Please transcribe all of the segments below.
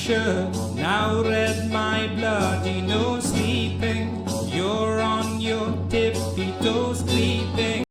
shirt. Now red my bloody nose sleeping. You're on your tippy toes creeping.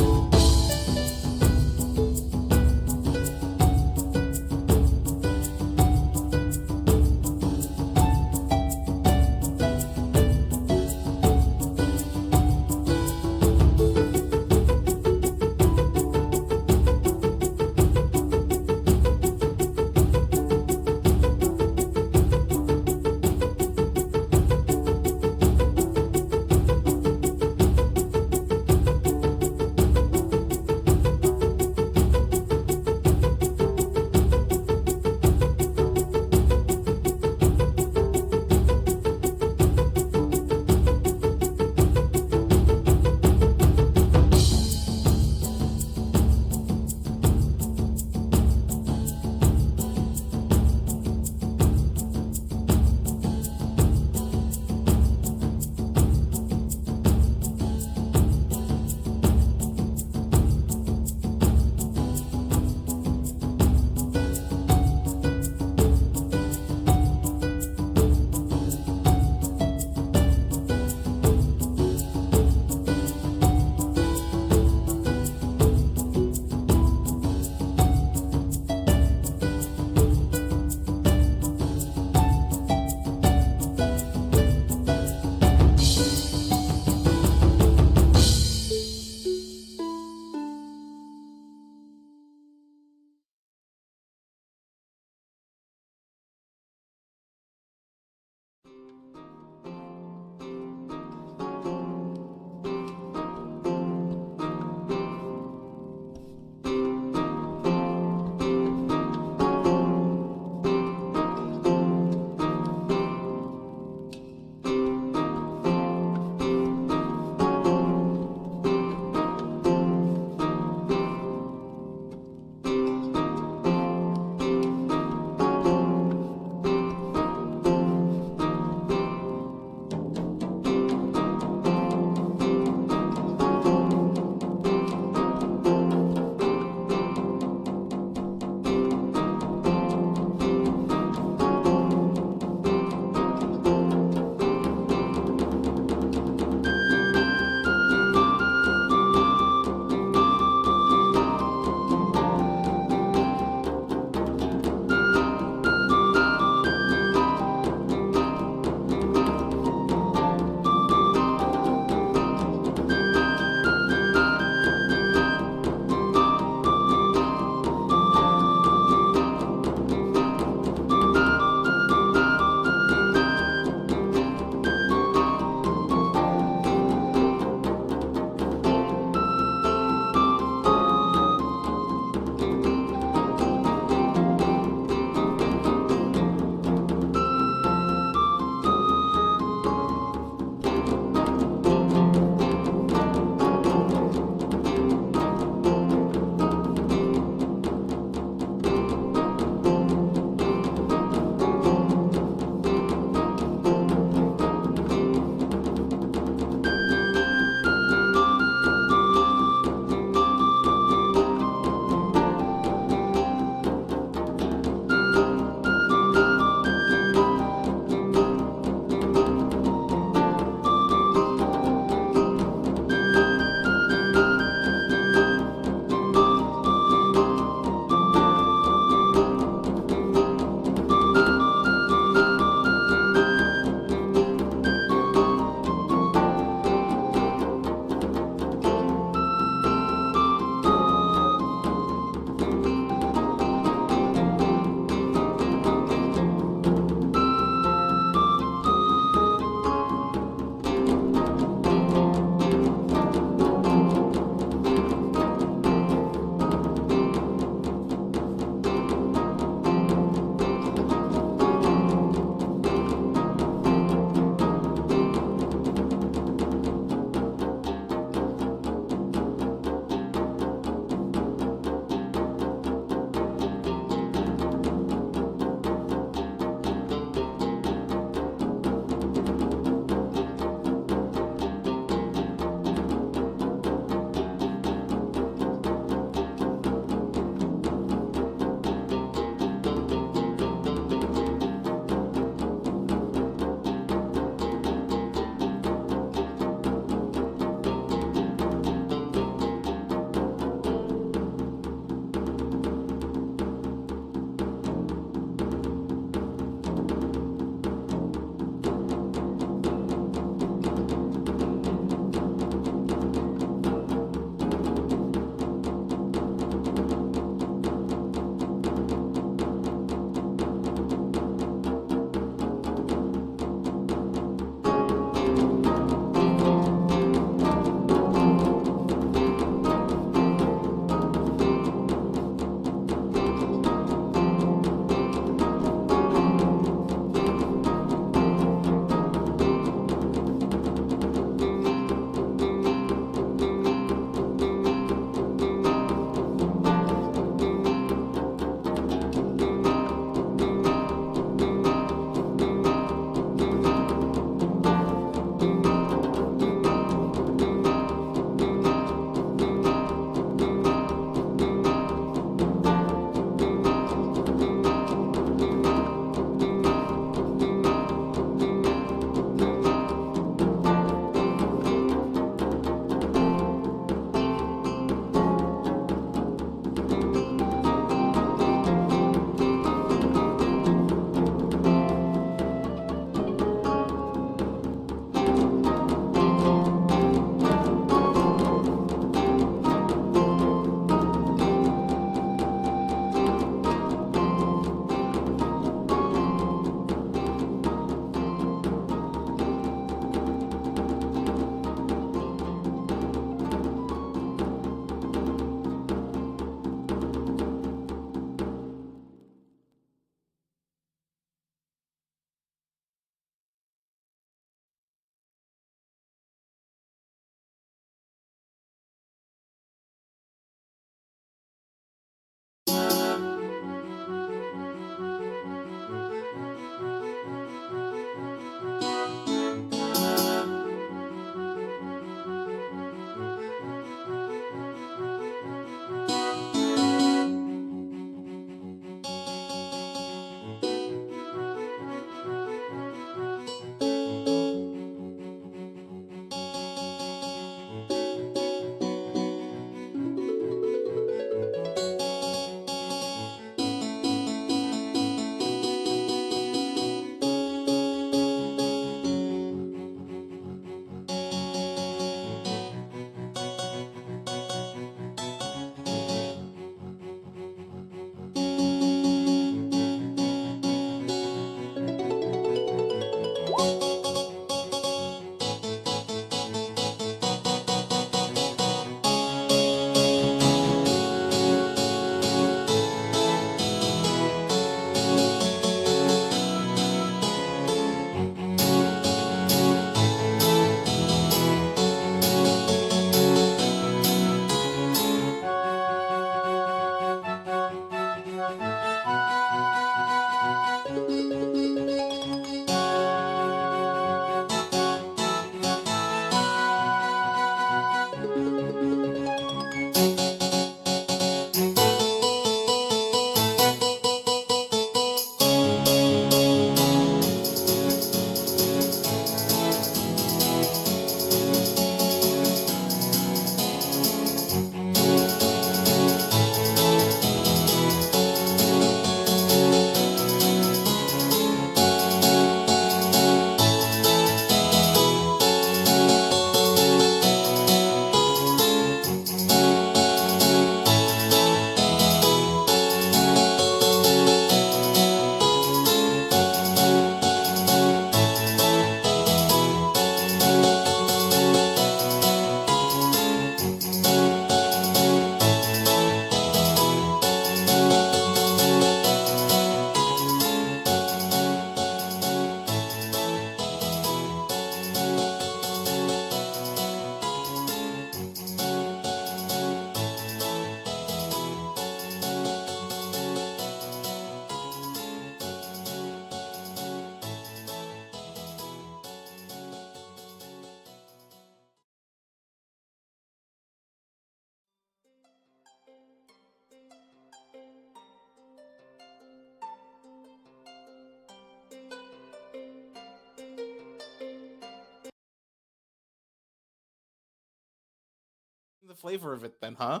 flavor of it then, huh?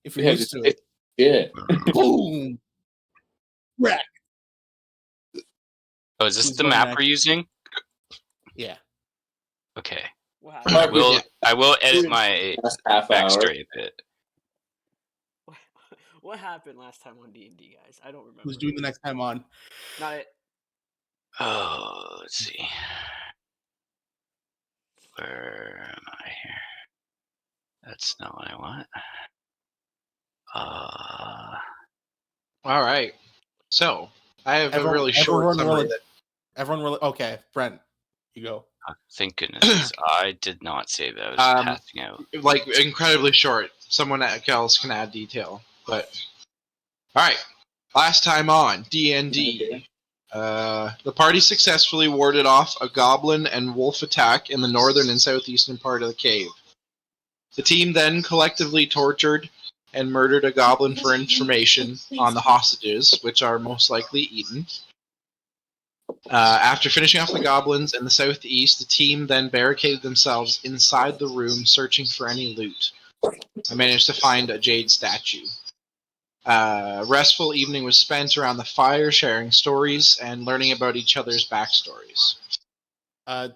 If you're Yeah, used to it. Yeah. Boom! Wreck! Oh, is this Who's the going map next? we're using? Yeah. Okay. What happened? I will edit my Last half hour. backstory a bit. What happened last time on D&D, guys? I don't remember. Who's doing the next time on? Not it. Oh, let's see. Where am I here? That's not what I want. All right. So I have a really short everyone summary. Everyone really okay. Brent, you go. Thank goodness. I did not save that. I was passing out. Like incredibly short. Someone else can add detail. But all right. Last time on D&D. Okay. The party successfully warded off a goblin and wolf attack in the northern and southeastern part of the cave. The team then collectively tortured and murdered a goblin for information on the hostages, which are most likely eaten. After finishing off the goblins in the southeast, the team then barricaded themselves inside the room, searching for any loot. I managed to find a jade statue. Restful evening was spent around the fire, sharing stories and learning about each other's backstories.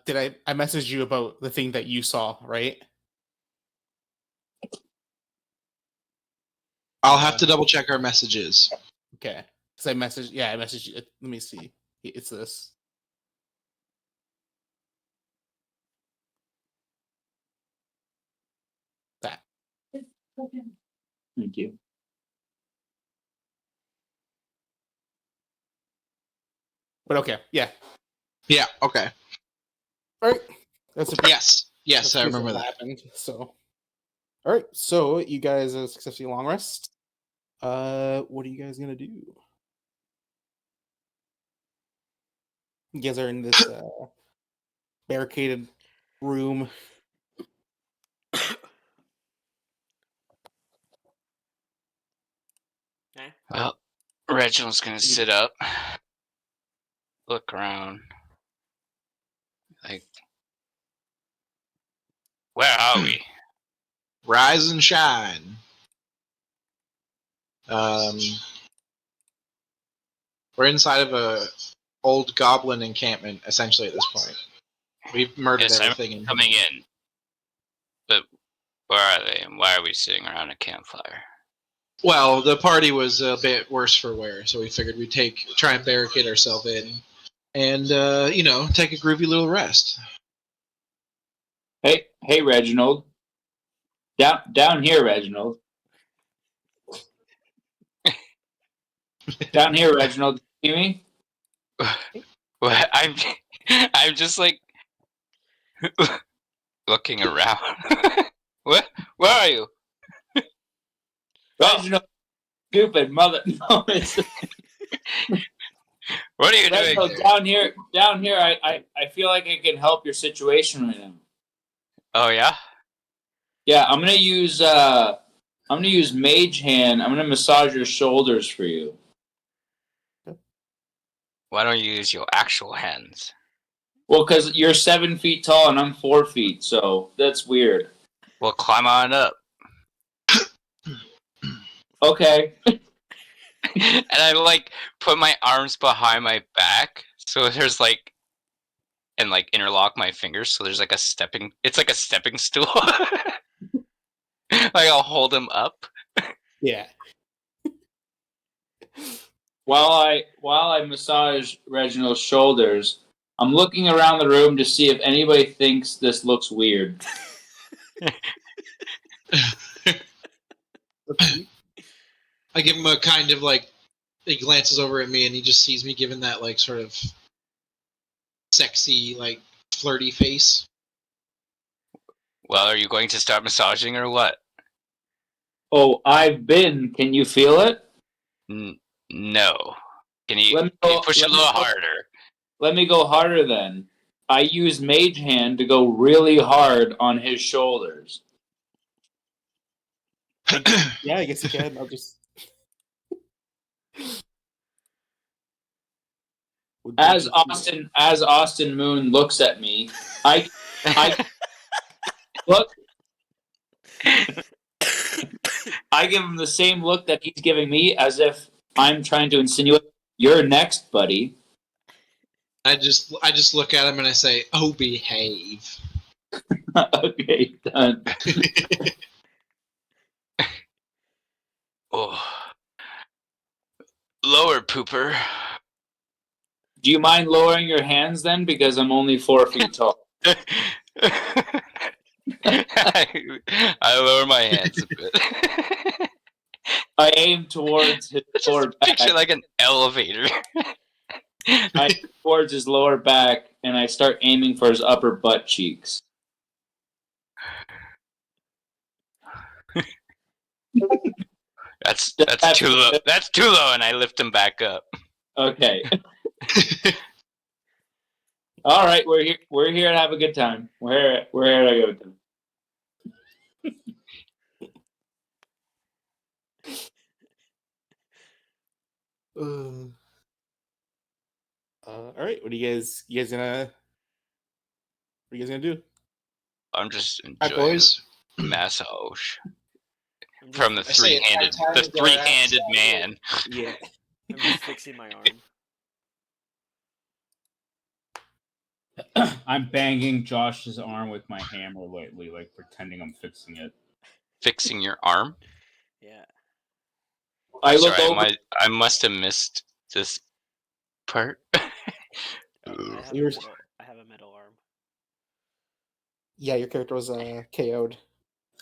Did I messaged you about the thing that you saw, right? I'll have to double check our messages. Okay. Because I messaged you. Let me see. It's this. That. Thank you. But okay, yeah. Yeah, okay. All right. Yes, I remember that. Happened, so. All right, so you guys successfully long rest. What are you guys gonna do? You guys are in this barricaded room. Okay. Well, Reginald's gonna sit up, look around, like, where are we? Rise and shine. We're inside of a old goblin encampment, essentially, at this point. We've murdered Yes, I'm everything. coming in. But where are they, and why are we sitting around a campfire? Well, the party was a bit worse for wear, so we figured we'd try and barricade ourselves in, and take a groovy little rest. Hey, Reginald. Down here, Reginald. Down here, Reginald. You hear me? Well, I'm just like looking around. What? Where are you? Reginald, stupid mother. No, it's What are you Reginald, doing? down here. I feel like I can help your situation right now. Oh yeah. Yeah, I'm gonna use Mage Hand. I'm gonna massage your shoulders for you. Why don't you use your actual hands? Well, because you're 7 feet tall and I'm 4 feet, so that's weird. Well, climb on up. Okay. And I like put my arms behind my back, so there's like, and like interlock my fingers, so there's like it's like a stepping stool. Like I'll hold him up. Yeah. While I massage Reginald's shoulders, I'm looking around the room to see if anybody thinks this looks weird. I give him a kind of like, he glances over at me and he just sees me giving that like sort of sexy, like flirty face. Well, are you going to start massaging or what? Oh, I've been. Can you feel it? No. Can you push a little harder? Let me go harder then. I use Mage Hand to go really hard on his shoulders. Yeah, I guess you can. I'll just. As Austin Moon looks at me, I look. I give him the same look that he's giving me, as if I'm trying to insinuate, "You're next, buddy." I just look at him and I say, "Oh, behave." Okay, done. Oh. Lower, pooper. Do you mind lowering your hands then? Because I'm only 4 feet tall. I lower my hands a bit. I aim towards his lower Just picture back. like an elevator. I aim towards his lower back, and I start aiming for his upper butt cheeks. That's too low. That's too low, and I lift him back up. Okay. All right, we're here. We're here to have a good time. We're here to go to. All right. What are you guys gonna do? I'm just Hi, enjoying boys. the massage I'm just, from the I say it's time to get our ass three-handed started. man. Yeah. I'm just fixing my arm. I'm banging Josh's arm with my hammer lately, like pretending I'm fixing it. Fixing your arm. Yeah. I look Sorry, over. I must have missed this part. I Ooh. have, You're- I have a metal arm. Yeah, your character was KO'd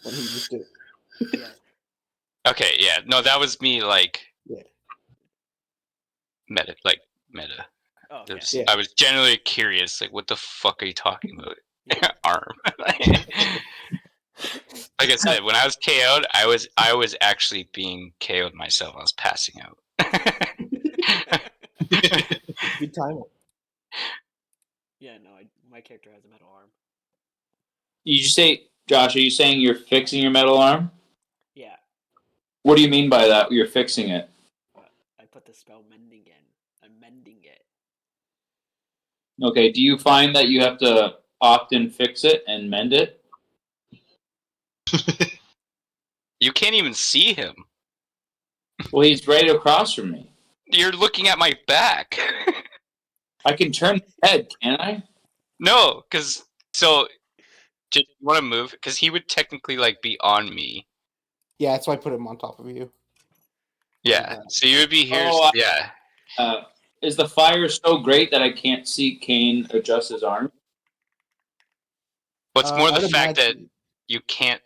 when he used it. Yeah. Okay, yeah, no, that was me. Like Yeah. meta. Oh, okay. There's- Yeah. I was genuinely curious. Like, what the fuck are you talking about? Yeah. Arm. Like I said, when I was KO'd, I was actually being KO'd myself. I was passing out. Good time. Yeah, no, my character has a metal arm. Did you say, Josh? Are you saying you're fixing your metal arm? Yeah. What do you mean by that? You're fixing it. I put the spell mending in. I'm mending it. Okay. Do you find that you have to often fix it and mend it? You can't even see him. Well, he's right across from me. You're looking at my back. I can turn the head, can I? No, because so. Do you want to move? Because he would technically like be on me. Yeah, that's why I put him on top of you. Yeah. So you would be here. Oh, Yeah. Is the fire so great that I can't see Kane adjust his arm? What's more I the would fact that imagine- you can't.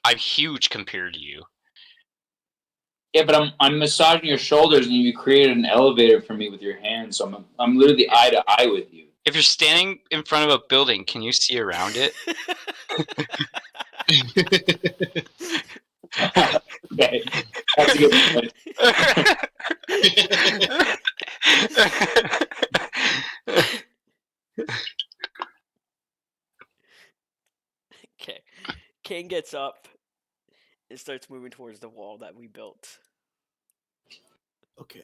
I'm huge compared to you. Yeah, but I'm massaging your shoulders, and you created an elevator for me with your hands. So I'm literally eye to eye with you. If you're standing in front of a building, can you see around it? Okay, that's a good point. Okay. Kane gets up and starts moving towards the wall that we built. Okay.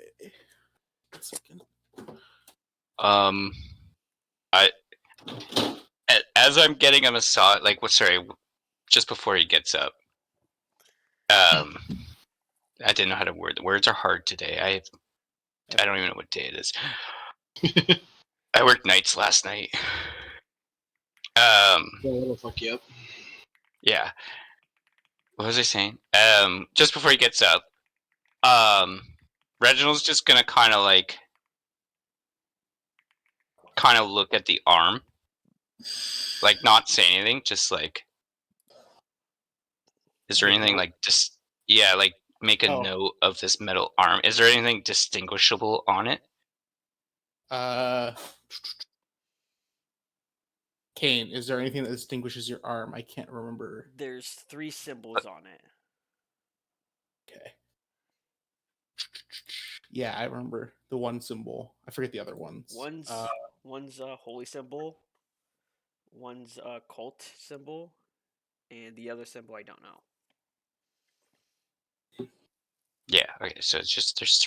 1 second. As I'm getting a massage, like, sorry, just before he gets up. I didn't know how to word. The words are hard today. I don't even know what day it is. I worked nights last night. Yeah, that'll fuck you up. Yeah. What was I saying? Just before he gets up, Reginald's just gonna kind of look at the arm, like not say anything, just like, is there anything like just like make a note of this metal arm? Is there anything distinguishable on it? Kane, is there anything that distinguishes your arm? I can't remember. There's 3 symbols on it. Okay. Yeah, I remember the one symbol. I forget the other ones. One's a holy symbol, one's a cult symbol, and the other symbol I don't know. Yeah. Okay. So it's just there's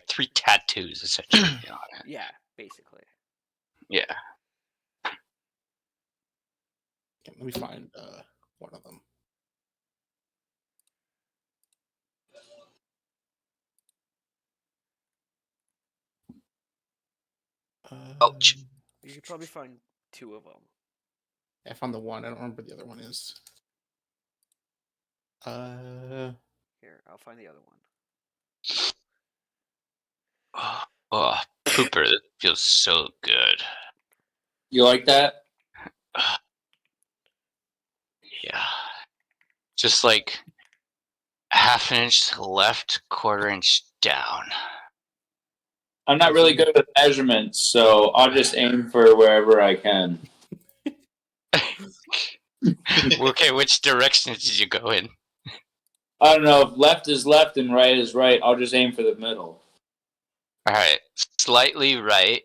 3 tattoos essentially on it. Yeah, basically. Yeah. Okay, let me find one of them. Ouch. You could probably find 2 of them. I found the one. I don't remember what the other one is. Here, I'll find the other one. Oh, pooper. That feels so good. You like that? Yeah. Just like half an inch left, quarter inch down. I'm not really good with measurements, so I'll just aim for wherever I can. Okay, which direction did you go in? I don't know if left is left and right is right. I'll just aim for the middle. Alright, slightly right.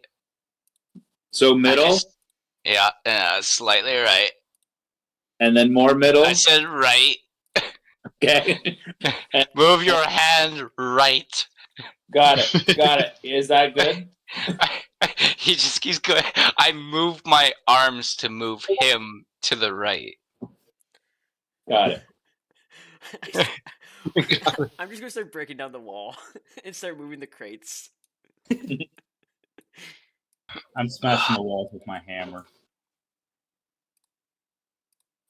So middle, Yeah, slightly right. and then more middle. I said right. Okay. Move your hand right. Got it. Got it. Is that good? He just keeps going. I move my arms to move him to the right. Got it. I'm just gonna start breaking down the wall and start moving the crates. I'm smashing the walls with my hammer.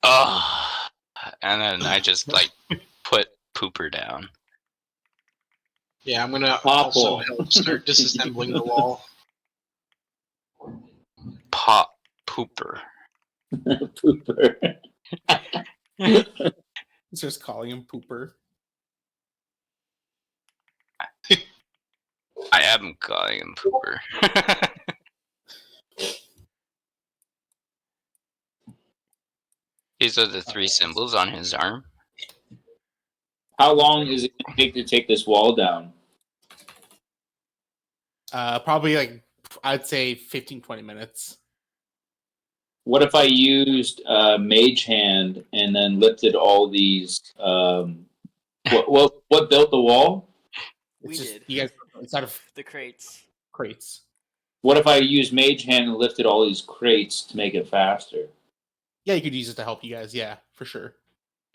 Oh, and then I just like put pooper down. Yeah, I'm gonna Awful. also help start disassembling the wall. Pop pooper. Pooper. He's just calling him Pooper. I am calling him pooper. These are the 3 symbols on his arm. How long is it going to take this wall down? Probably like, I'd say 15-20 minutes. What if I used Mage Hand and then lifted all these? What built the wall? We It's just, did. You guys, it's out of The crates. crates. What if I used Mage Hand and lifted all these crates to make it faster? Yeah, you could use it to help you guys. Yeah, for sure.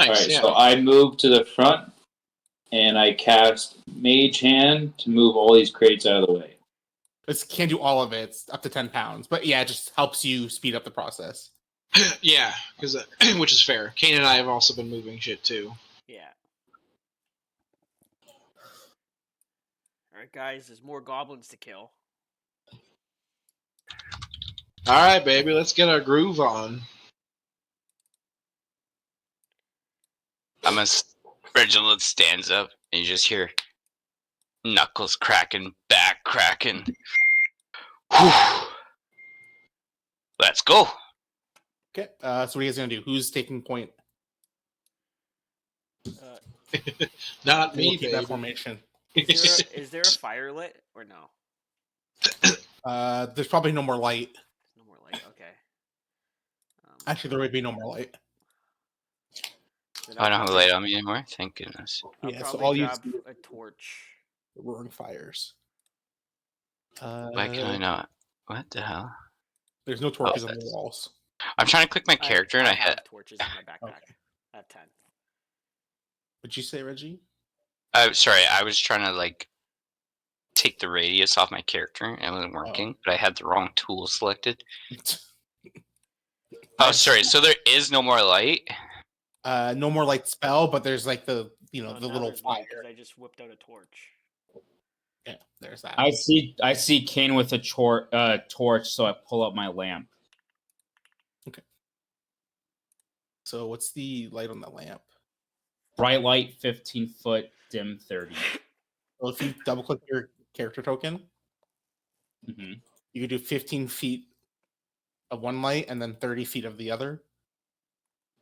All Nice, right, yeah. so I move to the front and I cast Mage Hand to move all these crates out of the way. It can't do all of it. It's up to 10 pounds. But yeah, it just helps you speed up the process. Yeah, because which is fair. Kane and I have also been moving shit too. Yeah. Alright, guys, there's more goblins to kill. All right, baby, let's get our groove on. Reginald stands up and you just hear knuckles cracking, back cracking. Whew. Let's go. Okay, so what are you guys going to do? Who's taking point? Not And we'll me, keep that baby. formation. Is there a fire lit or no? There's probably no more light. No more light. Okay. Actually, there would be no more light. Then I don't have a probably- light on me anymore. Thank goodness. I'll Yeah, so probably all you grab see a torch. the roaring fires. Why can I not? What the hell? There's no torches on the that's- walls. I'm trying to click my character and I have hit. torches in my backpack. Okay. I have 10. What'd you say, Reggie? Sorry, I was trying to like take the radius off my character and it wasn't working, but I had the wrong tool selected. Oh, sorry. So there is no more light. No more light spell, but there's like the the Oh, little now there's light, fire. 'cause I just whipped out a torch. Yeah, there's that. I see Kane with a torch, so I pull up my lamp. So what's the light on the lamp? Bright light, 15 foot, dim 30. Well, if you double click your character token, Mm-hmm. you could do 15 feet of one light and then 30 feet of the other.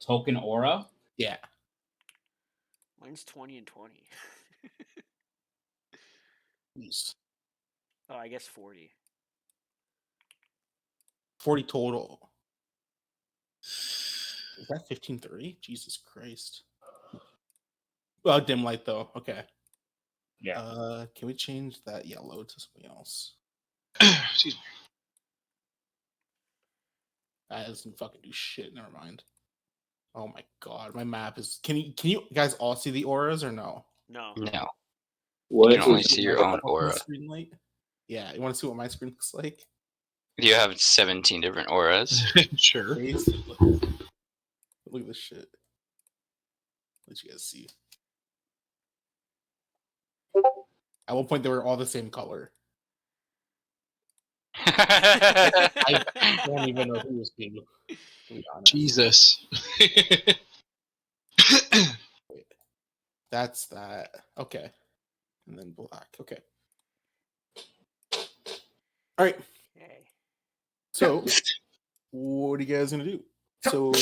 Token aura. Yeah. Mine's 20 and 20. Jeez. Oh, I guess 40. 40 total. Is that 15:30? Jesus Christ. Oh, dim light though. Okay. Yeah. Can we change that yellow to something else? Excuse me. That doesn't fucking do shit. Never mind. Oh my god, my map is. Can you guys all see the auras or no? No. No. What You can only is- see your own What aura. screen light? Yeah, you want to see what my screen looks like? You have 17 different auras. Sure. Look at this shit. Let you guys see. At one point, they were all the same color. I don't even know who was being. To be honest. Jesus. That's that. Okay. And then black. Okay. All right. Okay. So, what are you guys gonna do? So,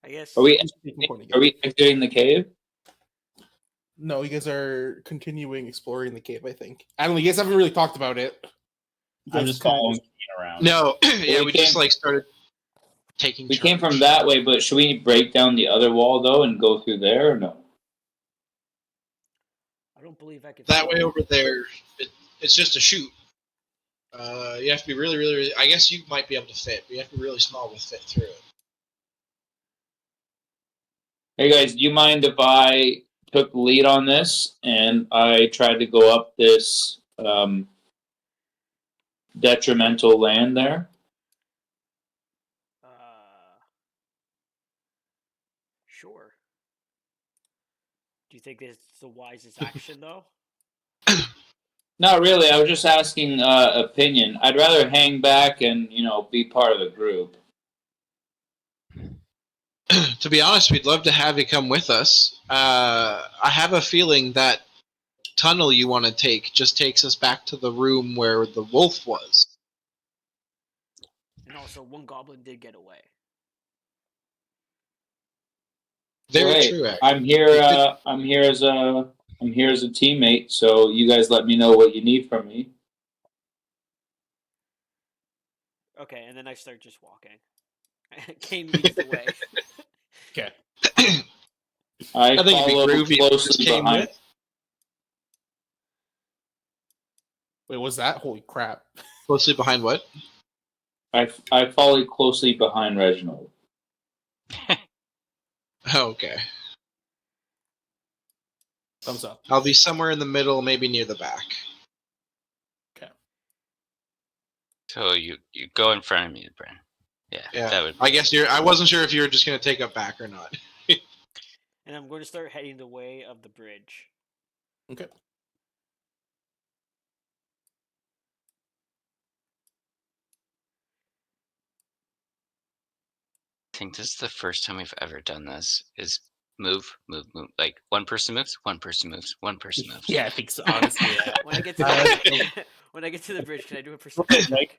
I guess. Are we who's taking point again? are we exiting the cave? No, you guys are continuing exploring the cave. I think. I don't know. You guys haven't really talked about it. You I'm guys just kinda following Kane around. No, yeah, we we just came- like started taking. We came from charge. that way, but should we break down the other wall though and go through there or no? I don't believe I could. That fit way in. over there. It's just a chute. You have to be really, really, really. I guess you might be able to fit, but you have to be really small to fit through it. Hey guys, do you mind if I took the lead on this and I tried to go up this detrimental land there? Sure. Do you think it's the wisest action though? Not really. I was just asking opinion. I'd rather hang back and be part of the group. To be honest, we'd love to have you come with us. I have a feeling that tunnel you want to take just takes us back to the room where the wolf was. And also, one goblin did get away. Very Wait, true. Actually. I'm here. I'm here as a teammate. So you guys let me know what you need from me. Okay, and then I start just walking. Kane leads the way. Okay. I I think it'd be follow groovy if you just closely came behind. with. Wait, what's that? Holy crap! Closely behind what? I follow closely behind Reginald. Oh, okay. Thumbs up. I'll be somewhere in the middle, maybe near the back. So you go in front of me, Brent. Yeah, Yeah. that would. I guess I wasn't sure if you were just going to take up back or not. And I'm going to start heading the way of the bridge. Okay. I think this is the first time we've ever done this. Is move. Like one person moves, one person moves, one person moves. Yeah, I think so. Honestly, yeah. When I get to the when I get to the bridge, can I do a perception check?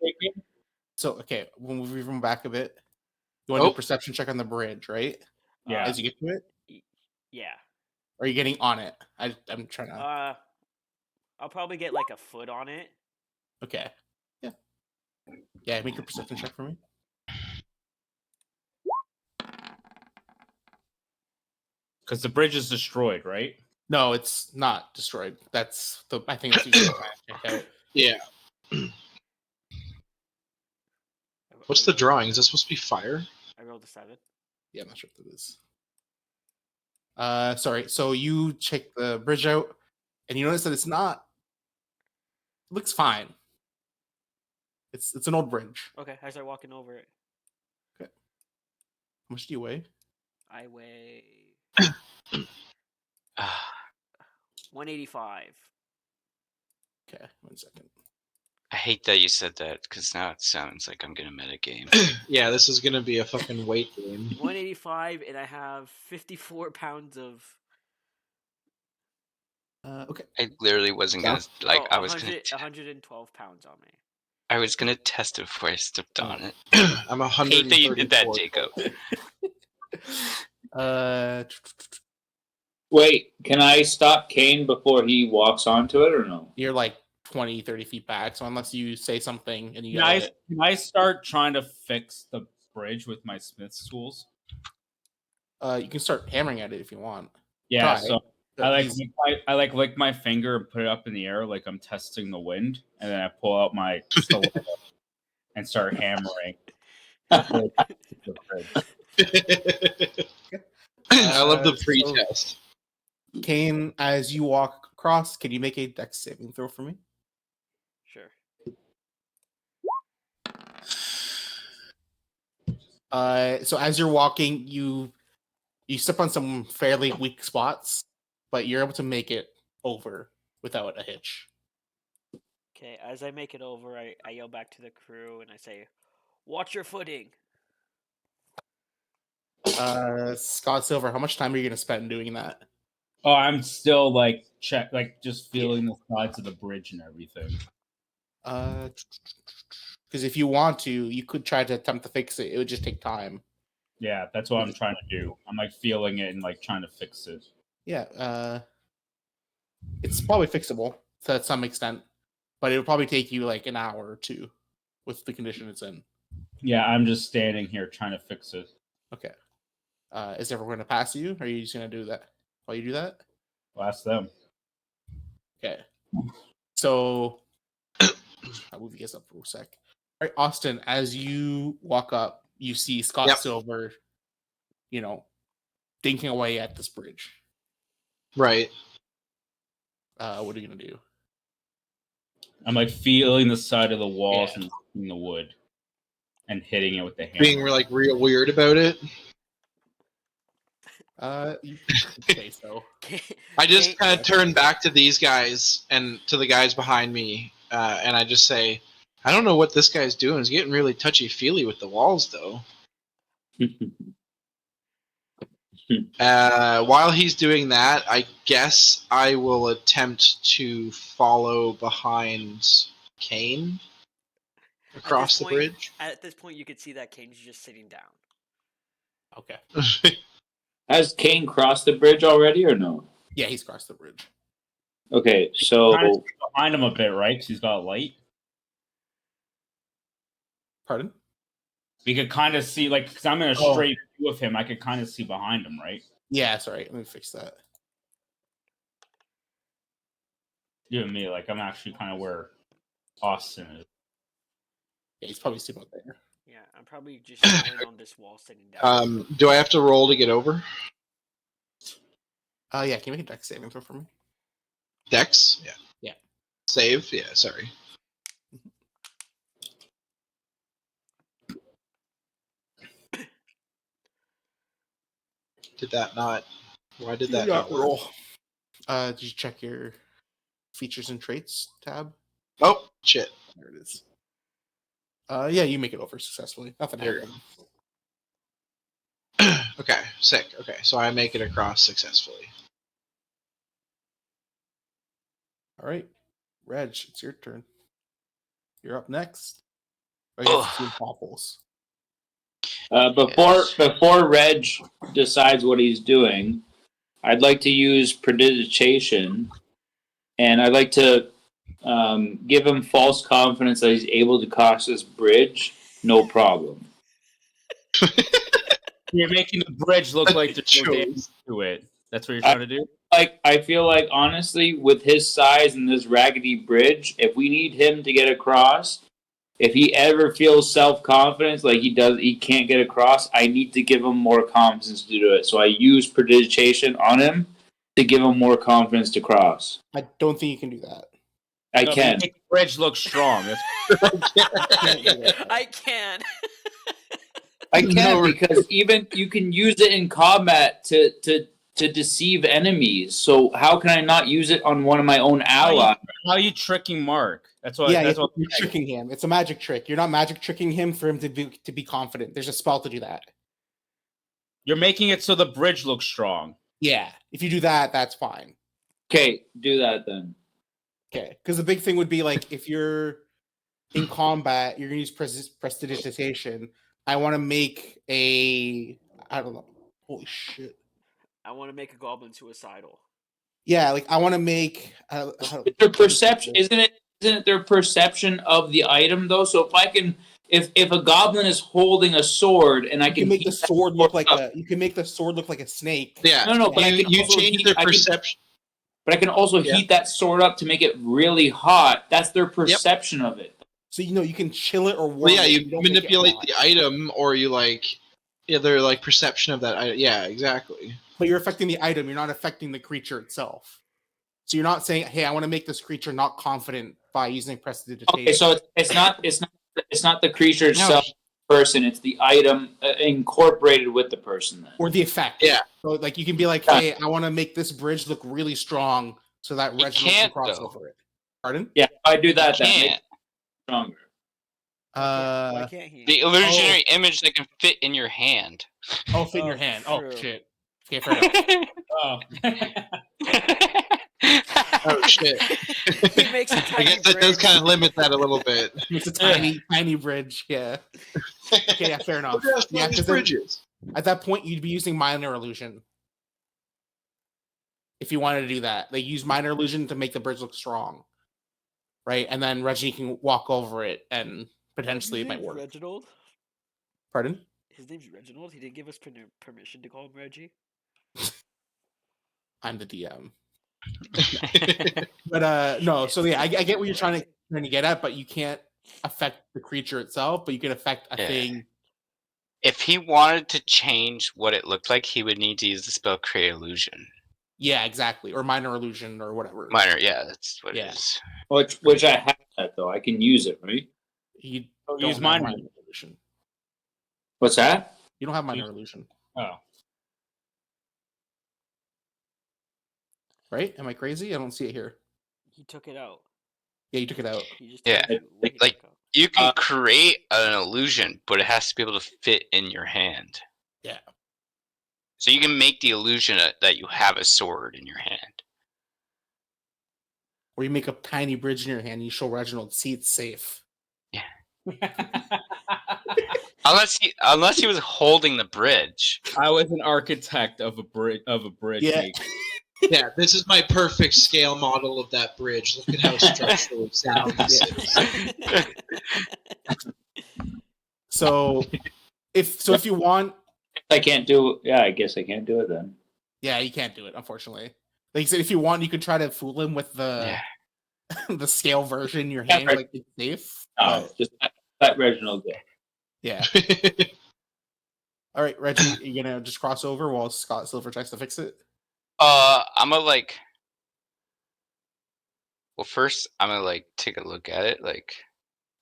So, okay, we'll move even back a bit. You want to do Oh. a perception check on the bridge, right? Yeah. As you get to it, Yeah. or are you getting on it? I'm trying to. I'll probably get like a foot on it. Okay. Yeah. Yeah, make a perception check for me. Because the bridge is destroyed, right? No, it's not destroyed. That's the. I think that's what you're trying to check out. Yeah. What's the drawing? Is this supposed to be fire? I rolled a 7. Yeah, I'm not sure what that is. Sorry. So you check the bridge out, and you notice that it's not. It looks fine. It's an old bridge. Okay, I start walking over it. How much do you weigh? I weigh Ah, 185. Okay, 1 second. I hate that you said that because now it sounds like I'm gonna metagame. Yeah, this is going to be a fucking weight game. 185, and I have 54 pounds of. Okay. I literally wasn't gonna like. I was gonna. 112 pounds on me. I was gonna test it before I stepped on it. I'm I hate that you did that, 134. Jacob. Wait, can I stop Kane before he walks onto it or no? You're like 20, 30 feet back, so unless you say something and you Can yell can I start trying to fix the bridge with my smith's tools? you can start hammering at it if you want. Yeah, Try. so But I like he's- lick my finger and put it up in the air like I'm testing the wind, and then I pull out my stiletto and start hammering. the bridge. I love the so- pre-test. Kane, as you walk across, can you make a dex saving throw for me? Sure. So as you're walking, you step on some fairly weak spots, but you're able to make it over without a hitch. Okay, as I make it over, I yell back to the crew and I say, "Watch your footing." Scott Silver, how much time are you going to spend doing that? Oh, I'm still like just feeling the sides of the bridge and everything. Because if you want to, you could try to attempt to fix it. It would just take time. Yeah, that's what I'm trying to do. I'm like feeling it and like trying to fix it. Yeah, it's probably fixable to some extent, but it would probably take you like an hour or two with the condition it's in. Yeah, I'm just standing here trying to fix it. Okay. Is everyone going to pass you? Or are you just going to do that while you do that? I'll ask them. Okay. So I'll move you guys up for a sec. All right, Austin, as you walk up, you see Scott Yep. Silver, dinking away at this bridge. Right. What are you going to do? I'm like feeling the side of the walls Yeah. and in the wood and hitting it with the hammer. Being like real weird about it. You could say so. I just Kate- kind of turn back to these guys and to the guys behind me, and I just say, I don't know what this guy's doing. He's getting really touchy-feely with the walls, though. While he's doing that, I guess I will attempt to follow behind Kane across the bridge. At this point, you could see that Kane's just sitting down. Okay. Has Kane crossed the bridge already or no? Yeah, he's crossed the bridge. Okay, so Trying to stay behind him a bit, right? Because he's got light. Pardon? We could kind of see, like, because I'm in a straight view of him, I could kind of see behind him, right? Yeah, sorry. Let me fix that. You and me, like, I'm actually kind of where Austin is. Yeah, he's probably sitting up there. Yeah, I'm probably just chilling on this wall, sitting down. Do I have to roll to get over? Yeah, can you make a dex saving throw for me? Dex? Yeah. Yeah. Save? Yeah, sorry. Did that not? Why did that not roll? Did you check your features and traits tab? Oh, shit. There it is. Yeah, you make it over successfully. Nothing There you happened. Okay, sick. Okay, so I make it across successfully. All right, Reg, it's your turn. You're up next. Oh, you have to see waffles. before Reg decides what he's doing, I'd like to use prestidigitation, and I'd like to give him false confidence that he's able to cross this bridge, no problem. You're making the bridge look like there's no damage to it. That's what you're trying to do? I feel like, honestly, with his size and this raggedy bridge, if we need him to get across, if he ever feels self-confidence like he can't get across, I need to give him more confidence to do it. So I use prestidigitation on him to give him more confidence to cross. I don't think you can do that. I No, can. but you make the bridge look strong. That's I can. I can, because even you can use it in combat to deceive enemies. So how can I not use it on one of my own allies? how are you tricking Mark? That's what. Yeah, That's what. you're tricking him. It's a magic trick. You're not magic tricking him for him to be confident. There's a spell to do that. You're making it so the bridge looks strong. Yeah, if you do that, that's fine. Okay, do that then. Okay, because the big thing would be like if you're in combat, you're gonna use prestidigitation. I want to make I don't know. Holy shit. I want to make a goblin suicidal. Yeah, like I want to make. Their perception isn't it their perception of the item though? So if a goblin is holding a sword and I you can make the heat that sword look like up- you can make the sword look like a snake. Yeah, No, but I can you also change heat- their I can- perception. but I can also Yeah. heat that sword up to make it really hot. That's their perception of it. So you can chill it or warm Well, yeah, it. you don't make it manipulate hot. the item, or you their perception of that item. Yeah, exactly. But you're affecting the item. You're not affecting the creature itself. So you're not saying, "Hey, I want to make this creature not confident by using prestidigitation." Okay, so it's not the creature itself. person. It's the item incorporated with the person. Then. Or the effect. Yeah. So like you can be like, hey, I want to make this bridge look really strong so that You Reginald can can't, cross though. over it. Pardon? Yeah, if I do that, You that makes can't. it stronger. Why can't he? The illusionary image that can fit in your hand. Oh, fit in your Oh, hand. true. Oh shit. Okay, fair enough. Oh. Oh shit! He makes a I tiny guess that does bridge. kind of limit that a little bit. It's a tiny bridge. Yeah. Okay, yeah, fair enough. Look at how strong Yeah, these because then bridges. at that point you'd be using minor illusion. If you wanted to do that, they use minor illusion to make the bridge look strong, right? And then Reggie can walk over it, and potentially His it might name's work. Reginald. Pardon? His name's Reginald. He didn't give us permission to call him Reggie. I'm the DM. But no, so yeah, I get what you're trying to get at, but you can't affect the creature itself, but you can affect a Yeah. thing. If he wanted to change what it looked like, he would need to use the spell Create Illusion. Yeah, exactly. Or minor illusion or whatever. Minor, yeah, that's what Yeah. it is. Which I have that though. I can use it, right? You Oh, don't use have minor. minor illusion. What's that? You don't have minor illusion. Oh. Right? Am I crazy? I don't see it here. He took it out. Yeah, you took it out. He just Yeah, told you what he like- took out. You can create an illusion, but it has to be able to fit in your hand. Yeah. So you can make the illusion that you have a sword in your hand. Or you make a tiny bridge in your hand and you show Reginald, see it's safe. Unless he was holding the bridge. I was an architect of a bridge. Yeah. maker. Yeah, this is my perfect scale model of that bridge. Look at how structurally sound this is. So if you want, I can't do. Yeah, I guess I can't do it then. yeah, you can't do it, unfortunately. Like I said, if you want, you could try to fool him with the the scale version in your hand, right. like it's safe. No, but- just let Reginald go. yeah. All right, Reggie, you gonna just cross over while Scott Silver tries to fix it? I'm gonna like. Well, first I'm gonna take a look at it,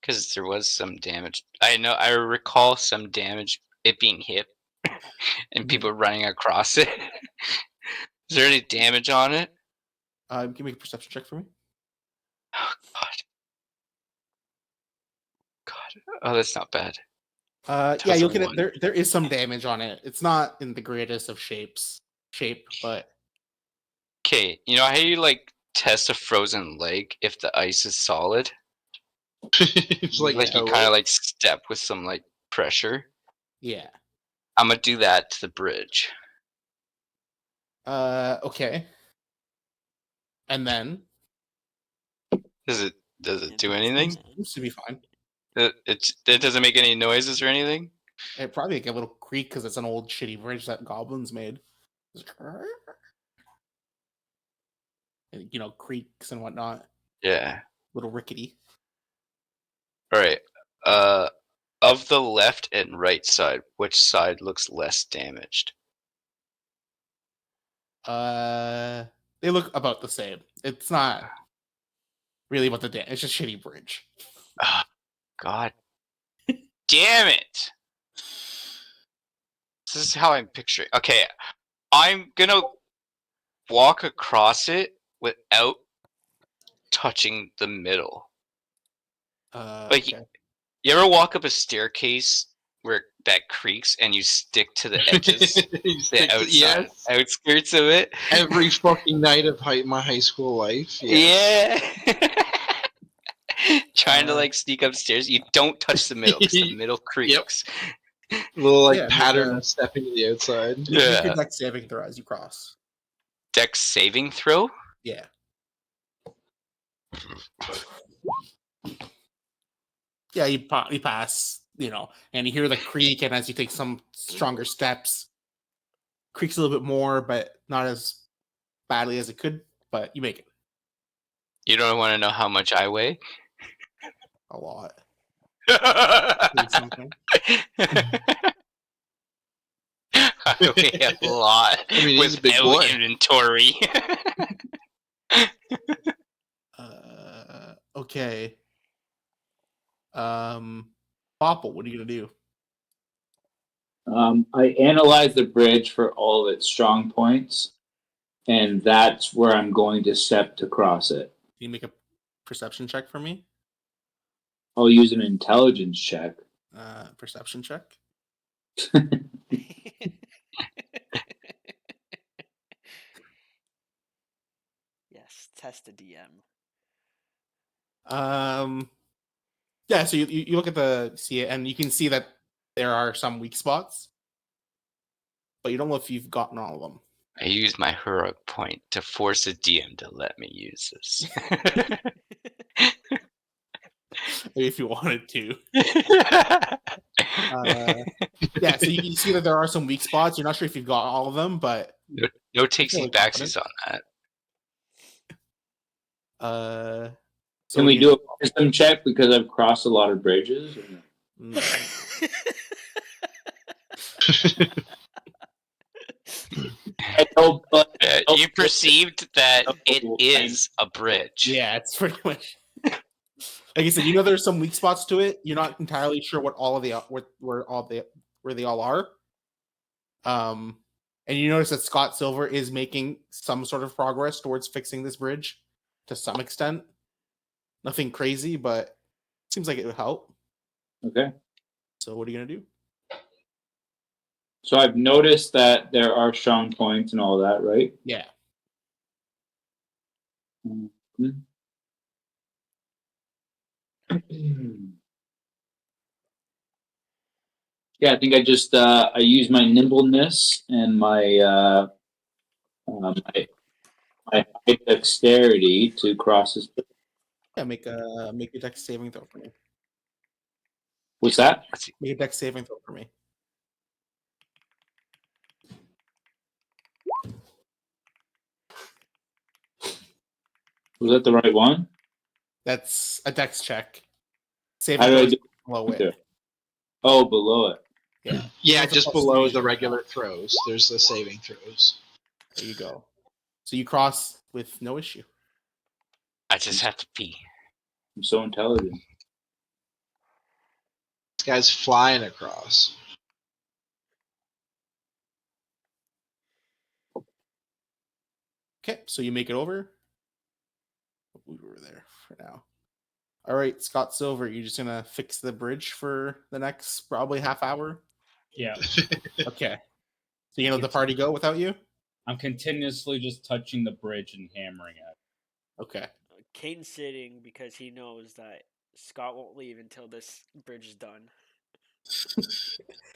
because there was some damage. I recall some damage, it being hit, and people running across it. Is there any damage on it? Can you make a perception check for me? Oh God. Oh, that's not bad. Yeah, you'll get it. 2001. There is some damage on it. It's not in the greatest of shape, but Okay, you know how you test a frozen leg if the ice is solid? It's You no. kind of step with some pressure. yeah. I'm gonna do that to the bridge. Okay. And then Does it do anything? seems to be fine. It doesn't make any noises or anything? It probably like a little creak because it's an old shitty bridge that Goblins made. And, creaks and whatnot. Yeah. Little rickety. Alright. Of the left and right side, which side looks less damaged? They look about the same. It's not really about the damage. It's just shitty bridge. Oh, God damn it! This is how I'm picturing. Okay, I'm gonna walk across it without touching the middle. Okay. You ever walk up a staircase where that creaks and you stick to the edges, the outskirts of it? Every fucking night of my high school life. Yeah. Trying to sneak upstairs, you don't touch the middle because the middle creaks. Little Yeah, pattern of stepping to the outside. Make Yeah. your dex saving throw as you cross. Dex saving throw? Yeah. Yeah, you pass, and you hear the creak, and as you take some stronger steps, creaks a little bit more, but not as badly as it could, but you make it. You don't want to know how much I weigh? A lot. I Something. weigh a lot. I mean, he's a big without boy. inventory. Okay. Popple, what are you gonna do? I analyzed the bridge for all of its strong points, and that's where I'm going to step to cross it. Can you make a perception check for me? I'll use an intelligence check. Perception check. Yes, test the DM. Yeah, so you look at see it, and you can see that there are some weak spots, but you don't know if you've gotten all of them. I use my heroic point to force a DM to let me use this. If you wanted to. Yeah, so you can see that there are some weak spots. You're not sure if you've got all of them, but no takesy Really backsies on that. so Can we do a wisdom check because I've crossed a lot of bridges? Or no? I know, but You perceived that it is a bridge. Yeah, it's pretty much. Like I said, you know there's some weak spots to it. You're not entirely sure what all of the where they all are. And you notice that Scott Silver is making some sort of progress towards fixing this bridge to some extent. Nothing crazy, but seems like it would help. Okay. So what are you gonna do? So I've noticed that there are strong points and all that, right? Yeah. Mm-hmm. Yeah, I think I just I use my nimbleness and my high dexterity to cross this. Yeah, make a dex saving throw for me. What's that? Make a dex saving throw for me. Was that the right one? That's a dex check. Saving How do I throw do below there? it. Oh, below it. Yeah. Yeah, That's a just plus below three. the regular throws. There's the saving throws. There you go. So you cross with no issue. I just have to pee. I'm so intelligent. This guy's flying across. Okay, so you make it over. We were there for now. All right, Scott Silver, you're just gonna fix the bridge for the next probably half hour. Yeah. Okay. So you know the party go without you? I'm continuously just touching the bridge and hammering at it. Okay. Caden's sitting because he knows that Scott won't leave until this bridge is done.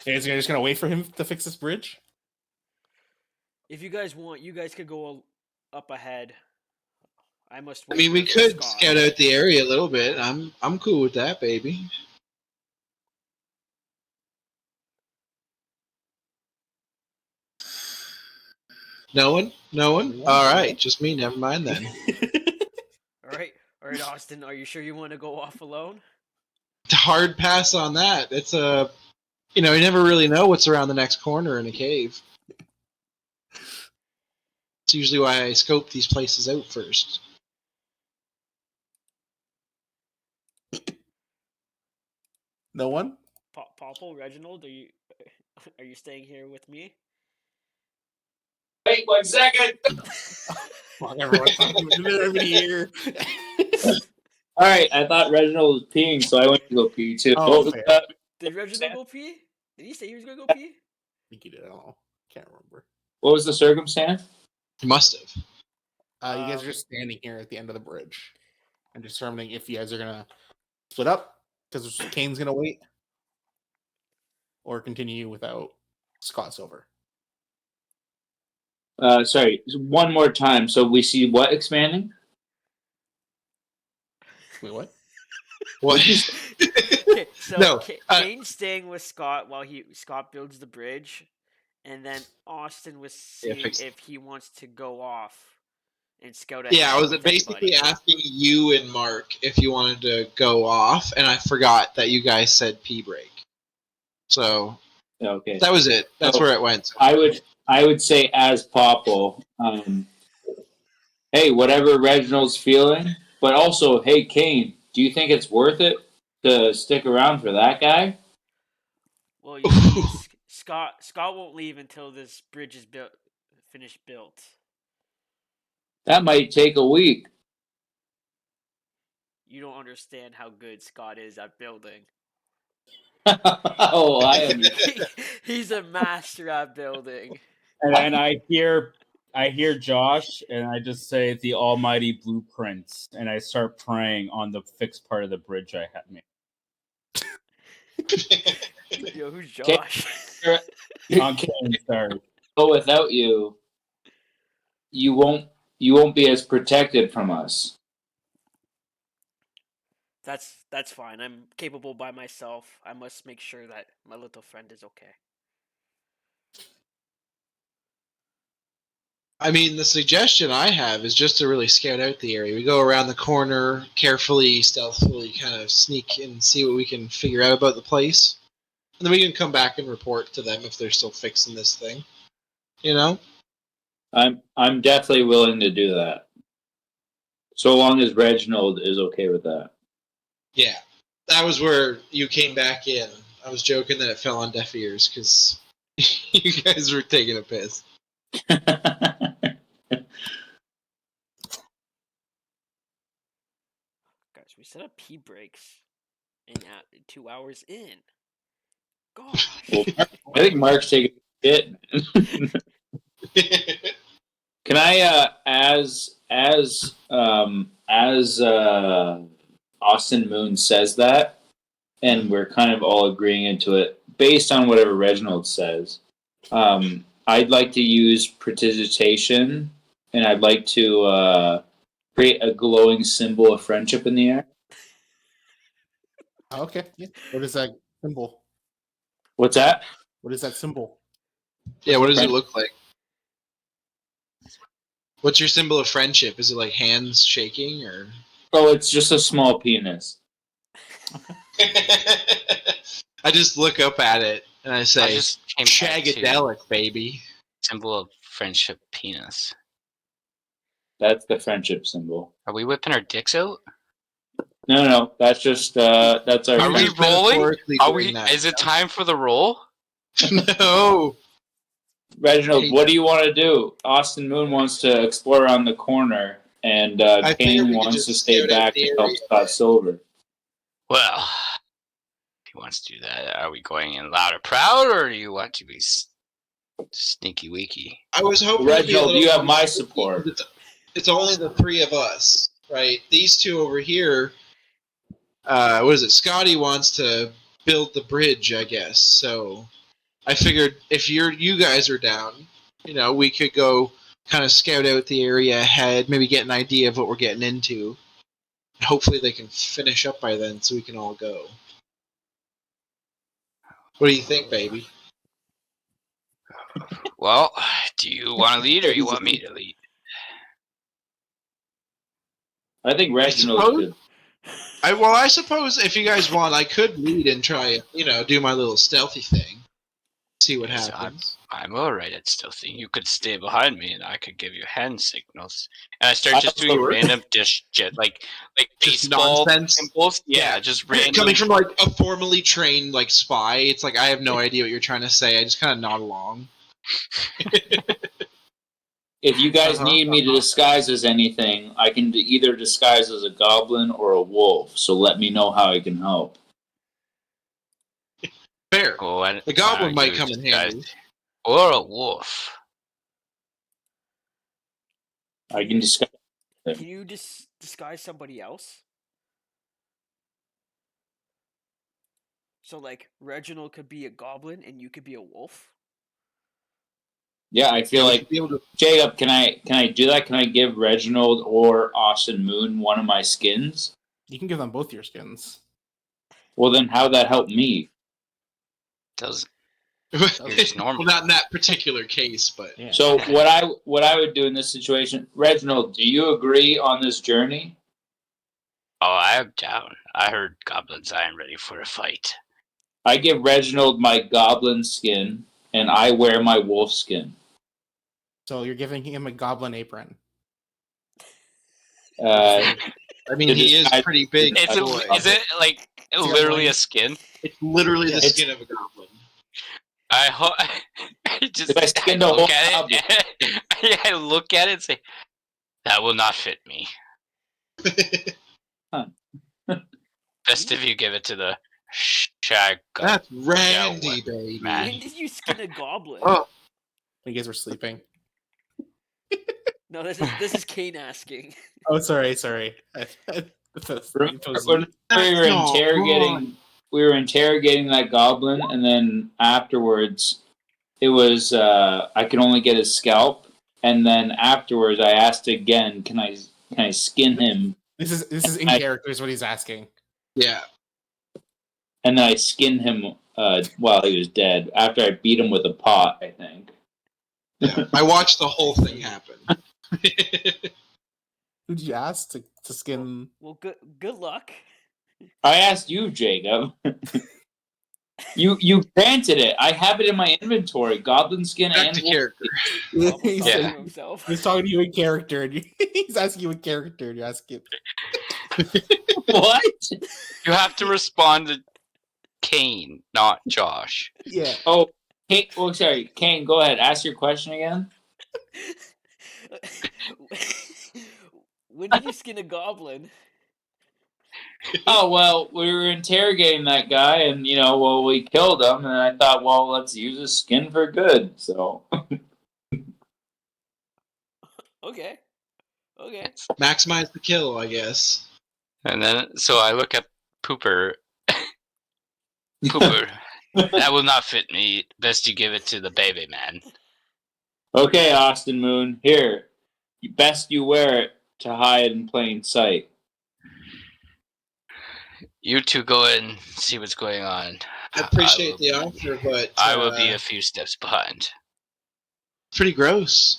You're just gonna wait for him to fix this bridge? If you guys want, you guys could go up ahead. I must. I Wait mean, we here for could Scott. scout out the area a little bit. I'm cool with that, baby. No one? No one? All right, just me. Never mind then. All right, Austin. Are you sure you want to go off alone? Hard pass on that. It's a, you never really know what's around the next corner in a cave. It's usually why I scope these places out first. No one? Popple, Reginald, are you staying here with me? Wait 1 second. Fuck, everyone here. All right, I thought Reginald was peeing, so I went to go pee too. Oh, What was fair. that? Did Reginald go pee? Did he say he was gonna go pee? I think you did. I don't know. Can't remember. What was the circumstance? You must have. You guys are just standing here at the end of the bridge and determining if you guys are gonna split up because Kane's gonna wait, or continue without Scott Silver. Sorry, one more time. So we see what expanding? Wait, what? What? Okay, so No, Kane's staying with Scott while Scott builds the bridge, and then Austin was seeing if he wants to go off and scout ahead. Yeah, I was with basically anybody. asking you and Mark if you wanted to go off, and I forgot that you guys said pee break. So Okay, that was it. That's where it went. I would say as Popple, hey, whatever Reginald's feeling, but also, hey, Kane, do you think it's worth it to stick around for that guy? Well, you see, Scott won't leave until this bridge is finished built. That might take a week. You don't understand how good Scott is at building. Oh, I understand. He's a master at building. And I hear Josh, and I just say the almighty blueprints, and I start praying on the fixed part of the bridge I had made. Yo, who's Okay. Josh? I'm kidding, sorry. But without you, you won't be as protected from us. That's fine. I'm capable by myself. I must make sure that my little friend is okay. I mean, the suggestion I have is just to really scout out the area. We go around the corner, carefully, stealthily, kind of sneak and see what we can figure out about the place. And then we can come back and report to them if they're still fixing this thing. You know? I'm definitely willing to do that. So long as Reginald is okay with that. Yeah. That was where you came back in. I was joking that it fell on deaf ears because you guys were taking a piss. Guys, we set up pee breaks and 2 hours in. Gosh. Well, I think Mark's taking a hit. Can I, as Austin Moon says that, and we're kind of all agreeing into it based on whatever Reginald says. I'd like to use prestidigitation, and I'd like to create a glowing symbol of friendship in the air. Okay. Yeah. What is that symbol? What's that? What is that symbol? Yeah, what does it look like? What's your symbol of friendship? Is it like hands shaking or? Oh, it's just a small penis. I just look up at it and I say, just came back to "Shagadelic, baby." symbol of friendship penis. That's the friendship symbol. Are we whipping our dicks out? No. That's just that's our. Are we Just rolling? metaphorically Are doing we? that. Is it time for the roll? No. Reginald, what do you want to do? Austin Moon wants to explore around the corner, and I figured Kane we could wants just to stay scout out back the to help area. Scott Silver. Well, if he wants to do that, are we going in loud or proud, or do you want to be sneaky weaky? I was hoping to be a Reginald, little you have more my sneaky, support. 'cause it's only the three of us, right? These two over here. What is it? Scotty wants to build the bridge, I guess. So I figured if you guys are down, we could go kind of scout out the area ahead, maybe get an idea of what we're getting into. Hopefully they can finish up by then so we can all go. What do you think, baby? Well, do you want to lead, or you want me to lead? I think Reginald suppose- should. I suppose if you guys want, I could lead and try, do my little stealthy thing. See what Yes, happens. I'm alright at stealthing. You could stay behind me, and I could give you hand signals. And I start just doing Absolutely. random like Just baseball nonsense. symbols. Yeah, just random. Coming from like a formally trained like spy, it's like I have no idea what you're trying to say. I just kind of nod along. If you guys need me to disguise as anything, I can either disguise as a goblin or a wolf. So let me know how I can help. Fair. Oh, The goblin might come in handy. Or a wolf. I can disguise. Can you disguise somebody else? So, like, Reginald could be a goblin and you could be a wolf? Yeah, I feel we like should be able to. Jacob. Can I do that? Can I give Reginald or Austin Moon one of my skins? You can give them both your skins. Well, then how'd that help me? Does just Well, not in that particular case, but Yeah. So what I would do in this situation, Reginald, do you agree on this journey? Oh, I am down. I heard goblins. I am ready for a fight. I give Reginald my goblin skin, and I wear my wolf skin. So you're giving him a goblin apron. Uh, I mean, he is pretty big. Is boy. it like literally a skin? It's literally the It's- skin of a goblin. I just If I skinned a look whole at goblin. it. Yeah, I look at it and say, "That will not fit me." Best if you give it to the shag. That's Randy, baby. man. When did you skin a goblin? Oh, You guys were sleeping. No, this is Kane asking. Oh, sorry. It was When you. we were That's not interrogating, we were interrogating that goblin, and then afterwards, it was I could only get his scalp, and then afterwards, I asked again, "Can I skin him?" This is in character is what he's asking. yeah. And then I skinned him while he was dead. After I beat him with a pot, I think. Yeah. I watched the whole thing happen. Who'd you ask to skin? Well, good luck. I asked you, Jacob. You granted it. I have it in my inventory. Goblin skin Back and to wolf. character. Almost He's talking Yeah. to himself. He's talking to you in character, and he's asking you in character, and you ask him. What? You have to respond to Kane, not Josh. Yeah. Oh, Kane. Oh, sorry, Kane. Go ahead. Ask your question again. When did you skin a goblin? Oh well, we were interrogating that guy, and we killed him, and I thought, well, let's use his skin for good. So Okay. Maximize the kill, I guess. And then, so I look at Pooper. Pooper, that will not fit me. Best you give it to the baby man. Okay, Austin Moon, here. Best you wear it to hide in plain sight. You two go and see what's going on. I appreciate will- the offer, but I will be a few steps behind. pretty gross.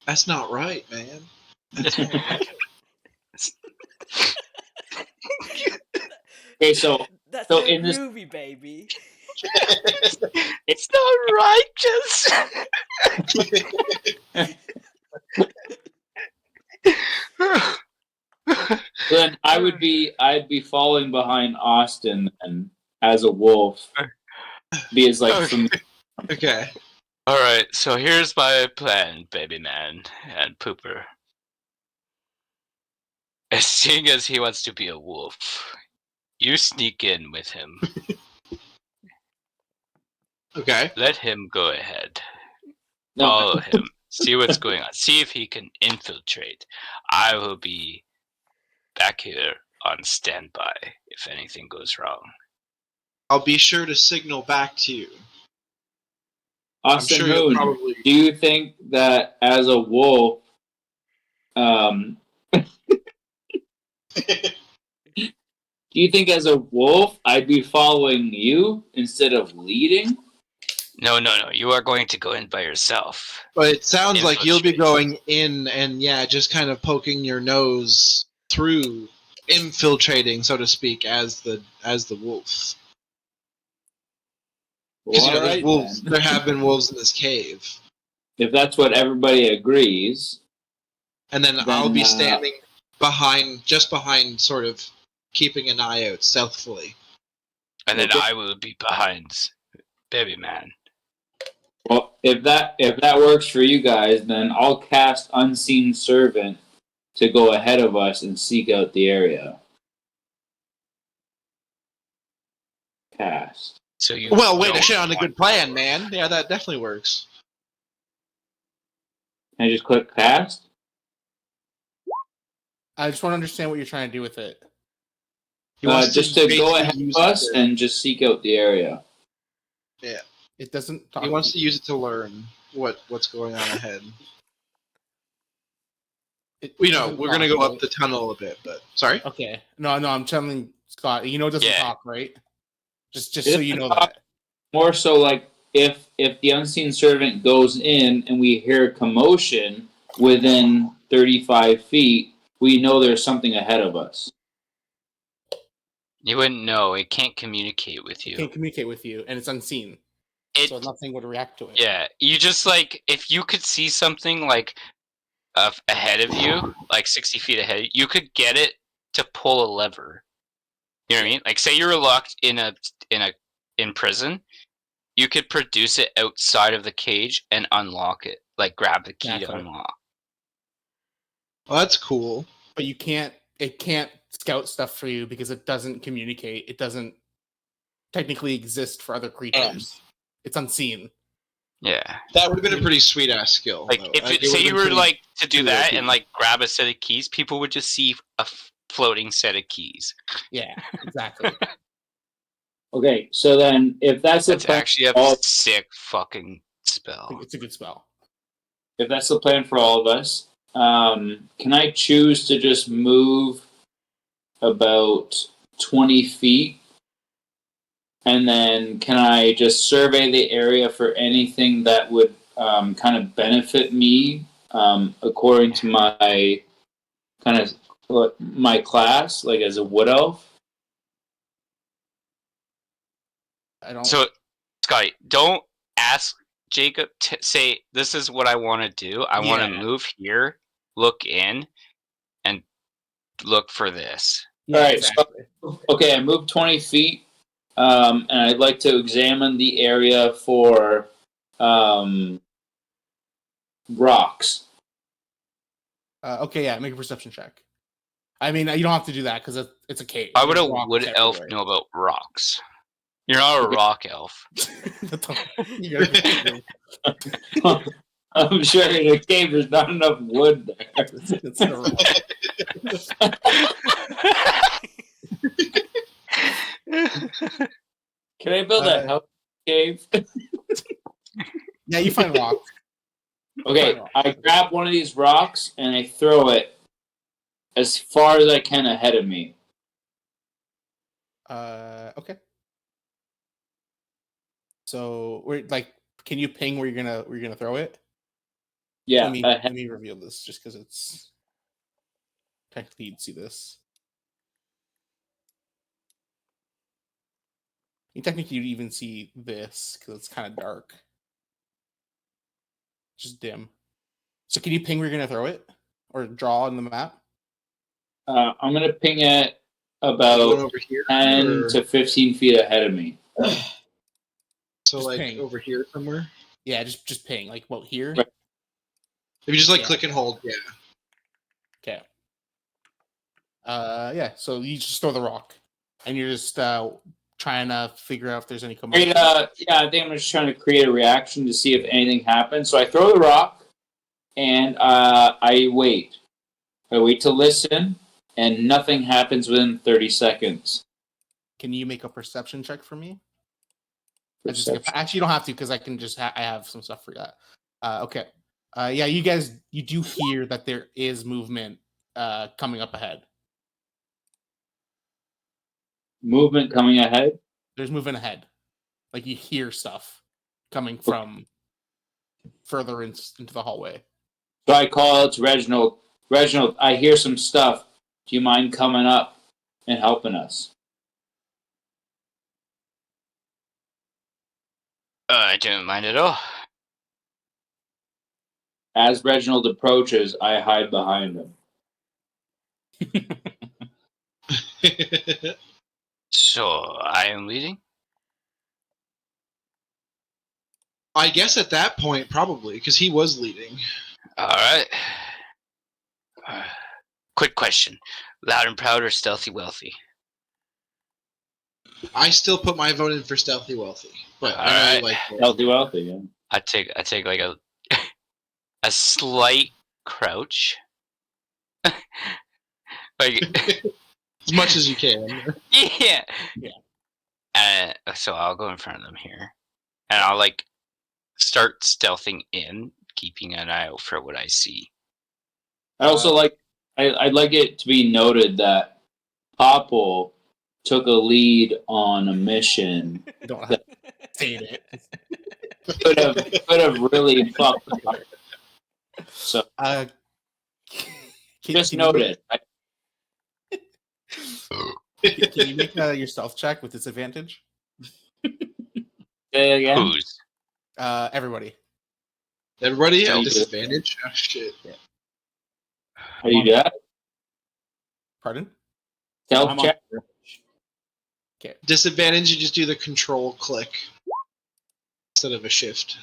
That's not right, man. That's not right. Okay, so That's So so in this- groovy, baby. It's not righteous. then I'd be falling behind Austin and as a wolf. Because Okay. Okay. All right, so here's my plan, baby man and Pooper. As seeing as he wants to be a wolf, you sneak in with him. Okay. Let him go ahead. No. Follow him. See what's going on. See if he can infiltrate. I will be back here on standby if anything goes wrong. I'll be sure to signal back to you. Austin I'm sure you'll Moon, probably. do you think that as a wolf, do you think as a wolf I'd be following you instead of leading? No. You are going to go in by yourself. But it sounds like you'll be Infiltrate. going in and just kind of poking your nose through, infiltrating, so to speak, as the wolf. Because Well, there's alright wolves. then. There have been wolves in this cave, If that's what everybody agrees, and then Then, I'll be standing just behind, sort of keeping an eye out stealthily. And then Okay. I will be behind baby man. well, if that works for you guys, then I'll cast Unseen Servant to go ahead of us and seek out the area. Cast. So you Well, wait a don't shit on a want good plan, man. Yeah, that definitely works. Can I just click cast? I just want to understand what you're trying to do with it. He wants Just to go basically ahead use of it us to- and just seek out the area. It doesn't talk. He wants to use it to learn what's going on ahead. We're going to go up the tunnel a bit, but sorry. Okay. No, I'm telling Scott. You know it doesn't Yeah. talk, right? Just It so you know doesn't talk. that. More so, like if the Unseen Servant goes in and we hear commotion within 35 feet, we know there's something ahead of us. You wouldn't know. It can't communicate with It you. can't communicate with you, and it's unseen, so nothing would react to it. Yeah, you just if you could see something ahead of you, like 60 feet ahead, you could get it to pull a lever. You know what I mean? Like, say you're locked in prison, you could produce it outside of the cage and unlock it. Like grab the key to Exactly. unlock. Well, that's cool. But it can't scout stuff for you because it doesn't communicate. It doesn't technically exist for other creatures. It's unseen. Yeah. That would have been a pretty sweet ass skill. Like though. if Like, it, it say would've you been were pretty- like to do pretty that OP. and like grab a set of keys, people would just see a floating set of keys. Yeah, exactly. Okay, so then if that's the That's plan, actually a all, sick fucking spell. It's a good spell. if that's the plan for all of us, can I choose to just move about 20 feet? And then can I just survey the area for anything that would kind of benefit me according to my kind of my class, like as a wood elf? I don't. So, Scotty, don't ask Jacob to say, this is what I want to do. I want to Yeah. move here, look in, and look for this. Yeah, All right, exactly. so, okay, I moved 20 feet, and I'd like to examine the area for rocks. Okay, yeah, make a perception check. I mean, you don't have to do that because it's a cave. Why would a There's rocks wood elf everywhere. know about rocks? You're not a rock elf. You gotta go- I'm sure in a cave there's not enough wood there. it's the rock. Can I build a house cave? Yeah, you find rocks. Okay, I grab one of these rocks and I throw it as far as I can ahead of me. Okay. So we're like, can you ping where you're gonna throw it? Yeah, Let me reveal this just because it's technically you'd see this. You technically you'd even see this because it's kind of dark, just dim. So can you ping where you're gonna throw it, or draw on the map? I'm gonna ping it Going about over here. 10 or- to 15 feet ahead of me. So Just like ping. over here somewhere. Yeah, just ping like what here. Right. If you just like Yeah. click and hold, yeah. Okay. Yeah. So you just throw the rock, and you're just trying to figure out if there's any commotion. Yeah, I think I'm just trying to create a reaction to see if anything happens. So I throw the rock, and I wait. I wait to listen, and nothing happens within 30 seconds. Can you make a perception check for me? Perception. Actually, you don't have to because I can just I have some stuff for that. Okay. Yeah, you do hear that there is movement coming up ahead. Movement coming ahead. There's movement ahead. Like you hear stuff coming from further into the hallway. So I call out to Reginald. Reginald, I hear some stuff. Do you mind coming up and helping us? I don't mind at all. As Reginald approaches, I hide behind him. So I am leading. I guess at that point, probably, because he was leading. All right. Quick question: loud and proud or stealthy wealthy? I still put my vote in for Stealthy Wealthy. But I know Alright. you like both. Healthy, wealthy, yeah. I take like a slight crouch. Like As much as you can. yeah. Yeah. So I'll go in front of them here, and I'll like start stealthing in, keeping an eye out for what I see. I also I'd like it to be noted that Popple took a lead on a mission You don't have to state it. could have really fucked up. So just note it. Can you make your stealth check with disadvantage? Say it again. Who's? Everybody. Everybody at Don't do it. disadvantage? Oh, shit. Are you that? Pardon? Stealth I'm on- check. Disadvantage, you just do the control click. instead of a shift.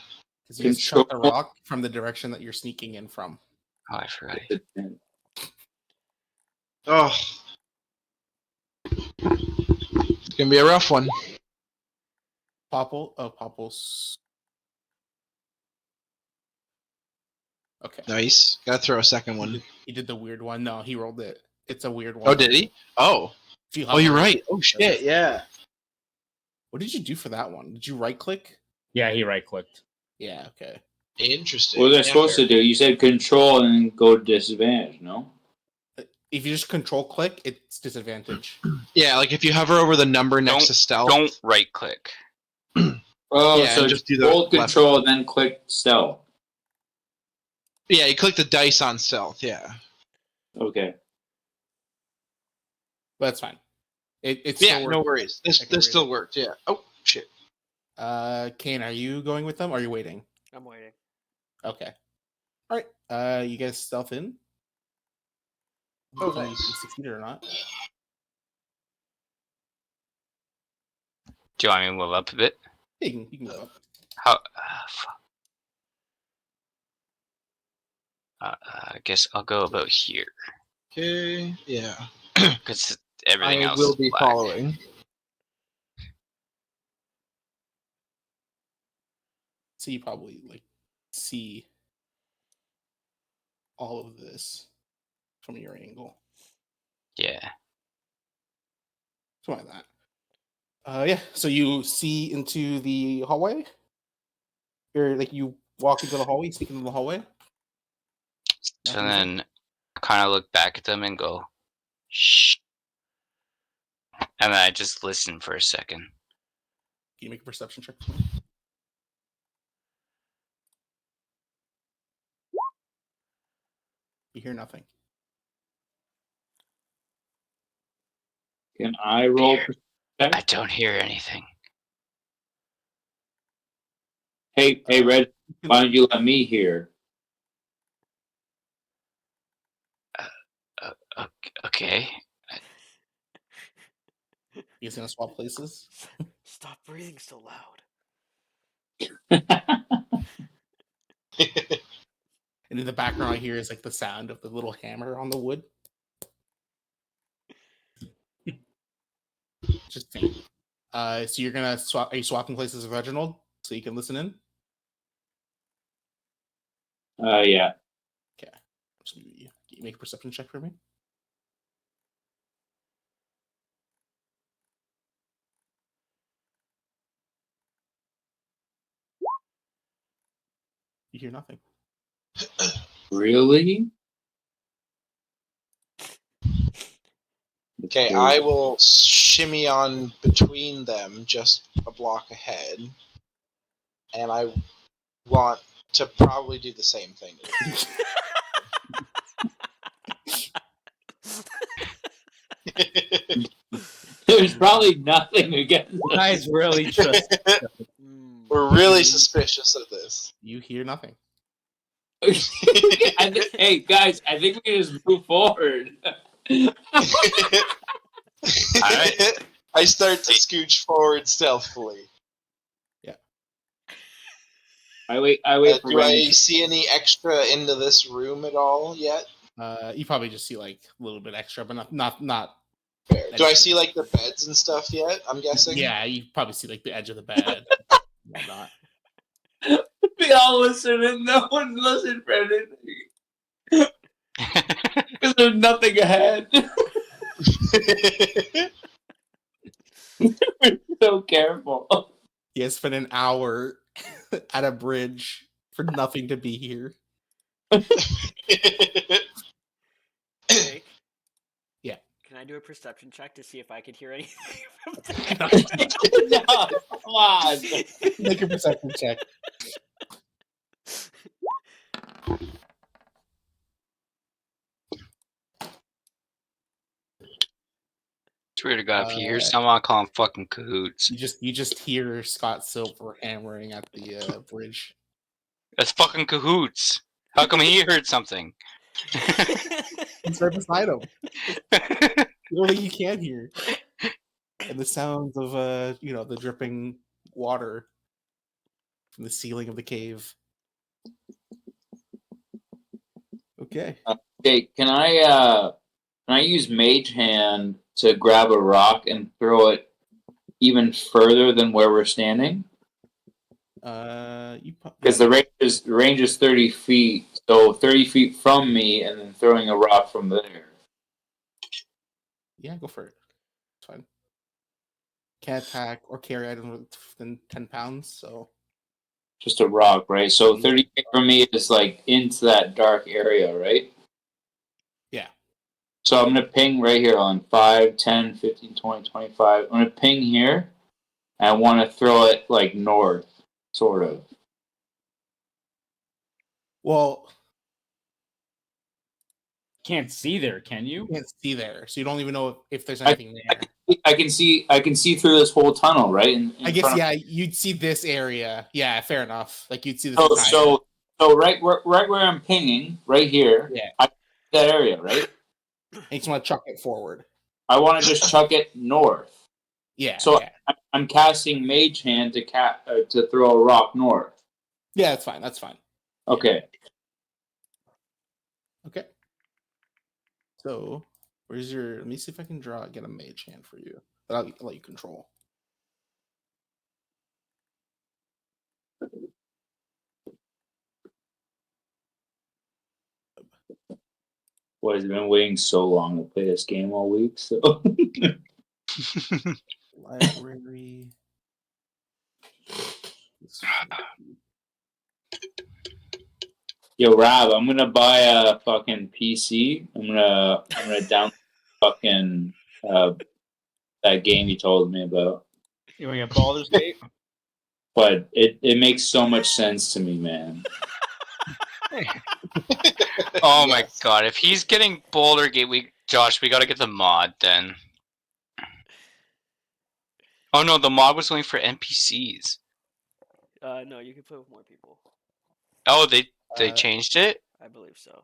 Because you just shot the Control. rock from the direction that you're sneaking in from. Oh, I forgot. Oh. It's gonna be a rough one. Popple's. Okay. Nice. Gotta throw a second one. He did the weird one. No, he rolled it. It's a weird one. Oh, did he? Oh. If you Oh, you're hover- right. Oh shit, yeah. What did you do for that one? Did you right click? Yeah, he right clicked. Yeah, okay. Interesting. What was I Yeah, supposed fair. to do? You said control and then go to disadvantage, no? If you just control click, it's disadvantage. Yeah, like if you hover over the number next Don't- to stealth. Don't right click. Oh, Yeah, so and just do the hold left. control and then click stealth. Yeah, you click the dice on stealth, yeah. Okay. But that's fine. It's Yeah, still no working. worries. I can This read still it. worked, yeah. Oh shit. Kane, are you going with them or are you waiting? I'm waiting. Okay. All right. You guys stealth in. Oh, If you nice. succeeded or not. Do you want me to move up a bit? Yeah, you can go up. How? Fuck. I guess I'll go about here Okay, yeah. because everything I else will is be black. following. So you probably like see all of this from your angle. Yeah. Something like that. Yeah. So you see into the hallway? Or like you walk into the hallway, sneak into the hallway? So Nothing's there? then I kind of look back at them and go, shh. And then I just listen for a second. Can you make a perception check for me? You hear nothing. Can I roll? I don't hear anything. Hey, Red, why don't you let me hear? Okay. You guys gonna swap places? Stop breathing so loud. And in the background I hear is like the sound of the little hammer on the wood. Just faint. So you're gonna swap. Are you swapping places with Reginald so you can listen in? Yeah. Okay. So you make a perception check for me. You hear nothing. Really? Okay, I will shimmy on between them just a block ahead. And I want to probably do the same thing. There's probably nothing against You guys really just. We're really suspicious of this. You hear nothing. Hey, guys, I think we can just move forward. I start to scooch forward stealthily. I wait for Do I Ren. see any extra into this room at all yet? You probably just see like a little bit extra, but not. Fair. Do I see like the beds and stuff yet? I'm guessing. Yeah, you probably see like the edge of the bed. Whatnot. We all listen and no one listened for anything. Because there's nothing ahead. We're so careful. You guys spent an hour at a bridge for nothing to be here. Jake? Yeah. Can I do a perception check to see if I could hear anything from No, come on. Make a perception check. Swear to God, if you hear someone, I'll call him fucking cahoots. You just hear Scott Silver hammering at the bridge. That's fucking cahoots. How come he heard something? He's right beside him. The only thing you can hear, and the sounds of the dripping water. from the ceiling of the cave. Okay. Okay, can I use Mage Hand to grab a rock and throw it even further than where we're standing? Because the range is 30 feet, so 30 feet from me, and then throwing a rock from there. Yeah, go for it. It's fine. Can't attack or carry items within 10 pounds, so Just a rock, right? So 30 feet from me is like into that dark area, right? yeah. So I'm going to ping right here on 5, 10, 15, 20, 25. I'm going to ping here, and I want to throw it like north, sort of. Well, Can't see there, can you? you can't see there, so you don't even know if there's anything there. I can see through this whole tunnel, right? In I guess, front of yeah, you'd see this area. Yeah, fair enough. Like, you'd see this So, entire... so right where I'm pinging, right here, Yeah. I that area, right? And you just want to chuck it forward. I want to just chuck it north. Yeah, So yeah. I'm casting Mage Hand to throw a rock north. Yeah, that's fine. That's fine. Okay. Okay. So, where's your... Let me see if I can get a mage hand for you. But I'll let you control. Boys, I've been waiting so long to play this game all week. So Library. Yo, Rob, I'm gonna buy a fucking PC. I'm gonna download fucking that game you told me about. You want to get Baldur's Gate? But it makes so much sense to me, man. Oh my god! If he's getting Boulder Gate, Josh, we gotta get the mod then. Oh no, the mod was only for NPCs. No, you can play with more people. Oh, they changed it. I believe so.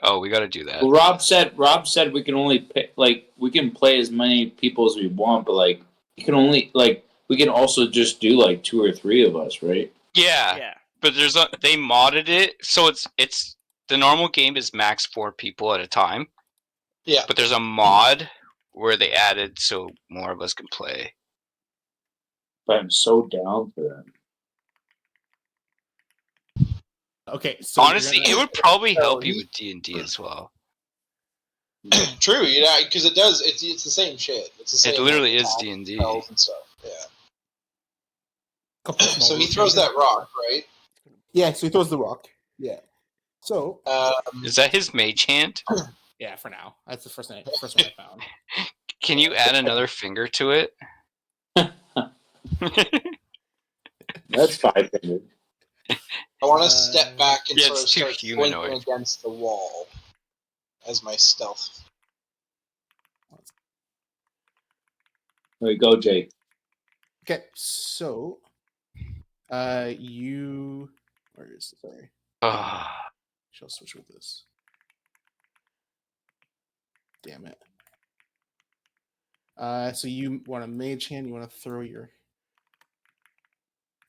Oh, we gotta do that. Well, Rob said we can only pick, like, we can play as many people as we want, but like we can only we can also just do like 2 or 3 of us, right? Yeah, Yeah. but they modded it so it's the normal game is max 4 people at a time. Yeah. But there's a mod where they added so more of us can play. But I'm so down for that. Okay, so honestly, it would probably help you with D&D as well. True, because it does. It's the same shit. It's the same. It literally is D&D. Spells and stuff. Yeah. Couple small So he rules throws here. that rock, right? Yeah, so he throws the rock. Yeah. So Is that his mage hand? yeah, for now. That's the first one I found. Can you add another finger to it? That's 5 fingers. I want to step back and yeah, sort of it's too start humanoid. slinking against the wall as my stealth. There you go, Jake. Okay, so you where is it? Sorry. Shall switch with this. Damn it. So you want a mage hand, you want to throw your...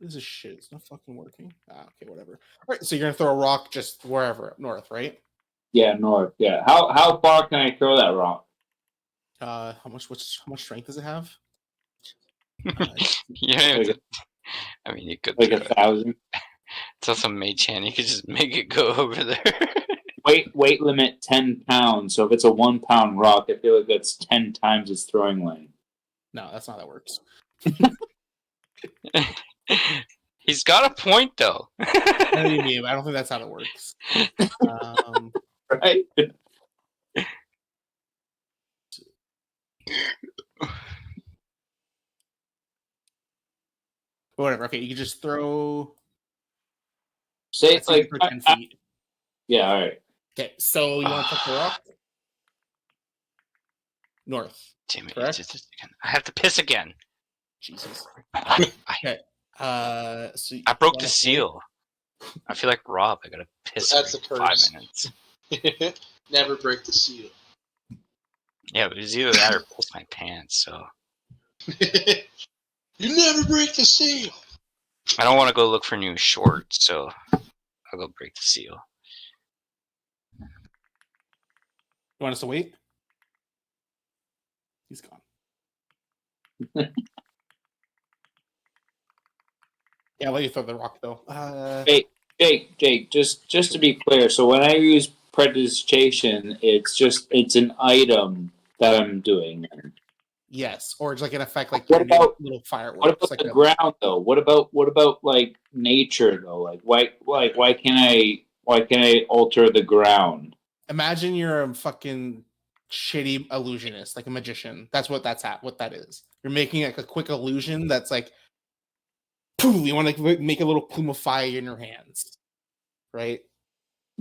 This is shit, it's not fucking working. Okay, whatever. Alright, so you're gonna throw a rock just wherever, up north, right? Yeah, north. Yeah. How far can I throw that rock? How much strength does it have? Yeah, I mean, you could Like throw 1,000. It's also mage hand. You could just make it go over there. Weight limit 10 pounds. So if it's a 1 pound rock, I feel like that's 10 times its throwing length. No, that's not how that works. He's got a point, though. I know what you mean, but I don't think that's how it works. Right? But whatever. Okay, you can just throw. Say Let's say you like throw 10 feet. yeah, all right. Okay, so you want to touch the rock? North. Damn it! Correct? I have to piss again. Jesus. I Okay. So broke the seal. I feel like Rob. I gotta piss That's every a 5 curse. minutes. Never break the seal. Yeah, but it was either that or piss my pants. So You never break the seal. I don't want to go look for new shorts, so I'll go break the seal. You want us to wait? He's gone. Yeah, I'll let you throw the rock though. Jake, just to be clear, so when I use prestidigitation, it's an item that I'm doing. Yes, or it's like an effect, like What about little fireworks. what about like the ground though? What about like nature though? Like why can't I alter the ground? Imagine you're a fucking shitty illusionist, like a magician. That's what what that is. You're making like a quick illusion that's like, poof, you want to make a little plume of fire in your hands, right?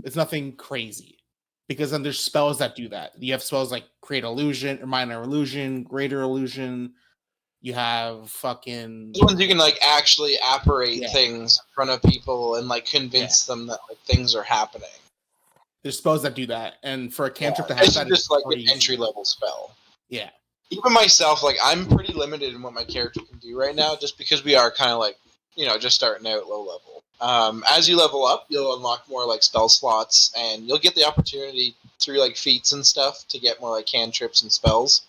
It's nothing crazy, because then there's spells that do that. You have spells like create illusion, or minor illusion, greater illusion. You have fucking These ones you can like actually apparate things in front of people and like convince them that like things are happening. There's spells that do that, and for a cantrip to have This is that, just like pretty an easy. entry level spell. Yeah. Even myself, like I'm pretty limited in what my character can do right now, just because we are kind of like, just starting out low level. As you level up, you'll unlock more like spell slots, and you'll get the opportunity through like feats and stuff to get more like cantrips and spells.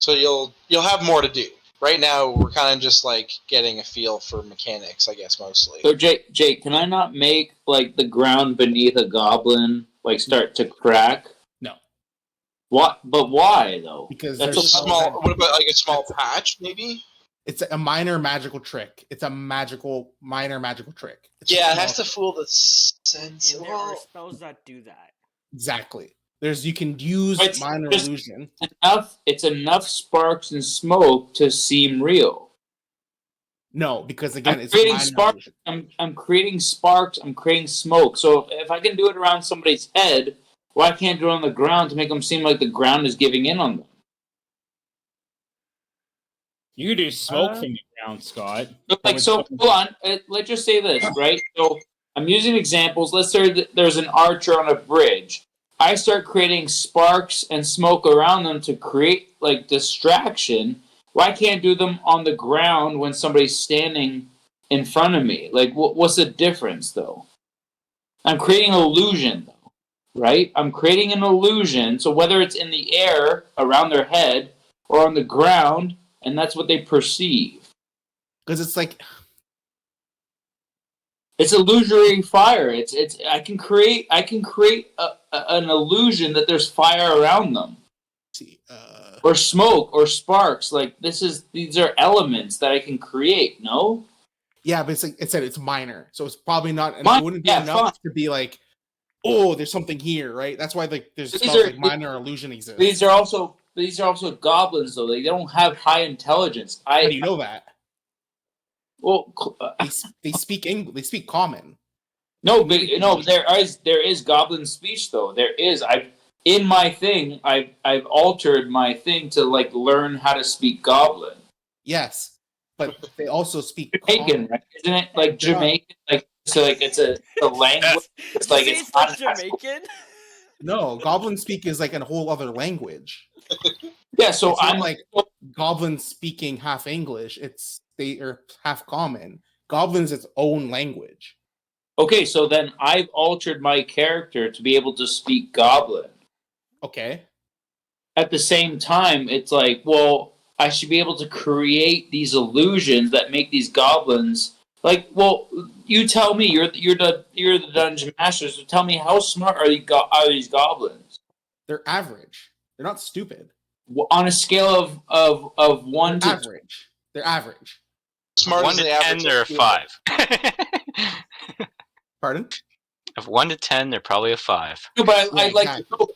So you'll have more to do. Right now, we're kind of just like getting a feel for mechanics, I guess, mostly. So Jake, can I not make like the ground beneath a goblin like start to crack? No. What? But why though? Because that's there's a small. What about like a small patch, maybe? It's a minor magical trick. It's a minor magical trick. It has to fool the sense. And there are spells that do that. Exactly. You can use minor illusion. It's enough sparks and smoke to seem real. No, because again, I'm creating sparks. I'm creating sparks. I'm creating smoke. So if I can do it around somebody's head, why can't I do it on the ground to make them seem like the ground is giving in on them? You do smoke from the ground, Scott. Hold on. Let's just say this, right? So I'm using examples. Let's say there's an archer on a bridge. I start creating sparks and smoke around them to create like distraction. Why can't I do them on the ground when somebody's standing in front of me? Like, what's the difference, though? I'm creating an illusion, though, right? I'm creating an illusion. So whether it's in the air around their head or on the ground, and that's what they perceive. Because it's like it's illusory fire. It's I can create an illusion that there's fire around them. Or smoke or sparks. Like these are elements that I can create, no? Yeah, but it's minor. So it's probably not it wouldn't be enough to be like, oh, there's something here, right? That's why there's like minor illusion exists. These are also goblins though. They don't have high intelligence. How do you know that? Well, they speak English. They speak common. No, but there is goblin speech though. There is. In my thing, I've altered my thing to like learn how to speak Goblin. Yes, but they also speak Jamaican, right? Isn't it like Jamaican? Like so, like it's a language. It's like it's not Jamaican. No, Goblin speak is like a whole other language. Yeah, so I'm like Goblin speaking half English. They are half common. Goblin is its own language. Okay, so then I've altered my character to be able to speak Goblin. Okay. At the same time, it's like, well, I should be able to create these illusions that make these goblins like. Well, you tell me. You're the dungeon master. So tell me, how smart are these goblins? They're average. They're not stupid. On a scale of 1 to average. They're average. Smart 1 to 10, they're a 5. Pardon? Of 1 to 10, they're probably a 5. No, but I'd like to know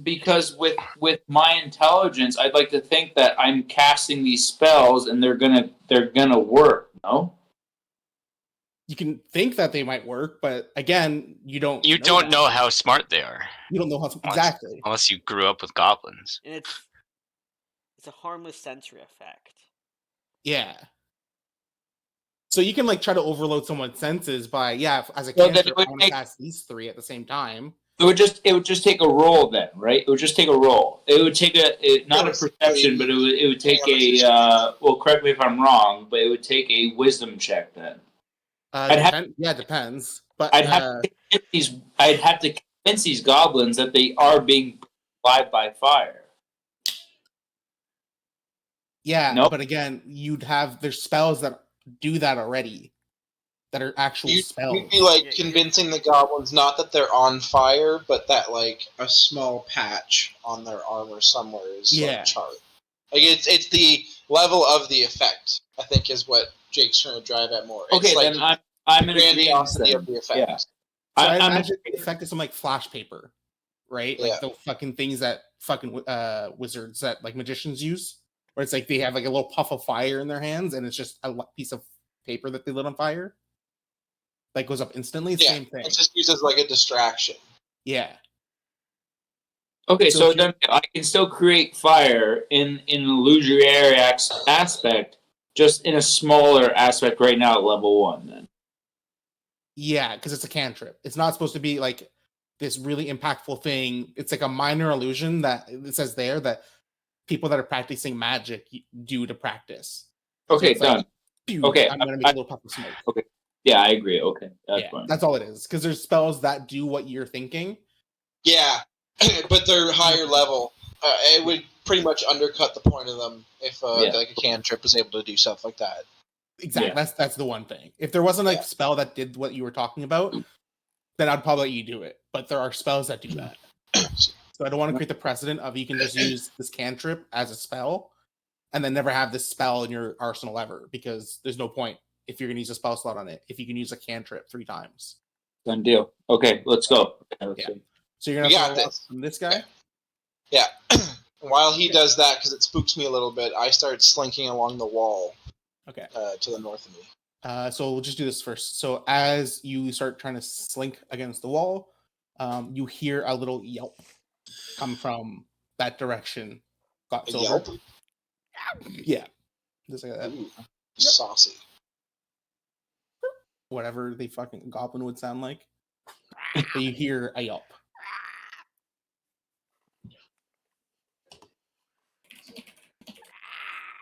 because with my intelligence, I'd like to think that I'm casting these spells and they're gonna work. No, you can think that they might work, but again, you don't. You don't know how smart they are. You don't know how exactly unless you grew up with goblins. And it's a harmless sensory effect. Yeah. So you can like try to overload someone's senses by as a cancer, I want to cast these 3 at the same time. It would just take a roll then, right? It would just take a roll. It would take not a perception, but it would take a well, correct me if I'm wrong, but it would take a wisdom check then. Yeah, it depends. But I'd have to convince these goblins that they are being alive by fire. yeah, Nope. but again, there's spells that do that already. That are actual spells. You'd be like convincing the goblins not that they're on fire, but that like a small patch on their armor somewhere is like charred. Like it's the level of the effect, I think, is what Jake's trying to drive at more. Okay, it's like then I'm in grandiosity agreement. of the effect. Yeah. So I imagine the effect is some like flash paper, right? Like the fucking things that fucking wizards that like magicians use, where it's like they have like a little puff of fire in their hands, and it's just a piece of paper that they lit on fire. Like goes up instantly. Same thing. It's just used as like a distraction. Yeah. Okay, so then I can still create fire in an illusory aspect, just in a smaller aspect right now at level 1. Then. Yeah, because it's a cantrip. It's not supposed to be like this really impactful thing. It's like a minor illusion that it says there that people that are practicing magic do to practice. Okay, so done. Like, okay, I'm gonna make a little puff of smoke. Okay. Yeah, I agree. Okay, that's fine. That's all it is. Because there's spells that do what you're thinking. Yeah, but they're higher level. It would pretty much undercut the point of them if like a cantrip was able to do stuff like that. Exactly. Yeah. That's the one thing. If there wasn't like a spell that did what you were talking about, then I'd probably let you do it. But there are spells that do that. So I don't want to create the precedent of you can just use this cantrip as a spell and then never have this spell in your arsenal ever, because there's no point if you're going to use a spell slot on it if you can use a cantrip 3 times. Done deal. Okay, let's go. Okay, let's so you're going to follow from this guy? Yeah. While he does that, because it spooks me a little bit, I start slinking along the wall. Okay. To the north of me. So we'll just do this first. So as you start trying to slink against the wall, you hear a little yelp come from that direction. A yelp? Yeah. Just like that. Ooh, saucy. Whatever the fucking goblin would sound like. But you hear a yelp.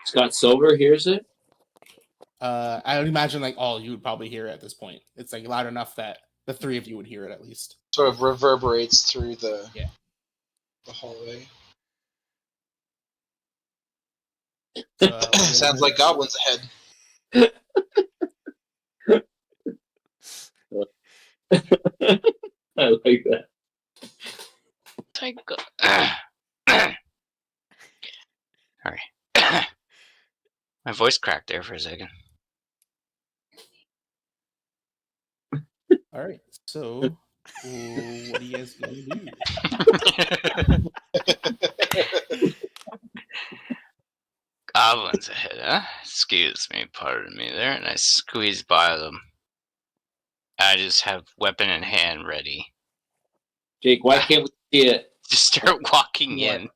Scott Silver hears it? I would imagine like all you would probably hear it at this point. It's like loud enough that the 3 of you would hear it at least. Sort of reverberates through the hallway. So, sounds like goblins ahead. I like that. Sorry. My voice cracked there for a second. All right. So, what are you guys going to do? Goblins ahead, huh? Excuse me, pardon me there, and I squeeze by them. I just have weapon in hand ready. Jake, why can't we see it? Just start walking in.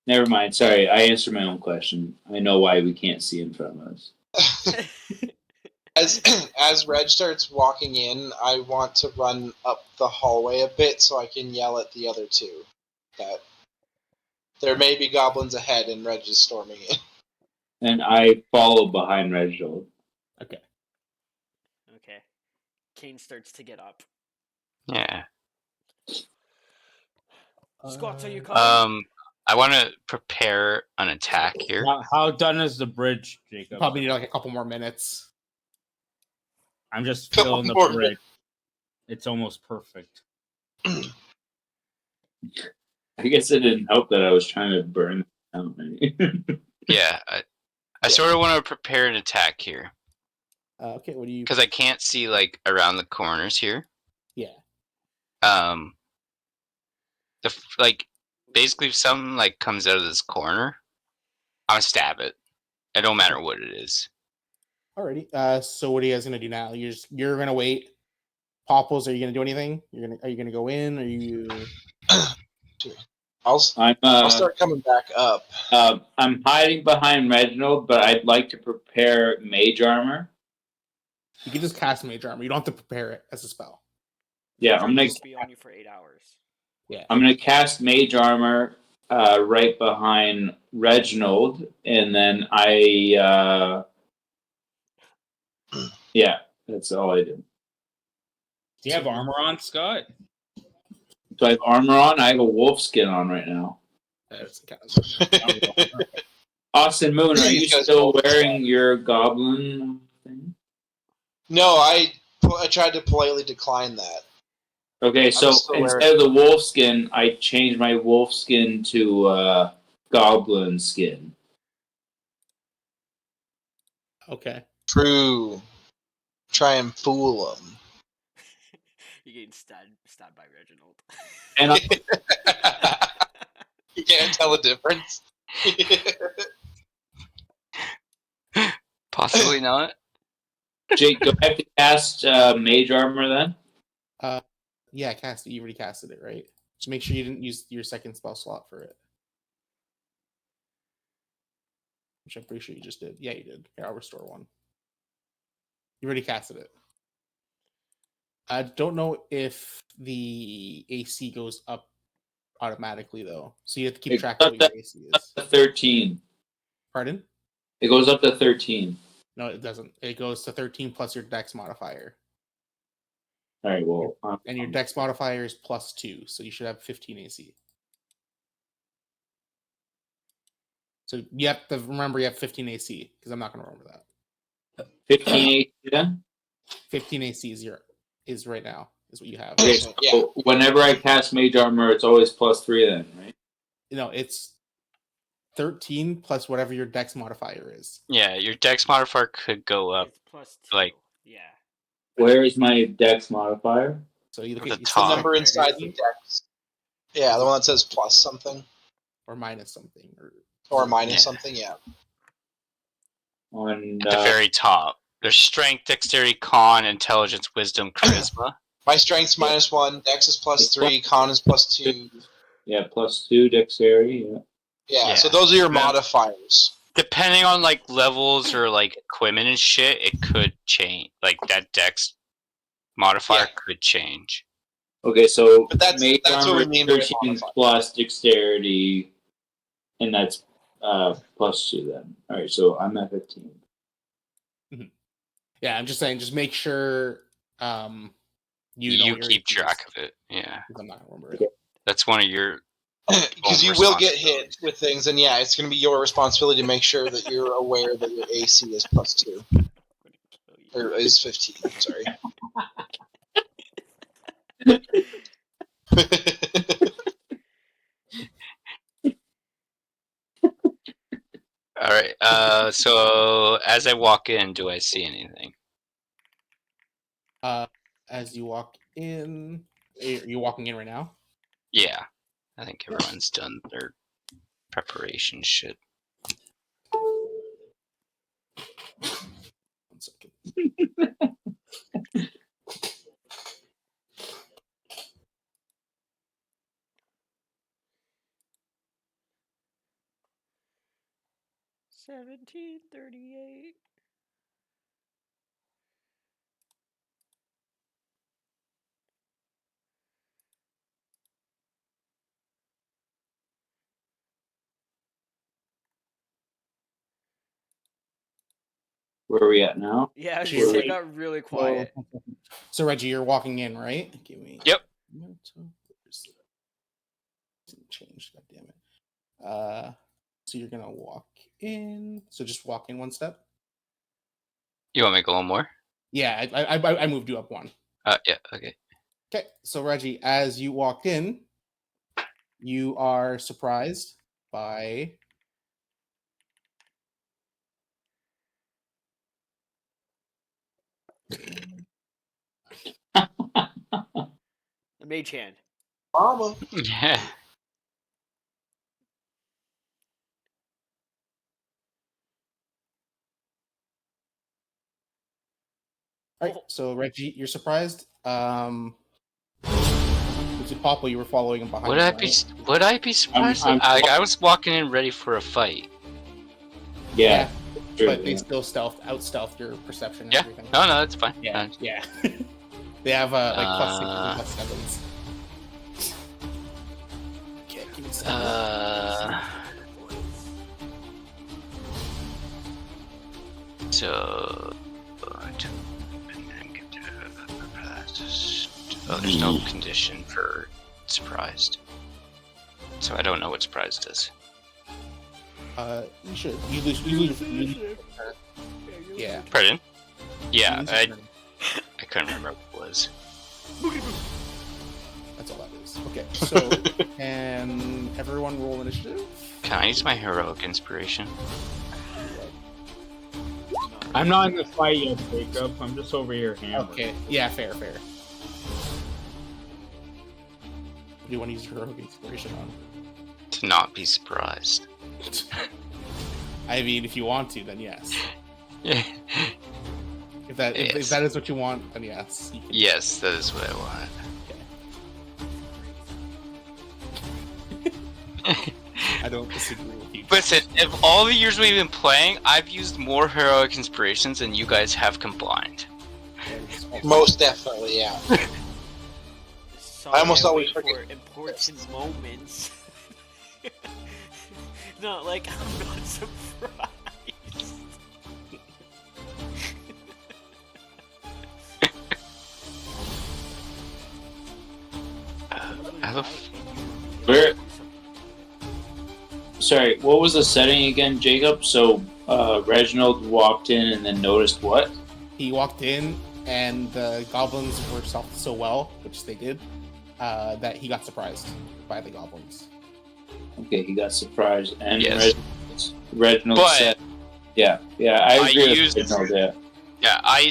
Never mind. Sorry, I answered my own question. I know why we can't see in front of us. As Reg starts walking in, I want to run up the hallway a bit so I can yell at the other 2 that there may be goblins ahead and Reg is storming in. And I follow behind Reginald. Okay. Kane starts to get up. Yeah. Scott, are you coming? I want to prepare an attack here. How done is the bridge, Jacob? Probably need like a couple more minutes. I'm just feeling the bridge. It's almost perfect. I guess it didn't help that I was trying to burn it down. Yeah, I sort of want to prepare an attack here. Okay, what do you? Because I can't see like around the corners here. Yeah. Basically, if something like comes out of this corner, I'm gonna stab it. It don't matter what it is. Alrighty. So what are you guys gonna do now? You're gonna wait. Popples, are you gonna do anything? Are you gonna go in? Are you? I'll start coming back up. I'm hiding behind Reginald, but I'd like to prepare mage armor. You can just cast mage armor. You don't have to prepare it as a spell. Yeah, I'm gonna be on you for 8 hours. Yeah, I'm gonna cast mage armor right behind Reginald, and then That's all I did. Do you have armor on, Scott? Do I have armor on? I have a wolf skin on right now. That doesn't count. Austin Moon, are you These guys still both wearing your goblin thing? No, I tried to politely decline that. Okay, so still instead of the wolf skin, I changed my wolf skin to goblin skin. Okay. True. Try and fool them. You're getting stabbed by Reginald. And I, You can't tell the difference. Possibly not. Jake, do I have to cast mage armor then? Yeah, cast it. You already casted it, right? Just make sure you didn't use your second spell slot for it. Which I'm pretty sure you just did. Yeah, you did. Here, I'll restore one. You already casted it. I don't know if the AC goes up automatically, though. So you have to keep track of what your AC is. 13. Pardon? It goes up to 13. No, it doesn't. It goes to 13 plus your dex modifier. All right, well. And your dex modifier is +2, so you should have 15 AC. So you have to remember you have 15 AC, because I'm not going to remember that. 15 AC then? 15 AC is right now, is what you have. Okay, so whenever I cast mage armor, it's always +3 then, right? No, it's 13 plus whatever your dex modifier is. Yeah, your dex modifier could go up. It's +2. Like- yeah. Where is my dex modifier? So you look The at top. The number inside the dex. Yeah, the one that says plus something. or minus something. Or minus Yeah. something, yeah. On At the very top. There's strength, dexterity, con, intelligence, wisdom, charisma. My strength's -1, dex is +3, con is +2. yeah, +2 dexterity. Yeah. Yeah, Yeah. so those are your Yeah. modifiers. Depending on like levels or like equipment and shit, it could change. Like that dex modifier Yeah. could change. Okay, so But that's mage what armor we mean by 13 modifier. plus dexterity, and that's +2 then. All right, so I'm at 15. Yeah, I'm just saying, just make sure you know You your keep AC is, track of it. Yeah, 'cause I'm not gonna remember it. Okay. that's one of your. Because you will get hit with things, and yeah, it's going to be your responsibility to make sure that you're aware that your AC is +2. Or is 15, sorry. All right. So as I walk in, do I see anything? As you walk in, are you walking in right now? Yeah, I think everyone's done their preparation shit. 1 second. $17.38. Where are we at now? Yeah, Cheers. it got really quiet. So Reggie, you're walking in, right? Give me. Yep. Change. God damn it. So you're gonna walk in. So just walk in 1 step. You want me to go one more? Yeah, I moved you up 1. Yeah. Okay. Okay, so Reggie, as you walk in, you are surprised by The mage hand. Mama. Yeah. All right, so Reggie, you're surprised. Was it Papa? You were following him behind. Would him, I right? be? Would I be surprised? I'm- I was walking in ready for a fight. Yeah, true, But they yeah. still out-stealthed your perception and Yeah. everything. No, that's fine. Yeah, yeah. They have like +6 and +7s. Okay, give me a second. So Oh, there's no condition for surprised. So I don't know what surprised is. You should. You lose. Yeah. Pardon? Yeah, You lose I your turn. couldn't remember what it was. That's all that is. Okay, so can everyone roll initiative? Can I use my heroic inspiration? I'm not in the fight yet, Jacob. I'm just over here hammering. Okay, yeah, fair. What do you want to use heroic inspiration on? To not be surprised. I mean, if you want to, then yes. Yeah. If that Yes. is what you want, then yes. You can. Yes, that is what I want. I don't disagree with you. Listen, if all the years we've been playing, I've used more heroic inspirations than you guys have combined. Most definitely, yeah. I almost always for forget. important moments. Not like I'm not surprised. I have a Where? Sorry, what was the setting again, Jacob? So Reginald walked in and then noticed what? He walked in, and the goblins were stealthed so well, which they did, that he got surprised by the goblins. Okay, he got surprised, and Yes. Reginald But- said, "Yeah, I agree used- with Reginald." Yeah. Yeah, I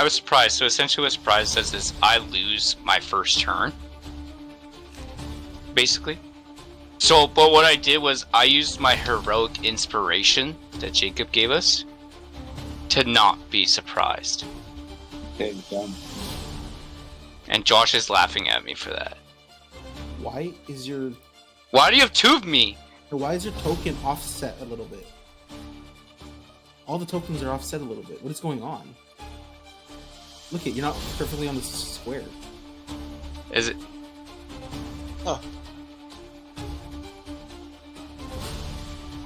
was surprised. So essentially what surprise says is I lose my first turn. Basically. So, but what I did was I used my heroic inspiration that Jacob gave us to not be surprised. Okay, done. And Josh is laughing at me for that. Why is your Why do you have two of me? token offset a little bit? All the tokens are offset a little bit. What is going on? Look at you're not perfectly on the square. Is it?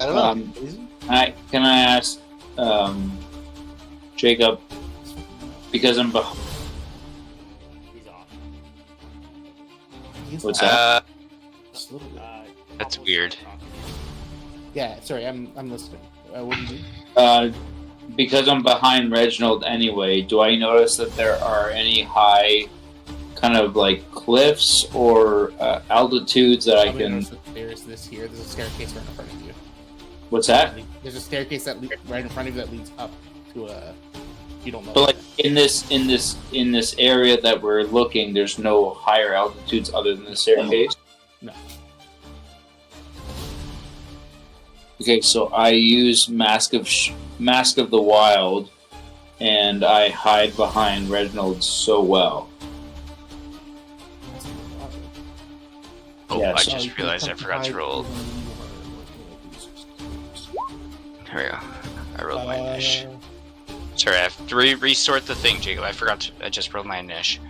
I don't know. Can I ask Jacob, because I'm behind. He's off. What's that? Just a little bit. That's Almost weird. stopped talking. Yeah, sorry, I'm listening. What do you do? Because I'm behind Reginald anyway, do I notice that there are any high kind of like cliffs or altitudes that I Probably can... notice that there's this here. There's a staircase right in front of you. What's that? There's a staircase that right in front of you that leads up to a. You don't know. But like in this area that we're looking, there's no higher altitudes other than the staircase? No. Okay, so I use Mask of the Wild, and I hide behind Reginald so well. Oh, Yeah, I so just realized I forgot to roll. Here we go. I rolled my niche. Sorry, I have to resort the thing, Jacob. I just rolled my niche.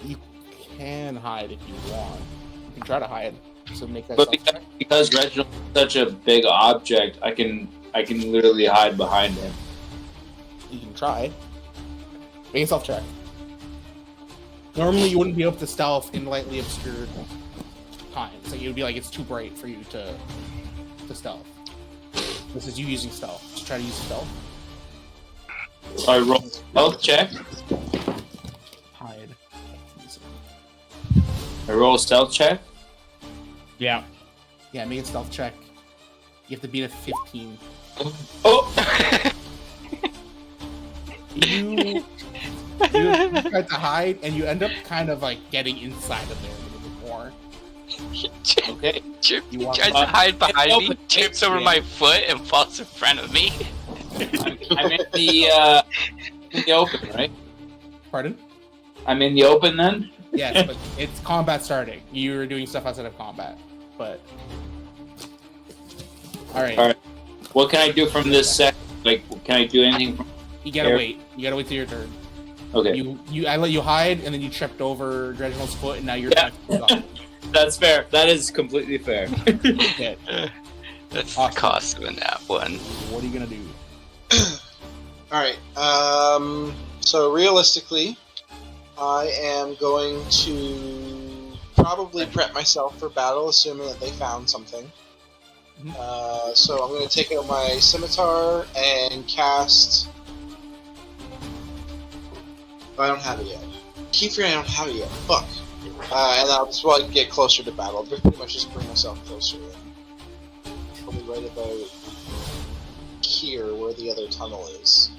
You can hide if you want. You can try to hide. So make that. But self-check. because Reginald's such a big object, I can literally hide behind him. You can try. Make a self check. Normally, you wouldn't be able to stealth in lightly obscured times. Like, it would be like it's too bright for you to stealth. This is you using stealth. Just try to use stealth. So I roll stealth check. Hide. I roll a stealth check. Yeah. Yeah, make a stealth check. You have to beat a 15. Oh! You try to hide, and you end up kind of like getting inside of there a little bit more. Okay. Chip You walk tries to up. hide behind me, Open. tips over my foot, and falls in front of me. I'm in the open, right? Pardon? I'm in the open then? Yes, but it's combat starting. You're doing stuff outside of combat, but all right. All right. What can I do from this set? Like, can I do anything from... You gotta Here. wait. You gotta wait till your turn. Okay. I let you hide, and then you tripped over Reginald's foot, and now you're Yeah. That's fair. That is completely fair. Okay. That's Awesome. the cost of a nap one. What are you gonna do? All right. So realistically, I am going to probably prep myself for battle, assuming that they found something. So I'm going to take out my scimitar and cast... Oh, I don't have it yet. Keep forgetting I don't have it yet. Fuck. And I'll just get closer to battle. Pretty much just bring myself closer in. Probably right about here, where the other tunnel is.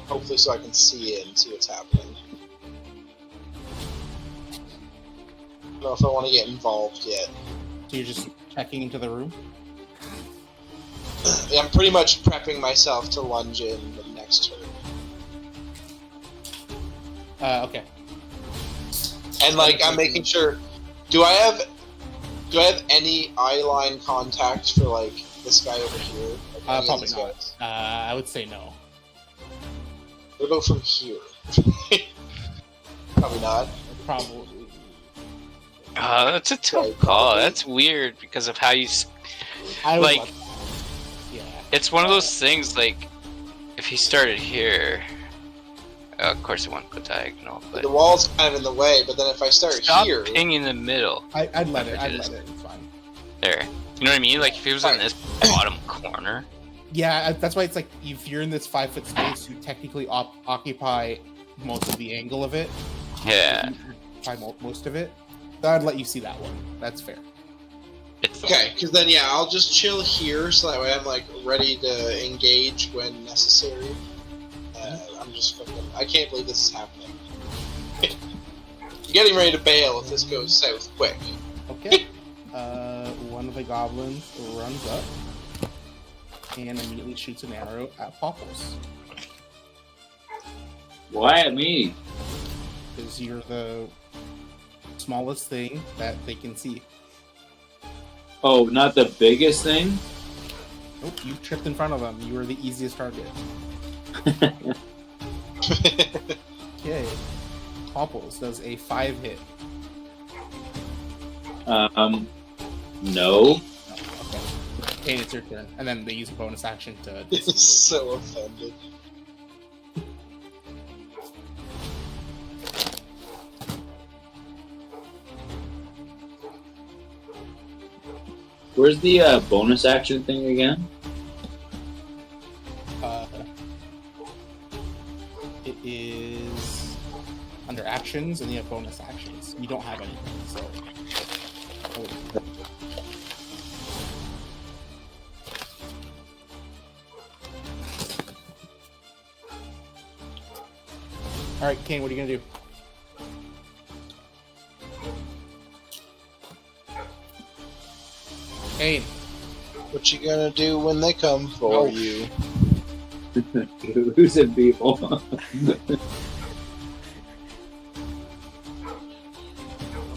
Hopefully so I can see it and see what's happening. I don't know if I want to get involved yet. So you're just checking into the room? I'm pretty much prepping myself to lunge in the next turn. Okay. And I'm making sure. Do I have any eye line contact for this guy over here? Probably not. I would say no. What about from here? Probably not. Probably. That's a tough call. That's weird because of how you. Yeah. It's one of those things. If he started here. Of course, it won't go diagonal. But the wall's kind of in the way, but then if I start here... Stop pinging in the middle. I'd let it. It's fine. There. You know what I mean? If it was in this bottom corner. Yeah, that's why it's if you're in this 5-foot space, you technically occupy most of the angle of it. Yeah. Occupy most of it. So I'd let you see that one. That's fair. Okay, because then, I'll just chill here, so that way I'm, ready to engage when necessary. I'm just fucking... I can't believe this is happening. I'm getting ready to bail if this goes south quick. Okay. One of the goblins runs up and immediately shoots an arrow at Popples. Why at me? Because you're the smallest thing that they can see. Oh, not the biggest thing? Nope, you tripped in front of them. You were the easiest target. Okay. Popples does a 5 hit. No. Oh, okay. Hey, it's your turn. And then they use a bonus action to... So offended. Where's the bonus action thing again? It is under actions, and you have bonus actions. You don't have anything, so... Alright, Kane, what are you gonna do? Kane. What you gonna do when they come for you? Who's in people? I'm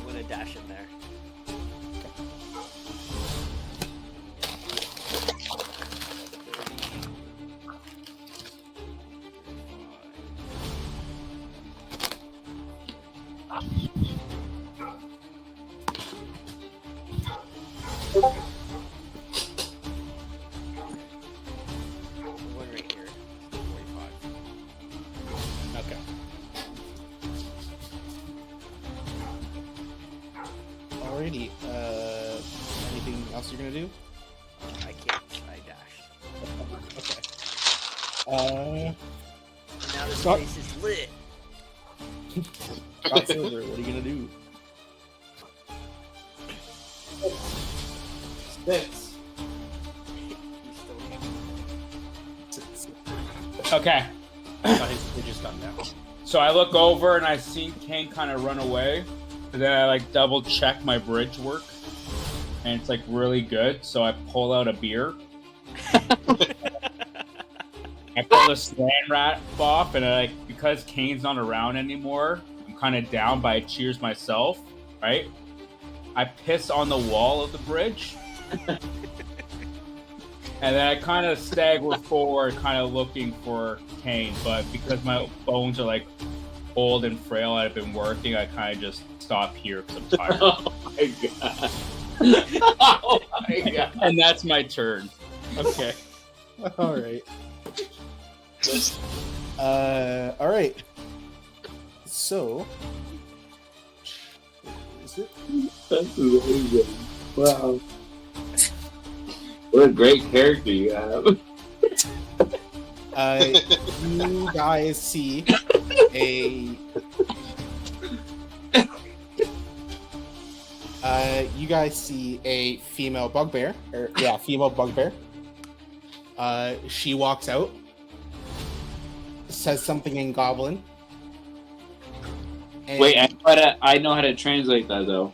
gonna dash in there. One right here. 45. Okay. Alrighty. Anything else you're gonna do? I can't. I dash. Okay. And now this Scott- place is lit. Scott Silver, what are you gonna do? 6. He's still Okay. We're just done now. So I look over and I see Kane kind of run away. And then I double check my bridge work. And it's really good. So I pull out a beer. I pull the slam wrap off, and because Kane's not around anymore, I'm kind of down, but I cheers myself, right? I piss on the wall of the bridge. And then I kind of stagger forward, kind of looking for Kane, but because my bones are old and frail, I've been working, I kind of just stop here because I'm tired. Oh my god. Oh my god. And that's my turn. Okay. Alright. All right. So, is it? That's amazing. Wow. What a great character you have. You guys see a. You guys see a female bugbear. Female bugbear. She walks out, says something in Goblin. And Wait, I know how to translate that though.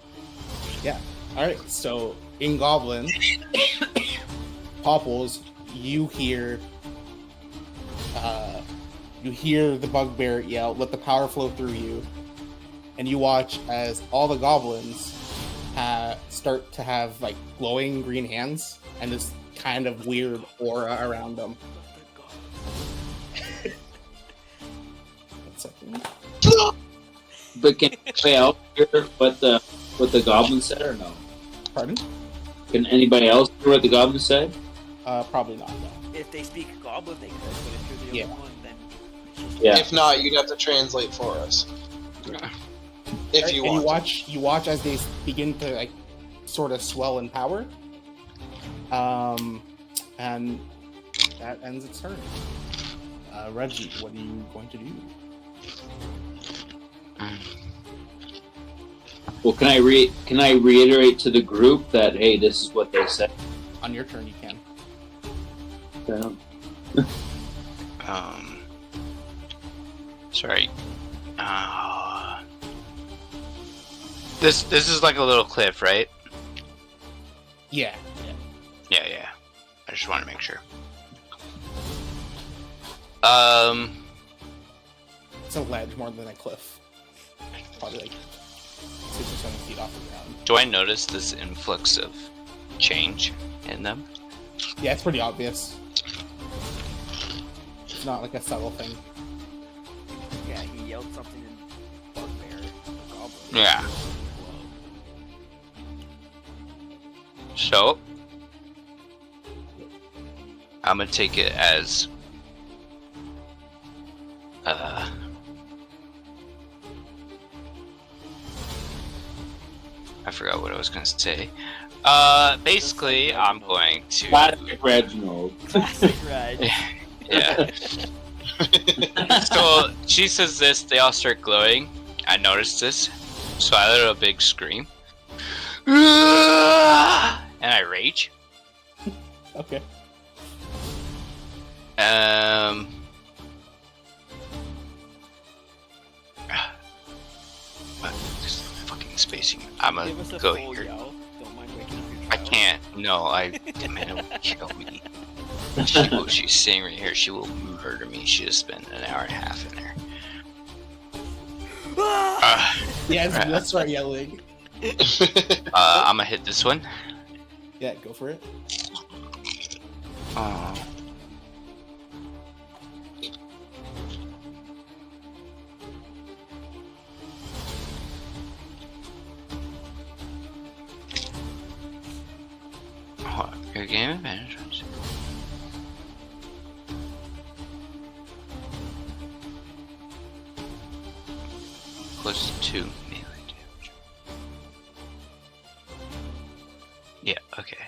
Yeah. All right. So in Goblin, Popples, you hear the bugbear yell, "Let the power flow through you," and you watch as all the goblins start to have like glowing green hands and this kind of weird aura around them. 1 second. But can anybody else hear what the goblin said or no? Pardon? Can anybody else hear what the goblin said? Probably not. No. If they speak Goblin, they could. But if you're the Yeah. only one, then Yeah. If not, you'd have to translate for us. If you And want. you watch as they begin to like sort of swell in power. And that ends its turn. Reggie, what are you going to do? Well, can I reiterate to the group that hey, this is what they said? On your turn, you can. Sorry. This is like a little cliff, right? Yeah. Yeah. I just want to make sure. It's a ledge more than a cliff. Probably like 6 or 7 feet off the ground. Do I notice this influx of change in them? Yeah, it's pretty obvious. It's not like a subtle thing. yeah, he yelled something in Bugbear. Or Goblin. Yeah. So, I'm gonna take it as I forgot what I was gonna say. Basically, I'm going to. Classic Reginald. Classic Reg. Yeah. So she says this. They all start glowing. I noticed this, so I let out a big scream, and I rage. Okay. Just fucking spacing. I'm Give gonna us a go full here. yell. Don't mind waking up your I child. can't. No, Amanda will kill me. She's sitting right here. She will murder me. She just spent an hour and a half in there. Yeah, let's start yelling. I'm gonna hit this one. Yeah, go for it. Your game advantage. Plus 2 melee damage. Yeah, okay.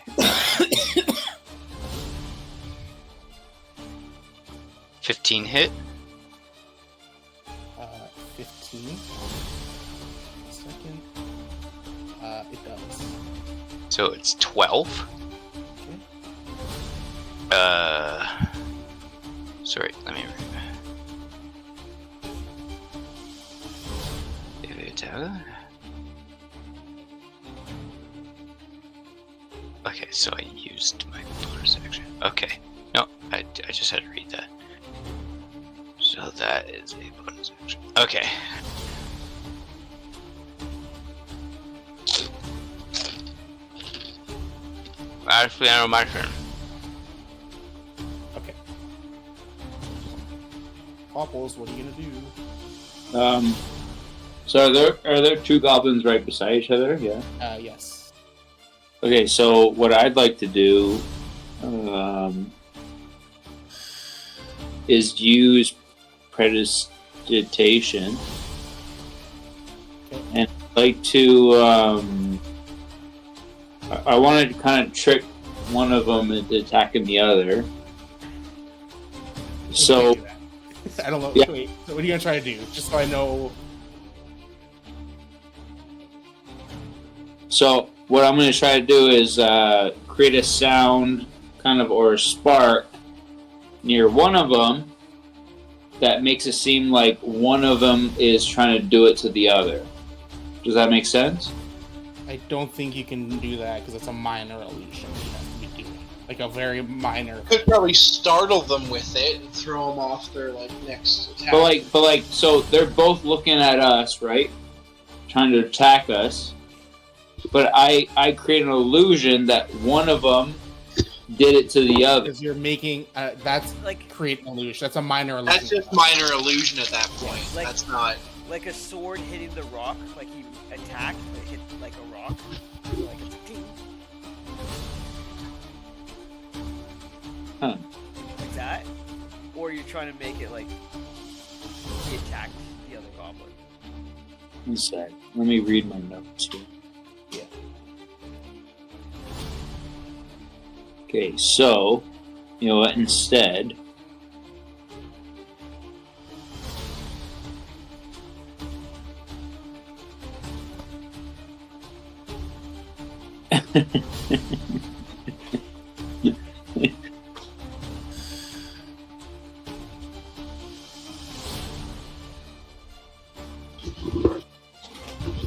15 hit. 15. Second. It does. So it's 12. Okay. Sorry, let me. Okay, so I used my bonus action. Okay, no, I just had to read that. So that is a bonus action. Okay. Actually, I know my turn. Okay. Popples, what are you gonna do? So are there two goblins right beside each other? Yeah. Yes. Okay, so what I'd like to do is use prestidigitation, and I'd like to. I wanted to kind of trick one of them into attacking the other. So I don't know. Yeah. Wait, so what are you gonna try to do? Just so I know. So what I'm going to try to do is create a sound, kind of, or a spark near one of them that makes it seem like one of them is trying to do it to the other. Does that make sense? I don't think you can do that because it's a minor illusion. You have to be doing like a very minor. Could probably startle them with it and throw them off their next attack. But like, so they're both looking at us, right? Trying to attack us. But I create an illusion that one of them did it to the other. Because you're making that's like create an illusion. That's a minor illusion. That's just minor illusion at that point. Like- That's not. Like a sword hitting the rock, like he attacked, but hit like a rock. Like it's a ting. Huh. Like that? Or you're trying to make it like he attacked the other goblin. One sec. Let me read my notes here. Yeah. Okay, so, you know what, instead...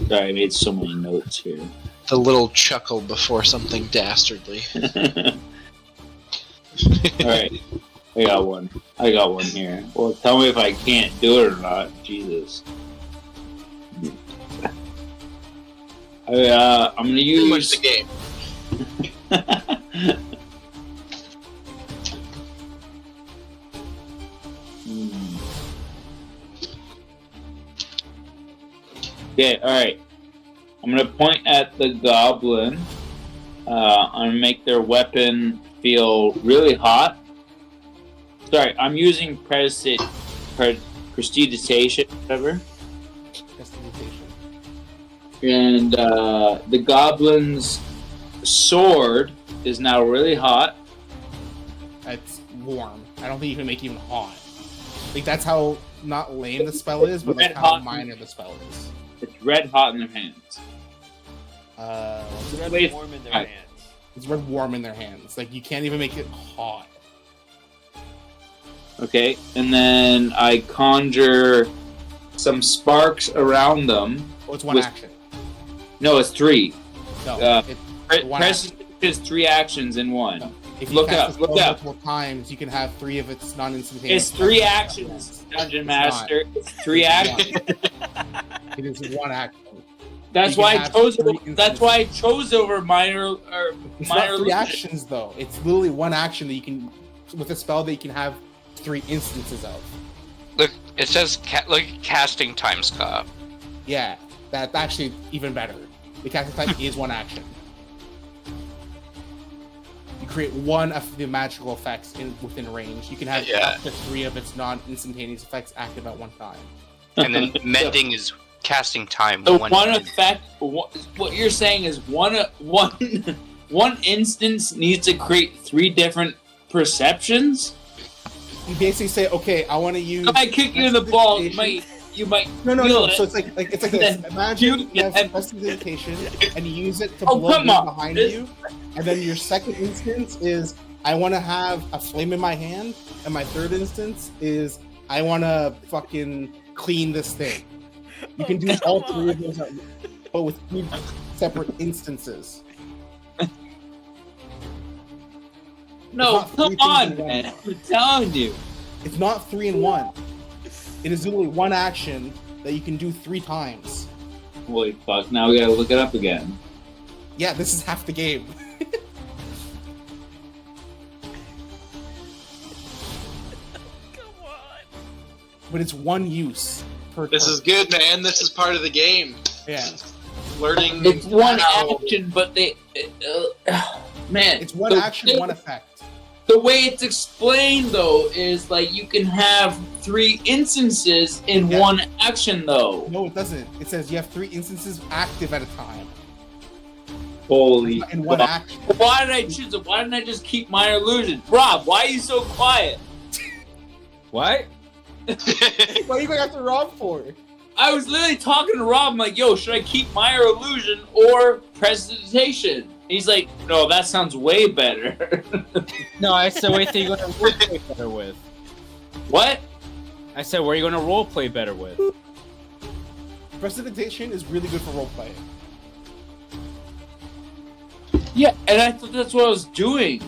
Sorry, I made so many notes here. The little chuckle before something dastardly. Alright, I got one here. Well, tell me if I can't do it or not. Jesus. I'm gonna Pretty much use... the game. Okay, alright. I'm gonna point at the goblin. I'm gonna make their weapon feel really hot. Sorry, I'm using prestidigitation, whatever. Prestidigitation. And the goblin's sword is now really hot. It's warm. I don't think you can make it even hot. Like that's how not lame the spell is, but like Red how hot. minor the spell is. It's red hot in their hands. What's It's it? Wait, red warm in their alright. hands. It's red warm in their hands. Like you can't even make it hot. Okay, and then I conjure some sparks around them. Oh, it's one With- action. No, it's 3. No, it's one Press action. is 3 actions in one. No. If you Look cast up, the spell look up. multiple times, you can have 3 of its non-instantaneous. It's 3 effects. actions, Dungeon It's Master. It's 3 actions. It is one action. That's You why can I have chose. 3 That's why I chose over minor or It's minor. not 3 actions though. It's literally one action that you can, with a spell that you can have 3 instances of. Look, it says look casting time, Scott. Yeah, that's actually even better. The casting type is one action. You create one of the magical effects within range. You can have Yeah. up to 3 of its non-instantaneous effects active at one time. And then mending is casting time. The one one minute. effect. What you're saying is one instance needs to create 3 different perceptions. You basically say, okay, I want to use. If I kick you in the balls, you might No, feel it. So it's like it's like Then this. Imagine you have and- prestidigitation and you use it to Oh, blow come me on. behind This- you, and then your second instance is I want to have a flame in my hand, and my third instance is I want to fucking clean this thing. You can do all 3 of those, but with 3 separate instances. No, It's not 3 come on, things in one. man. I'm telling you. It's not 3 in 1. It is literally one action that you can do 3 times. Holy fuck! Now we gotta look it up again. Yeah, this is half the game. Come on. But it's one use per This turn. is good, man. This is part of the game. Yeah. Learning. It's one how- action, but man, It's one action, one effect. The the way it's explained though is like you can have 3 instances in one action though. No, it doesn't. It says you have 3 instances active at a time. Holy In one action. Why did I choose it? Why didn't I just keep minor illusion? Rob, why are you so quiet? What? What are you going after Rob for? I was literally talking to Rob. I'm like, yo, should I keep minor illusion or prestidigitation? He's like, no, that sounds way better. No, I said, wait till you're going to roleplay better with. What? I said, where are you going to roleplay better with? Prestidigitation is really good for roleplay. Yeah, and I thought that's what I was doing.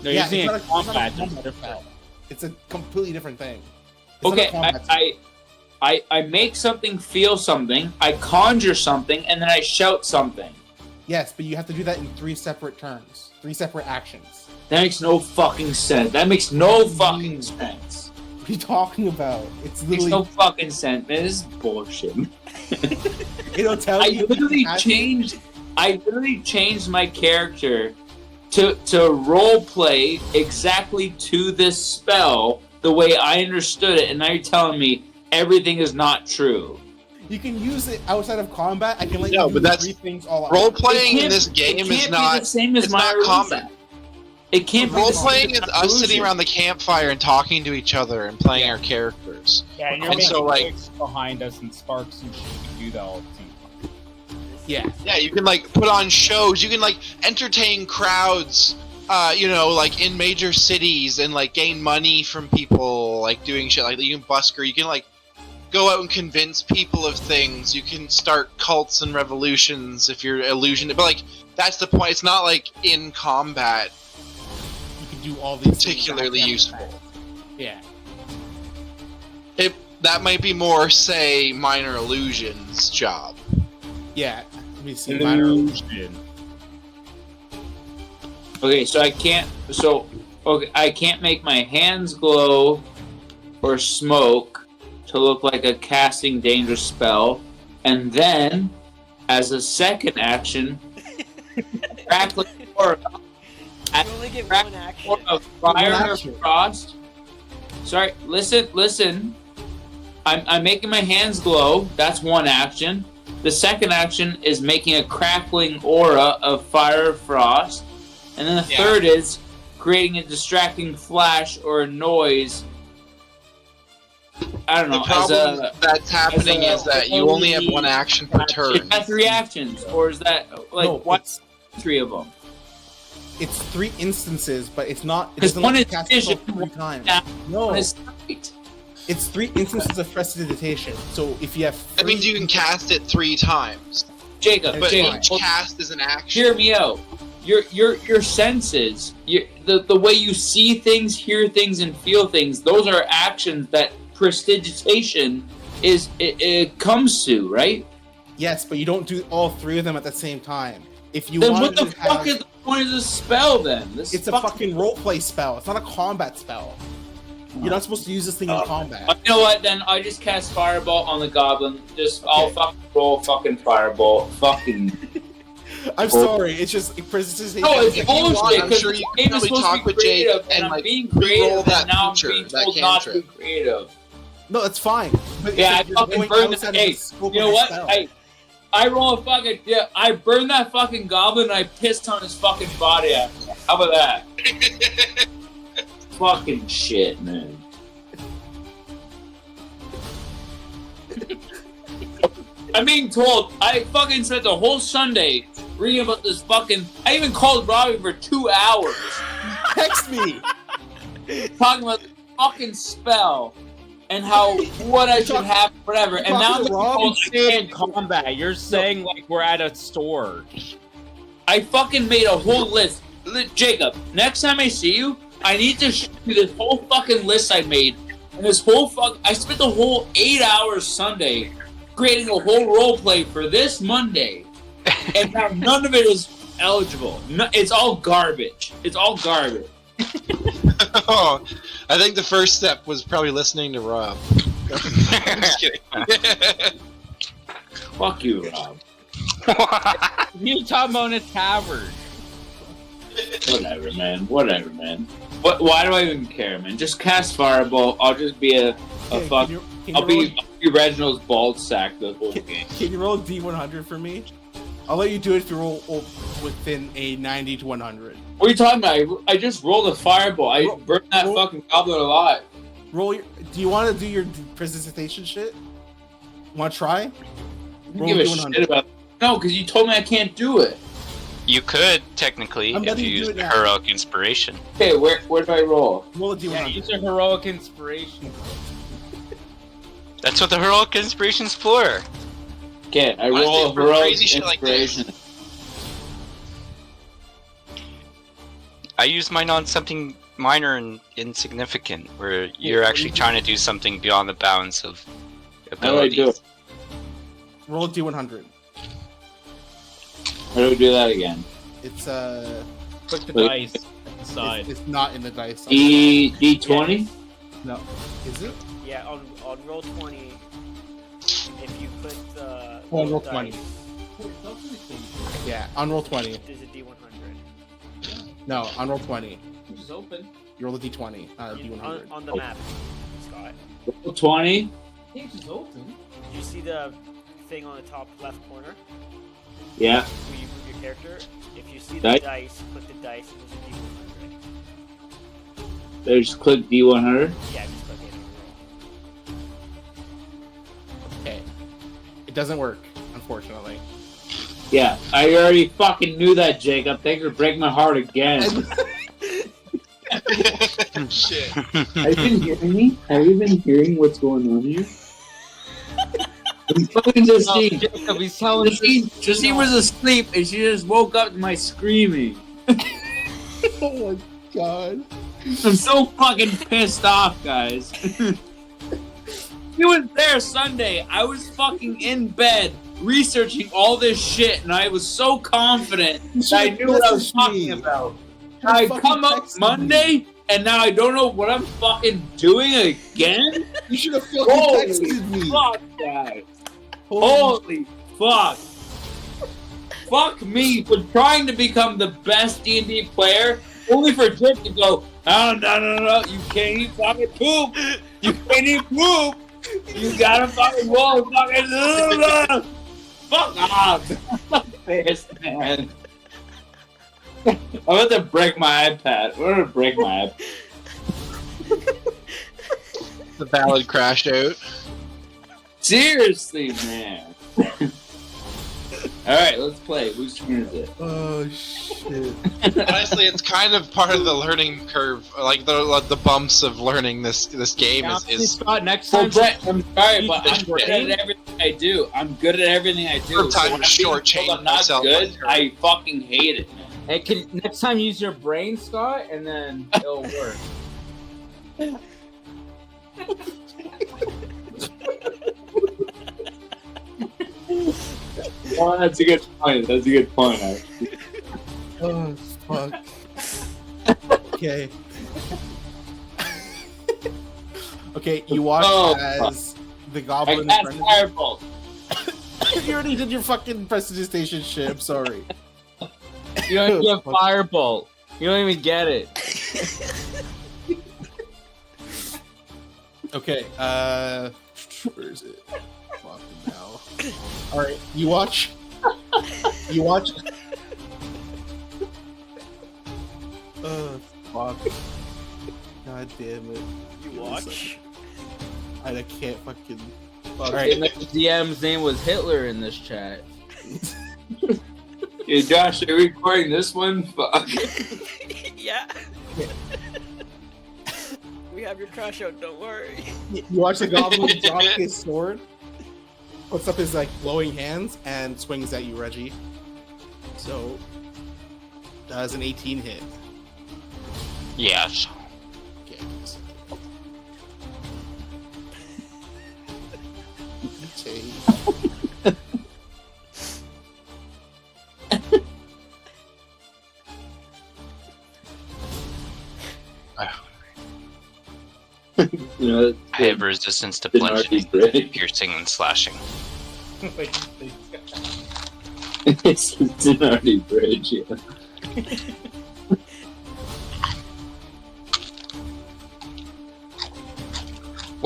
No, Yeah, using it's a not a combat. combat spell. It's a completely different thing. It's Okay, not a combat spell. I make something feel something, I conjure something, and then I shout something. Yes, but you have to do that in 3 separate turns. 3 separate actions. That makes no fucking sense. That makes no fucking sense. What are you talking about? It's Makes literally... no fucking sense. Man, this is bullshit. It'll tell I you... literally changed my character to role play exactly to this spell the way I understood it, and now you're telling me everything is not true. You can use it outside of combat. I can let No, you but do that's 3 things all out. Role playing It in can't- this game it is can't be not. the same as It's my not illusion. combat. It can't be Role the same playing as is my us sitting illusion. around the campfire and talking to each other and playing our characters. Yeah, and you're And making so, like- wigs behind us and sparks and shit. You can do that all the time. Yeah. Yeah, you can like put on shows. You can like entertain crowds. Like in major cities and like gain money from people like doing shit like that. You can busker. You can like go out and convince people of things. You can start cults and revolutions if you're illusion. But like that's the point. It's not like in combat You can do all these particularly things useful. Yeah. That might be more, say, minor illusions job. Yeah. Let me see. Illusion. Okay, so I can't. So okay, I can't make my hands glow or smoke to look like a casting dangerous spell, and then, as a second action, crackling aura, You only get one action. of fire One or action. frost. Sorry, listen. I'm making my hands glow. That's one action. The second action is making a crackling aura of fire or frost. And then the third is creating a distracting flash or a noise. I don't know. The problem that's happening as a- is that you only have one action per Is turn. that 3 actions? Or is that, like, No, what's 3 of them? It's 3 instances, but it's not. It 'Cause doesn't one let is you cast it vision, 3 times. Yeah. No, One is sight. it's 3 instances of prestidigitation. So if you have, That means you can cast it 3 times, Jacob, but Jacob, each well, cast is an action. hear me out. Your senses, the way you see things, hear things, and feel things, those are actions that prestidigitation it comes to, right? yes, but you don't do all 3 of them at the same time. If you Then wanted what the to fuck have, is the point of this spell then? This it's a fucking roleplay spell. It's not a combat spell. You're not supposed to use this thing in combat. You know what? Then I just cast Fireball on the Goblin. I'll fucking roll fucking Fireball. Fucking. I'm sorry. It's just prestidigitation. No, it's If you bullshit. want, I'm Because sure the you game can is probably supposed to talk be with Jake creative, and I'm like being re-roll creative, that and now feature, I'm being that told not to be cantrip. creative. No, it's fine. But Yeah, it's I like you're fucking going burned outside the. of Hey, scope you of know the what? spell. Hey, I roll a fucking. Yeah, I burned that fucking goblin and I pissed on his fucking body after. How about that? Fucking shit, man. I'm being told I fucking spent the whole Sunday reading about this fucking. I even called Robbie for 2 hours Text me. talking about the fucking spell and how what I should have, whatever. And now I'm talking to Rob? told I In can't. combat, you're saying like we're at a store. I fucking made a whole list. Jacob, next time I see you, I need to show you this whole fucking list I made. And this whole I spent the whole 8 hours Sunday creating a whole role play for this Monday. And now none of it is eligible. No, it's all garbage. It's all garbage. Oh, I think the first step was probably listening to Rob. I'm just kidding. Fuck you, Rob. You talking about in a tavern? Whatever, man. Whatever, man. Why do I even care, man? Just cast Fireball. I'll just be a Okay, fuck. can you I'll roll- be Reginald's bald sack the whole game. Can you roll a D100 for me? I'll let you do it if you roll within a 90 to 100. What are you talking about? I just rolled a Fireball. I burned that fucking goblin alive. Do you want to do your precipitation shit? Want to try? I don't give a shit about. No, because you told me I can't do it. You could technically I'm if letting you you use do it the now. heroic inspiration. Okay, where do I roll? Roll a D100. Yeah, use a heroic inspiration. That's what the heroic inspiration's for. Okay, I Honestly, roll a for heroic crazy shit like this. inspiration. I use mine on something minor and insignificant, where you're actually trying to do something beyond the bounds of How do I do abilities. it? Roll a D100. How do we do that again? It's Click the Wait. dice at the side. it's not in the dice. D20? No, is it? Yeah, on roll 20, if you put the On roll dice, 20. Yeah, on roll 20. there's a D100. No, on roll 20. Which is open. You roll a D20, not a D100. On the map, Scott. Roll 20? Page is open. You see the thing on the top left corner Yeah. where you move your character? If you see the Dice? dice, click the dice, and there's a D100. They just click D100. Yeah, just click it and roll. Okay. It doesn't work, unfortunately. Yeah, I already fucking knew that, Jacob. Thanks for breaking my heart again. Shit. Have you been hearing me? Have you been hearing what's going on here? Fucking Justine. Jacob, he's telling Justine was asleep and she just woke up to my screaming. Oh my god. I'm so fucking pissed off, guys. He was there Sunday. I was fucking in bed researching all this shit, and I was so confident that I knew what I was talking about. I come up Monday, and now I don't know what I'm fucking doing again? You should have Holy texted me. fuck, guys. Holy fuck. Fuck me for trying to become the best D&D player, only for Jake to go, oh, no, you can't eat fucking poop. You can't eat poop. You gotta fucking roll fucking... Fuck off. I'm pissed, man. I'm about to break my iPad. I'm gonna break my iPad. The ballad crashed out. Seriously, man. Alright, let's play. Whose turn is it? Oh shit. Honestly, it's kind of part of the learning curve, like the bumps of learning this game is Scott, next Well, time. Brett, I'm sorry, but I'm Eat good the at everything I do. I'm good at everything I do. First time when to I'm being shortchange told I'm not myself good, on her. I fucking hate it, man. Hey, can next time use your brain, Scott, and then it'll work. Oh, that's a good point. That's a good point. Actually. Oh fuck. Okay. Okay, you watch as the I goblin. cast Fireball. You already did your fucking prestidigitation shit. I'm sorry. You don't get Firebolt. You don't even get it. Okay. Where is it? Fucking now. All right, you watch. You watch. Fuck. God damn it. You watch? I can't fucking. Fuck, Alright. and the DM's name was Hitler in this chat. Hey, Josh, are you recording this one? Fuck. Yeah. We have your crash out, don't worry. You watch the goblin drop his sword, puts up his like glowing hands, and swings at you, Reggie. So, does an 18 hit? Yes. Okay. Okay. You know, I have resistance to the Narky bludgeoning, break. piercing, and slashing. It's an already bridge, yeah.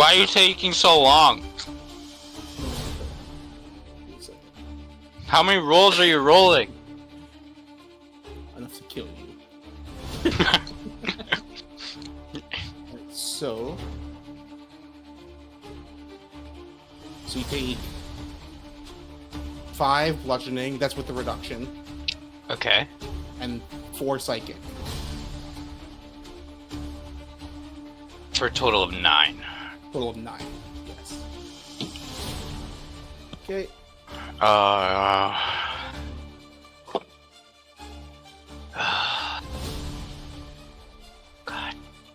Why are you taking so long? How many rolls are you rolling? Enough to kill you. So you take 5 bludgeoning, that's with the reduction, Okay. and 4 psychic. For a total of 9. Total of 9. Yes. Okay. God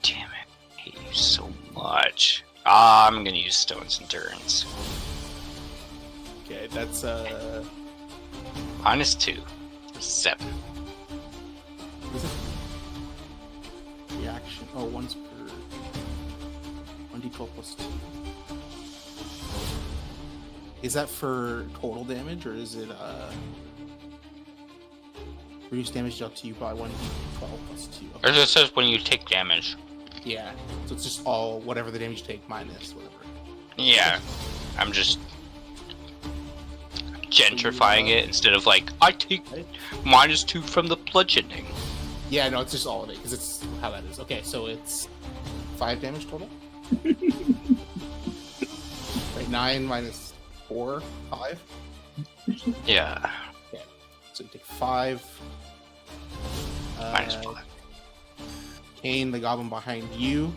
damn it. I hate you so much. I'm gonna use Stone's Endurance. Okay, that's -2. 7. is it? Reaction. Oh, once per 1d12 plus 2. Is that for total damage, or is it reduce damage dealt to you by 1d12 plus 2? Or it says when you take damage. Yeah, so it's just all whatever the damage you take minus whatever. Yeah. I'm just gentrifying it instead of like, I take -2 from the bludgeoning. Yeah, no, it's just all of it because it's how that is. Okay, so it's 5 damage total. Right, 9 minus 4, 5. Yeah. Okay, so you take 5. -5. Kane, the goblin behind you,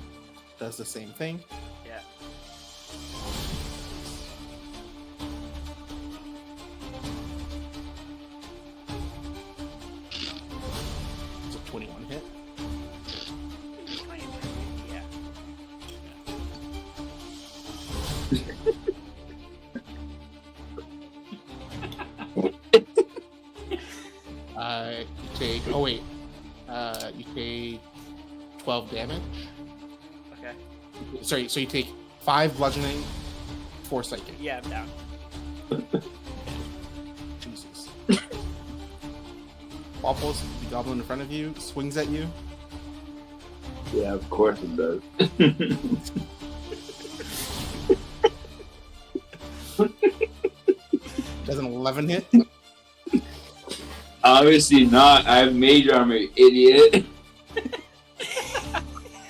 does the same thing. Yeah. It's a 21 hit. Yeah. You take. Oh wait. You take 12 damage. Okay. Sorry, so you take 5 bludgeoning, 4 psychic. Yeah, I'm down. Jesus. Waffles, the goblin in front of you, swings at you. Yeah, of course it does. Does an 11 hit. Obviously not. I have mage armor, you idiot.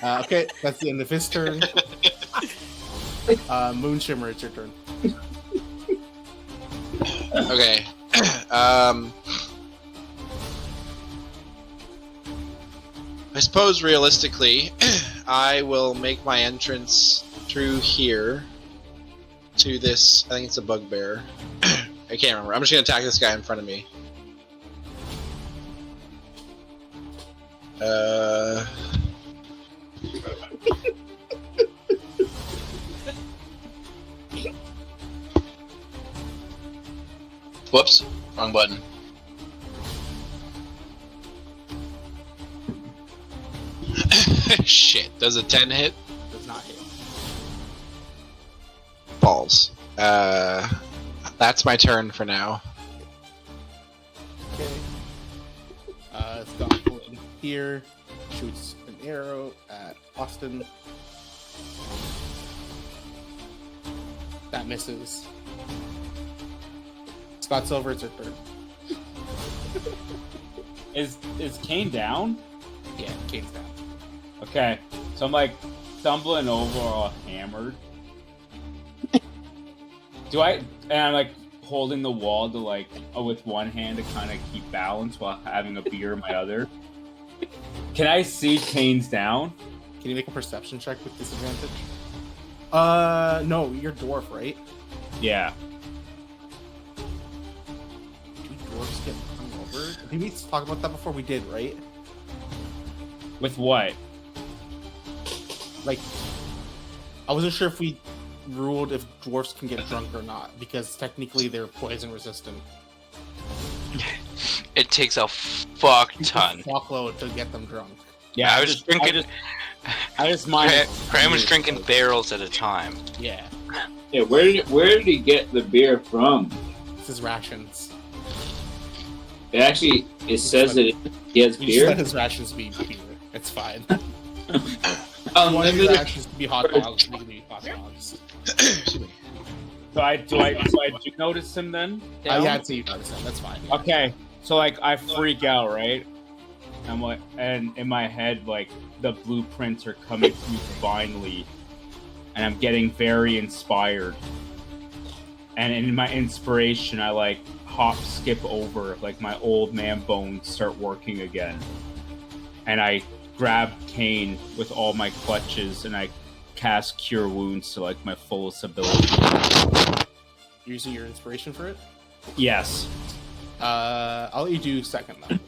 Okay, that's the end of his turn. Moonshimmer, it's your turn. Okay. I suppose realistically, I will make my entrance through here to this. I think it's a bugbear. I can't remember. I'm just gonna attack this guy in front of me. Whoops, wrong button. Shit, does a 10 hit? Does not hit. Balls. That's my turn for now. Okay. Scott in here shoots an arrow at Austin. That misses. Scott Silver, it's your turn. Is Kane down? Yeah, Kane's down. Okay, so I'm like stumbling over all hammered. And I'm like holding the wall to like with one hand to kind of keep balance while having a beer in my other. Can I see Kane's down? Can you make a perception check with disadvantage? No, you're dwarf, right? Yeah. Do dwarves get hung over? Did we talk about that before? We did, right? With what? Like, I wasn't sure if we ruled if dwarfs can get drunk or not, because technically they're poison resistant. It takes a fuck ton. Fuckload to get them drunk. Yeah, I was drinking. I just mind. Graham was drinking barrels at a time. Yeah, Yeah, where did he get the beer from? this is rations. It says that he has You just beer. let his rations be beer. It's fine. You want his Unlimited. rations to be hot dogs, they can be hot dogs. Excuse me. So I do notice him then? Yeah, I'd say you notice that. That's fine. Yeah. Okay. So like I freak out, right? I'm like, and in my head, like the blueprints are coming to me divinely, and I'm getting very inspired. And in my inspiration, I like hop, skip over, like my old man bones start working again, and I grab Kane with all my clutches, and I cast Cure Wounds to like my fullest ability. You're using your inspiration for it? Yes. I'll let you do second level.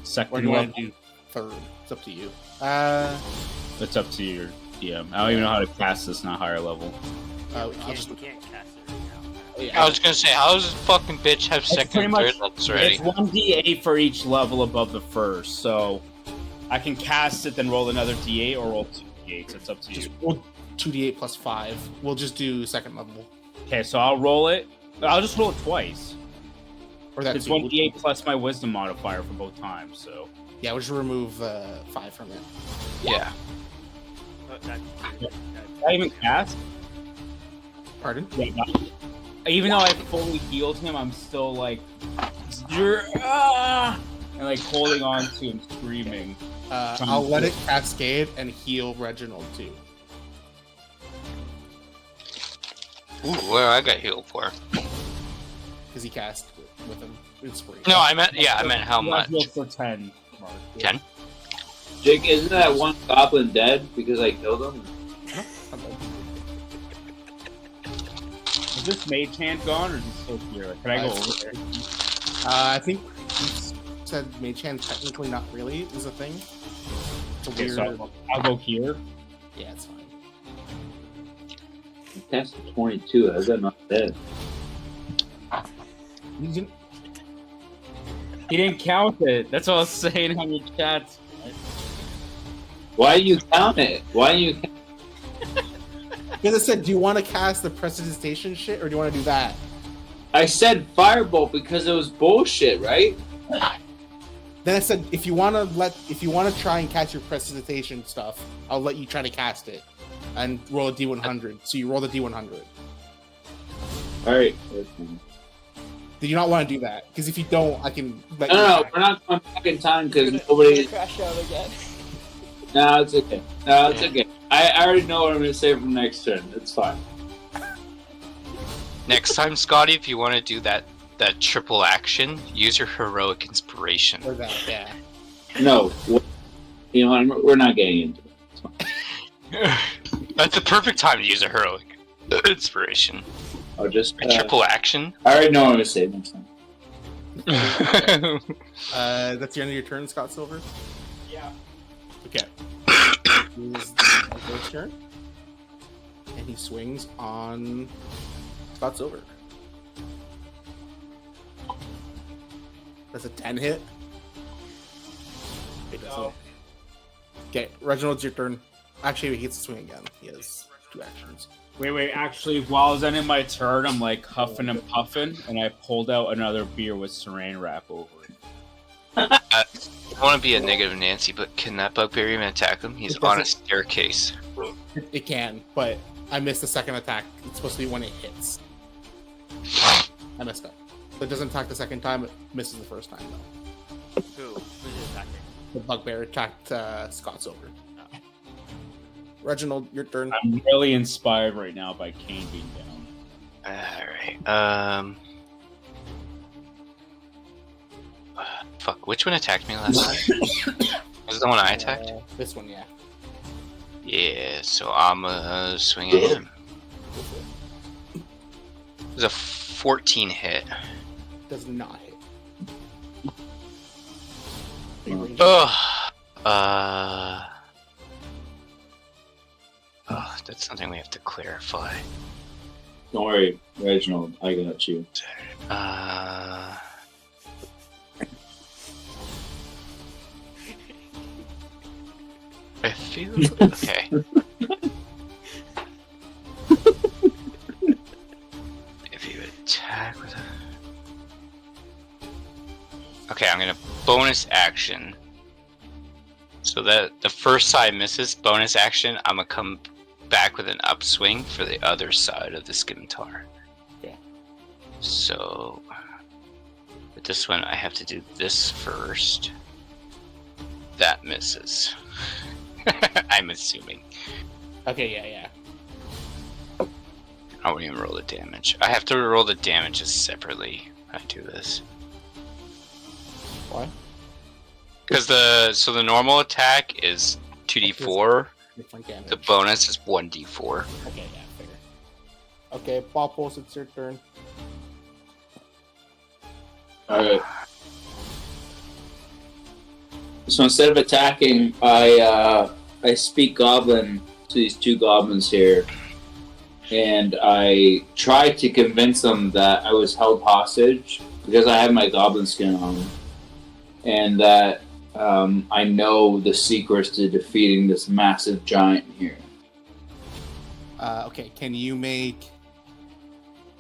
Second Or do you level. want to do third? It's up to you. It's up to your DM. I don't even know how to cast this, not higher level. I'll You just, can't cast it right now. yeah, I was gonna say, how does this fucking bitch have second pretty and much- third levels already? It's 1d8 for each level above the first, so I can cast it, then roll another d8 or roll 2 d8s. It's up to you. just roll 2d8 plus 5. We'll just do second level. Okay, so I'll roll it. I'll just roll it twice. Or that's It's 1d8 plus my wisdom modifier for both times, so. Yeah, we'll just remove 5 from it. Yeah. Did I even cast? Pardon? Yeah, no. Even though I fully healed him, I'm still like. And like holding on to him, screaming. I'll let it cascade and heal Reginald too. Ooh, what do I got healed for? Because he cast with him. Inspiration. No, I meant how You got much? healed for 10, Mark. 10? Jake, isn't that one goblin dead because I killed him? Is this mage hand gone or is he still here? Can I go over there? I think he said Mage Hand technically not really is a thing. It's a Okay, weird. so I'll go here. Yeah, it's fine. That's 22. How's that not dead? You can, He didn't count it. That's what I was saying on your chat. Why do you count it? Why do you? because I said, do you want to cast the prestidigitation shit or do you want to do that? I said firebolt because it was bullshit, right? Then I said, if you want to try and cast your prestidigitation stuff, I'll let you try to cast it and roll a d100. So you roll the d100. All right. Did you not want to do that? Because if you don't, I can let you. No, we're not going back in time because nobody. Crash out again. No, it's okay. No, it's okay. I already know what I'm going to say from next turn. It's fine. Next time, Scotty, if you want to do that triple action, use your heroic inspiration. Or that, yeah. No, you know what? We're not getting into it. It's fine. That's the perfect time to use a heroic inspiration. I'll just. A triple action. I already know what I'm going to say next time. That's the end of your turn, Scott Silver? Yeah. Okay. Is the first turn. And he swings on Scott Silver. That's a 10 hit. It doesn't. No. Okay, Reginald, it's your turn. Actually, he gets to swing again. He has 2 actions. Wait. Actually, while I was ending my turn, I'm like huffing and puffing, and I pulled out another beer with saran wrap over it. I want to be a negative Nancy, but can that bugbear even attack him? He's It on a doesn't- staircase. It can, but I missed the second attack. It's supposed to be when it hits. I messed up. So it doesn't attack the second time, it misses the first time, though. Who's attacking? The bugbear attacked Scott Silver. Reginald, your turn. I'm really inspired right now by Kane being down. Alright, fuck, which one attacked me last time? Was it the one I attacked? This one, yeah. Yeah, so I'm swing at him. It was a 14 hit. Does not hit. That's something we have to clarify. Don't worry, Reginald. I got you. I feel okay. If you attack with a... Okay, I'm gonna bonus action. So that the first side misses, bonus action, I'm gonna come back with an upswing for the other side of the scimitar. Okay. So with this one, I have to do this first. That misses. I'm assuming. Okay, yeah. I won't even roll the damage. I have to roll the damages separately when I do this. What? Because the normal attack is 2d4. Different damage. The bonus is 1d4. Okay, yeah, fair. Okay, Balpos, it's your turn. Alright. So instead of attacking, I speak Goblin to these two goblins here, and I try to convince them that I was held hostage because I have my Goblin skin on, and that I know the secrets to defeating this massive giant here. Okay, can you make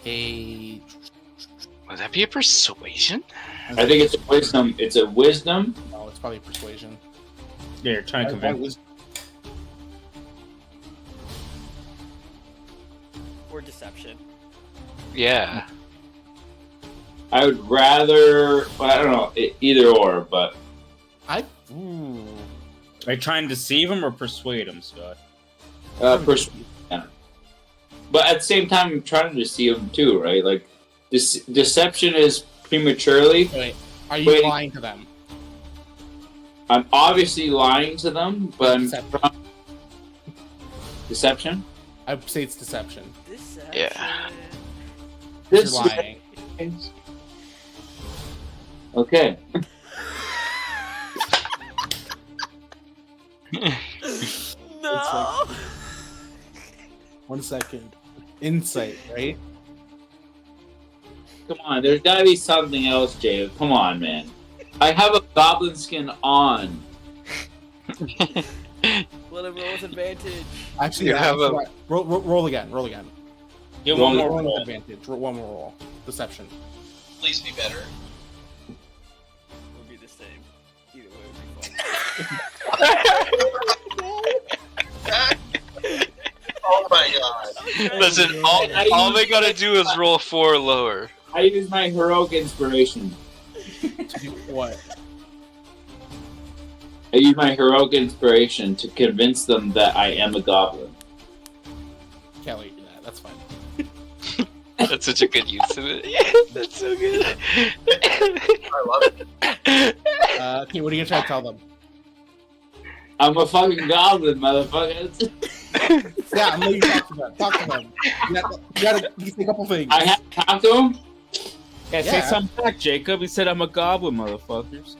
a... Would that be a persuasion? I think it's a wisdom. It's a wisdom. No, it's probably persuasion. Yeah, you're trying to convince. Or deception. Yeah. I would rather. Well, I don't know. Either or, but Ooh. Are you trying to deceive him or persuade him, Scott? yeah. But at the same time, I'm trying to deceive them too, right? Like, deception is prematurely. Wait, are you lying to them? I'm obviously lying to them, but Deception. Deception? I would say it's deception. Deception. Yeah. You're This lying. Okay. No. 1 second. Insight, right? Come on, there's gotta be something else, Jay. Come on, man. I have a goblin skin on. Well, it rolls advantage. Actually, You yeah, have that's a- right. Roll again. Yeah, Roll one more Roll roll. advantage. One more roll. Deception. Please be better. Would be the same. Either way would be fun. Oh my god. Listen, all they gotta do is roll 4 or lower. I use my heroic inspiration. To do what? I use my heroic inspiration to convince them that I am a goblin. Can't let you do that. That's fine. That's such a good use of it. Yeah, that's so good. I love it. Okay, what are you gonna try to tell them? I'm a fucking goblin, motherfuckers. Yeah, I'm letting you talk to them. Talk to them. You gotta say a couple things. I have to talk to him? Yeah, say Yeah. something back, Jacob. He said I'm a goblin, motherfuckers. Is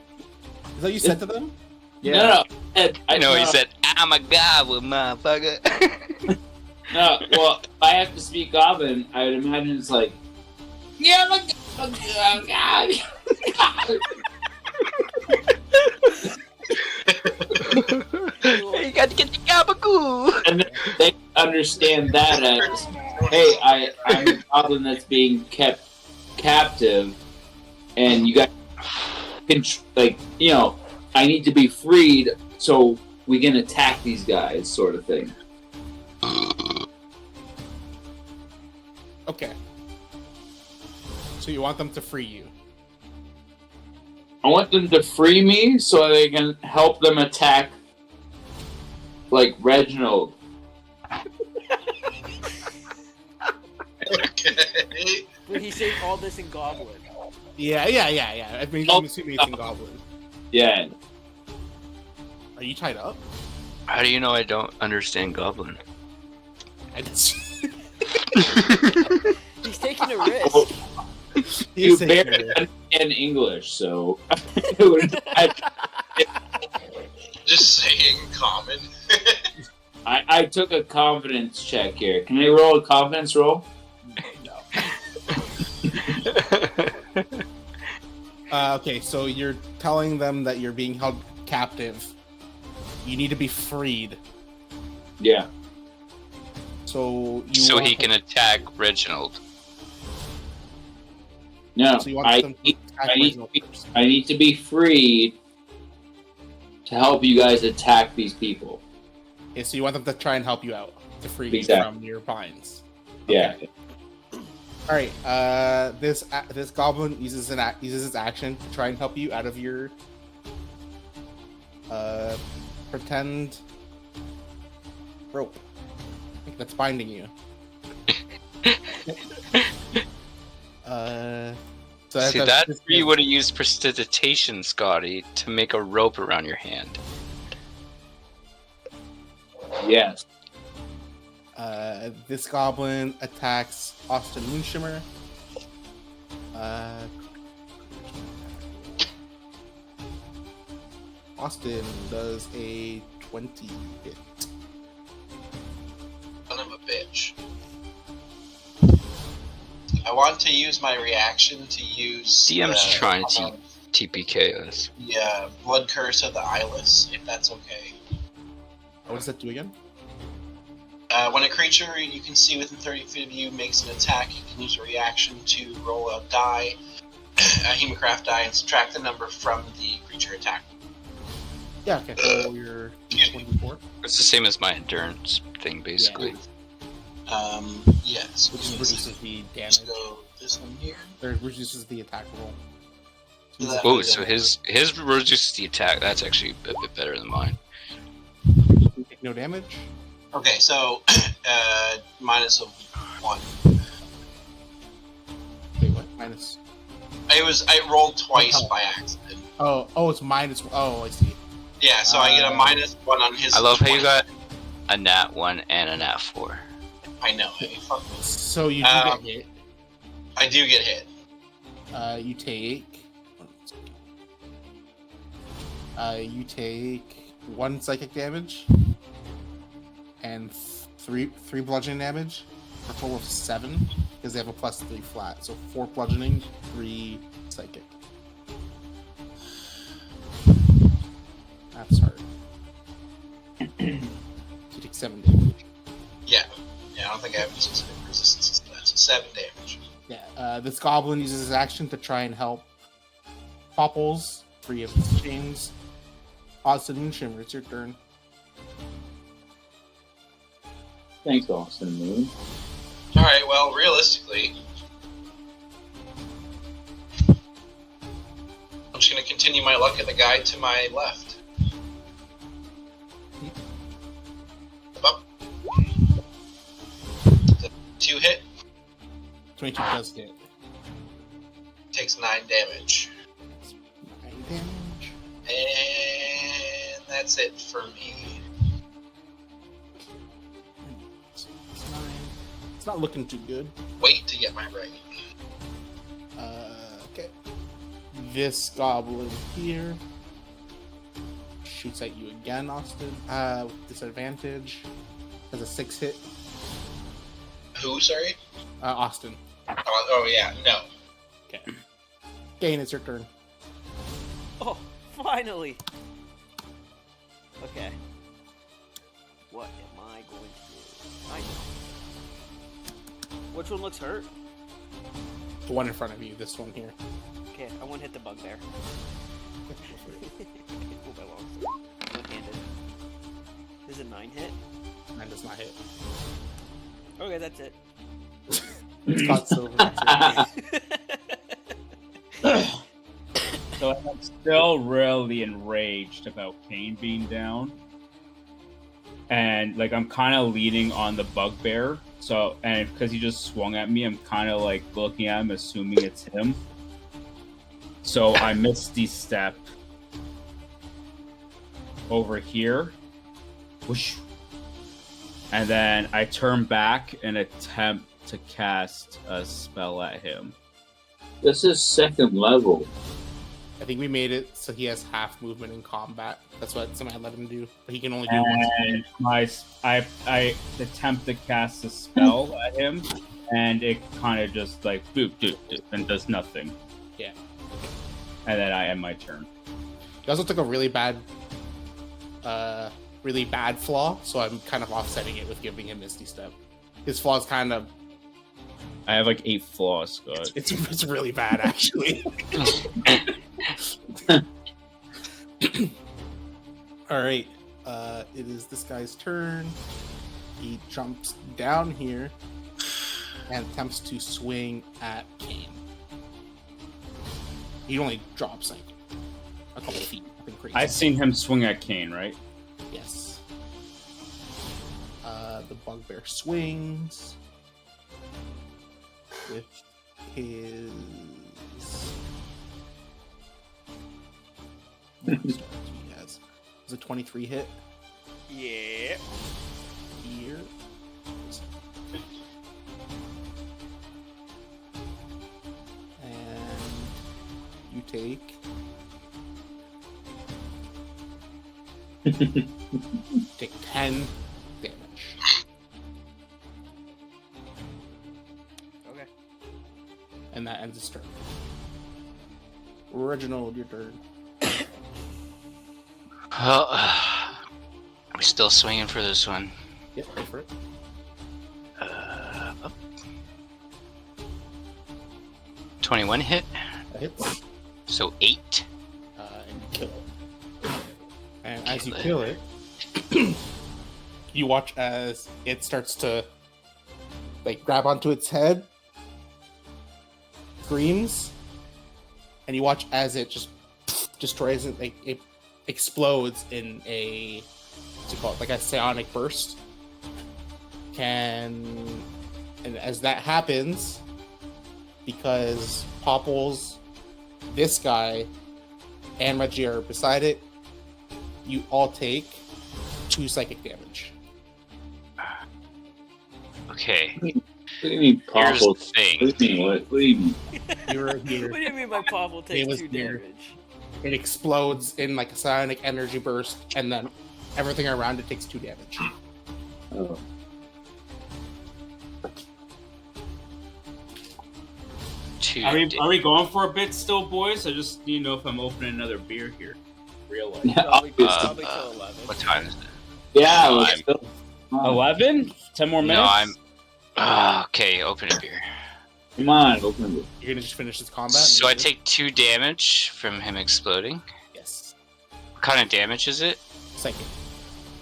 that what you said to them? No. I know he said, I'm a goblin, motherfucker. No, well, if I have to speak Goblin, I would imagine it's like, yeah, I'm a goblin. You got to get the gabagoo. And then they understand that as, hey, I'm a goblin that's being kept captive, and you got, like, you know, I need to be freed so we can attack these guys, sort of thing. Okay. So you want them to free you? I want them to free me so they can help them attack, like, Reginald. Okay. But he's saying all this in Goblin. Yeah. I mean, I'm assuming it's in Goblin. Yeah. Are you tied up? How do you know I don't understand goblin? He's taking a risk. You barely understand English, so Just saying common. I took a confidence check here. Can I roll a confidence roll? Okay, so you're telling them that you're being held captive. You need to be freed. Yeah. So you So want he them- can attack Reginald. No, So you want I them to attack Reginald first. I need to be freed to help you guys attack these people. Okay, so you want them to try and help you out. to free Exactly. you from your binds. Yeah. All right. This goblin uses its action to try and help you out of your pretend rope. I think that's binding you. See, that's where you would have used prestidigitation, Scotty, to make a rope around your hand. Yes. This goblin attacks Austin Moonshimmer. Austin does a 20 hit. Son of a bitch. I want to use my reaction to use DM's trying to TPK us. the Blood Curse of the Eyeless, if that's okay. What does that do again? When a creature you can see within 30 feet of you makes an attack, you can use a reaction to roll a die, a Hemocraft die, and subtract the number from the creature attack. Yeah, okay. Roll your 24. It's the same as my endurance thing, basically. Yes. Which reduces the damage. So this one here. Or reduces the attack roll. Oh, so his reduces the attack. That's actually a bit better than mine. You take no damage. Okay, so minus a 1. Wait, what? Minus. I rolled twice by accident. Oh, it's minus. Oh, I see. Yeah, so I get a minus 1 on his. I love how you 20. got a nat 1 and a nat 4. I know. Hey, fuck me. So you do get hit. I do get hit. You take. You take 1 psychic damage and 3 bludgeoning damage for a total of 7 because they have a +3 flat. So 4 bludgeoning, 3 psychic. That's hard. You take 7 damage. Yeah, I don't think I have any specific resistance to that. So 7 damage. Yeah, this goblin uses his action to try and help Popples free of his chains. Austin Moonshimmer, it's your turn. Thanks, Austin Moon. Alright, well, realistically, I'm just going to continue my luck at the guy to my left. Up. 2 hit, 22 does hit. takes 9 damage. 9 damage. And that's it for me. It's 9. It's not looking too good. Wait to get my right. Okay. This goblin here shoots at you again, Austin. With disadvantage. Has a 6 hit. Who, sorry? Austin. Oh yeah, no. Okay. Gain, it's your turn. Oh, finally! Okay. What am I going to do? I know. Which one looks hurt? The one in front of you, this one here. Okay, I want to hit the bugbear. Oh, my long sword. One-handed. Is it 9 hit? 9 does not hit. Okay, that's it. Scott Silver. That's it. So I'm still really enraged about Kane being down. And like I'm kind of leaning on the bugbear. So, and because he just swung at me, I'm kind of like looking at him, assuming it's him. So I Misty Step over here. Whoosh. And then I turn back and attempt to cast a spell at him. This is 2nd level. I think we made it so he has half movement in combat. That's what somebody let him do. But he can only do it once. And I attempt to cast a spell at him, and it kind of just like boop, doop, doop, and does nothing. Yeah. And then I end my turn. He also took a really bad flaw, so I'm kind of offsetting it with giving him Misty Step. His flaw is kind of... I have like 8 flaws, Scott. It's really bad, actually. All right, it is this guy's turn. he jumps down here and attempts to swing at Kane. He only drops like a couple feet. Nothing crazy. I've seen him swing at Kane, right? Yes. The bugbear swings with his. He has. Is a 23 hit? Yeah. Here. And you take. Take 10 damage. Okay. And that ends his turn. Reginald, your turn. Well, I'm still swinging for this one. Yep, go for it. Up. 21 hit, That hits. so 8. And you kill it. And as you Kill kill it, you watch as it starts to like grab onto its head, screams, and you watch as it just destroys it. Like it explodes in a what's it called? Like a psionic burst. And as that happens, because Popples, this guy, and Reggie are beside it, you all take 2 psychic damage. Okay, What do you mean, here's Pawful? the thing. What do you mean? What do you mean? You're What here. do you mean by Pavel takes was 2 here. damage? It explodes in like a psionic energy burst, and then everything around it takes 2 damage. Oh. Are we going for a bit still, boys? I just need to know if I'm opening another beer here. Real life. Probably, Uh, probably till 11. What time is it? Yeah, No, we're I'm- still. 11? 10 more minutes? No, I'm. Okay, open a beer. Come on, open it. You're gonna just finish this combat? So I take 2 damage from him exploding. Yes. What kind of damage is it? Psychic.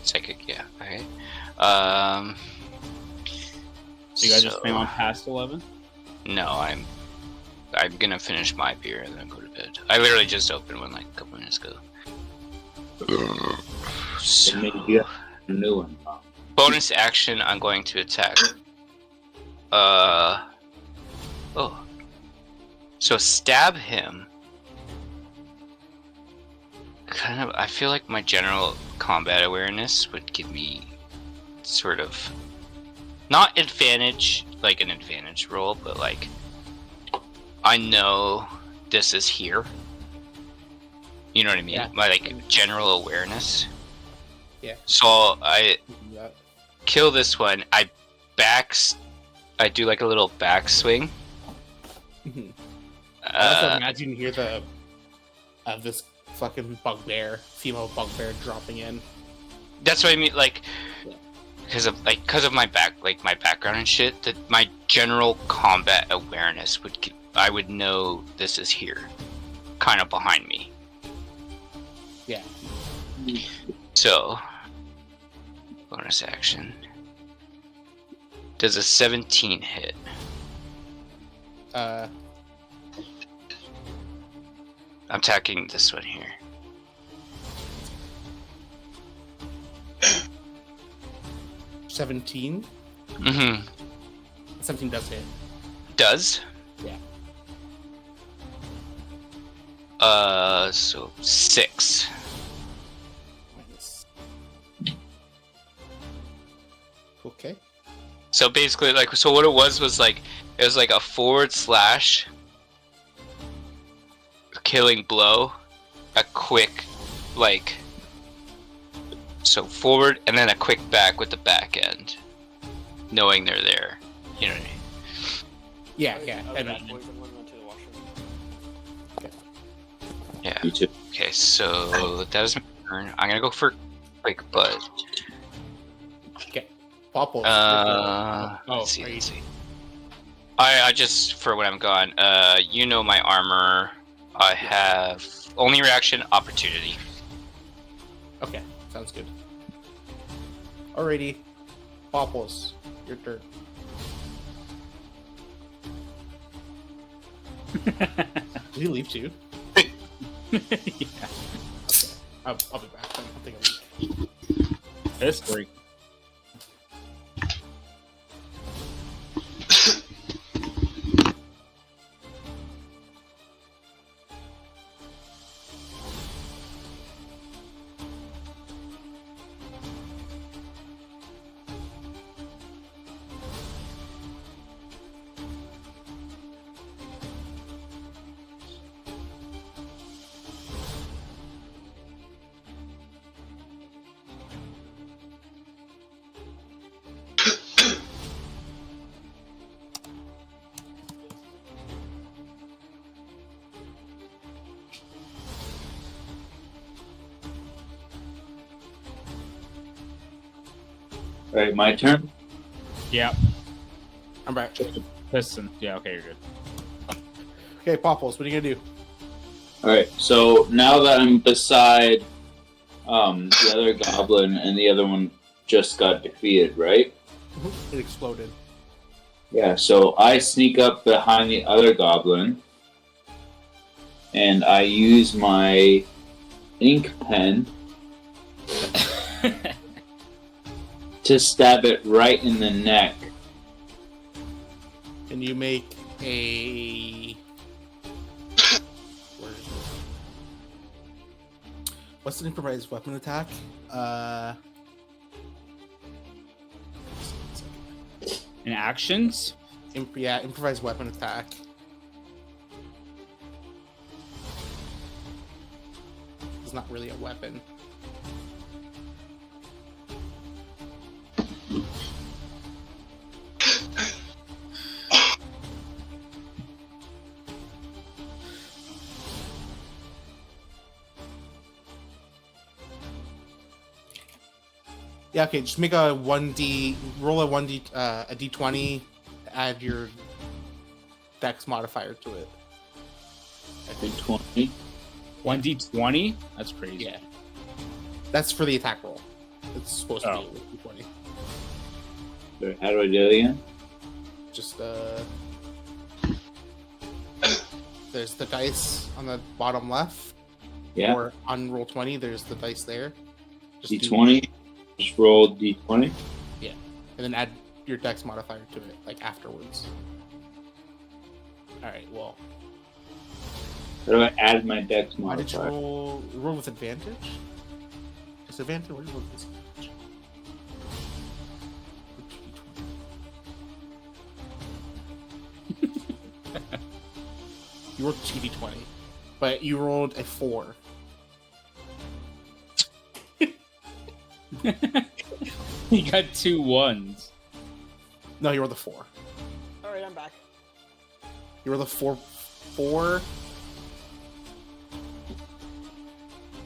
Psychic, yeah. Okay. So you guys just playing on past 11? No, I'm gonna finish my beer and then go to bed. I literally just opened one like a couple minutes ago. So, Maybe you get a new one. bonus action, I'm going to attack. Oh. So stab him. Kind of, I feel like my general combat awareness would give me sort of not advantage, like an advantage roll, but like I know this is here. You know what I mean? Yeah. My like general awareness. Yeah. So I Yeah. kill this one. I do like a little backswing. Mhm. I also Uh, imagine you hear the of this fucking bugbear, female bugbear dropping in. that's what I mean. Like, Yeah. because of my background and shit. That my general combat awareness I would know this is here, kind of behind me. Yeah. So, bonus action. Does a 17 hit? I'm attacking this one here. $17. Mm-hmm. 17 does hit. Does? Yeah. So 6. Minus. Okay. So basically, like, so what it was like, it was like a forward slash, killing blow, a quick, like, so forward, and then a quick back with the back end, knowing they're there. You know what I mean? Yeah, Okay, yeah. okay, And boys, I'm going to the washroom. Yeah. You too. Okay, so that was my turn. I'm gonna go for quick butt. Popple. Let's see, are you- let's see. I just, for when I'm gone, you know my armor. I have only reaction opportunity. Okay, sounds good. Alrighty. Popples, your turn. Did he leave too? Yeah. I'll be back. I'll take a leak. Piss break. All right, my turn. Yeah. I'm back. Piston. Yeah, okay, you're good. Okay, Popples, what are you gonna do? All right, so now that I'm beside the other goblin and the other one just got defeated, right? It exploded. Yeah, so I sneak up behind the other goblin and I use my ink pen to stab it right in the neck. Can you make a... Where is it? What's an improvised weapon attack? In actions? Yeah, improvised weapon attack. It's not really a weapon. Yeah, okay, just make a 1d, roll a 1d, a d20, add your dex modifier to it. I think 20. 1d20? That's crazy. Yeah. That's for the attack roll. It's supposed to Oh. be a d20. Sorry, how do I do it again? Just, there's the dice on the bottom left. Yeah, Or on roll 20, there's the dice there. Just do- D20. Just roll D20. and then add your dex modifier to it, like afterwards. Alright, well. How do I add my dex Why did you modifier? roll with advantage? Disadvantage? Where do you roll with disadvantage? You rolled 2d20, but you rolled a 4. You got 2 1s. No, you rolled the 4. All right, I'm back. You rolled the 4.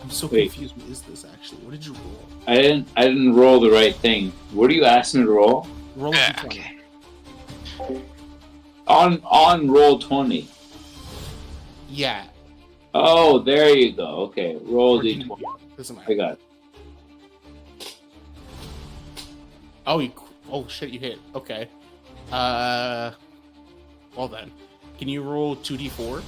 I'm so Wait. confused. What is this actually? What did you roll? I didn't roll the right thing. What do you ask me to roll? Roll a Yeah, d20. okay. On roll 20. Yeah. Oh, there you go. Okay, roll Or D20. Doesn't I matter. got it. Oh shit, you hit. Okay. Well then, can you roll 2d4?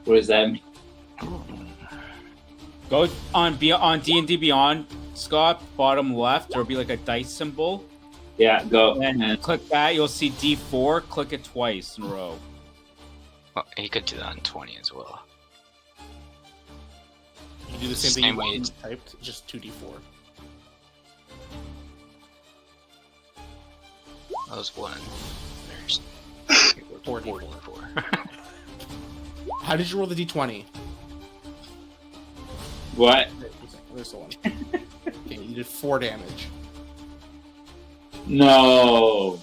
What does that mean? Go on D&D Beyond, Scott, bottom left, there'll be like a dice symbol. Yeah, go. And And click that, you'll see D4, click it twice in a row. Well, you could do that on 20 as well. You do the same thing Same you way. typed, just 2d4. That was 1. There's 4d4. 4. How did you roll the d20? what? There's the one. Okay, you did 4 damage. No.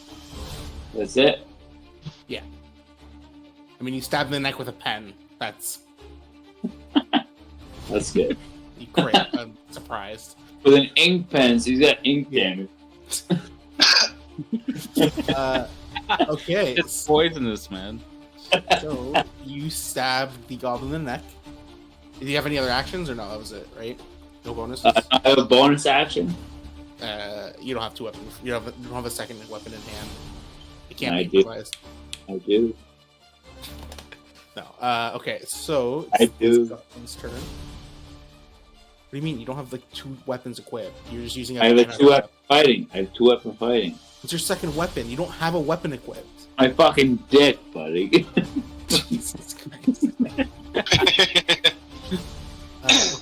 That's it? I mean, you stabbed in the neck with a pen. That's That's good. you crit. I'm surprised. With an ink pen, so he's got ink Yeah. damage. Okay, It's poisonous, man. so you stabbed the goblin in the neck. Did you have any other actions or no? That was it, right? No bonuses. I have a bonus action. You don't have two weapons. You don't have a second weapon in hand. It can't I be do. improvised. I do. No. Okay. So I do. Goblin's turn. What do you mean? You don't have like two weapons equipped. You're just using. I have a 2-weapon fighting. I have 2-weapon fighting. What's your second weapon? You don't have a weapon equipped. My fucking dick, buddy. Jesus Christ.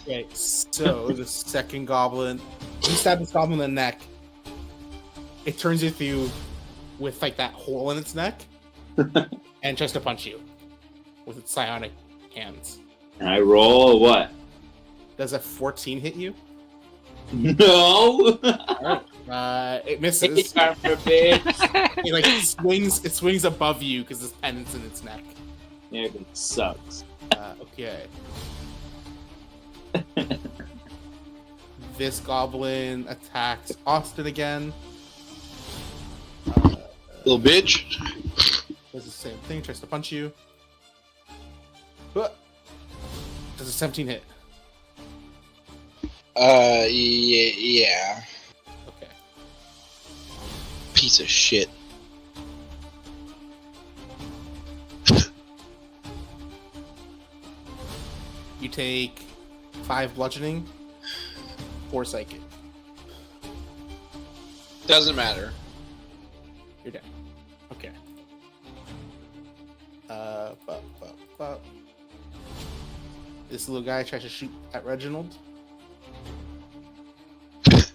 Okay, so the second goblin, you stab this goblin in the neck. It turns with you with like that hole in its neck and tries to punch you with its psionic hands. And I roll what? Does a 14 hit you? No. It misses. It like swings above you because this pendant's in its neck. Yeah, it sucks. Okay. This goblin attacks Austin again. Little bitch. Does the same thing, tries to punch you. Does a 17 hit? Yeah. Okay. Piece of shit. You take 5 bludgeoning, 4 psychic. Doesn't matter. You're down. Okay. This little guy tries to shoot at Reginald.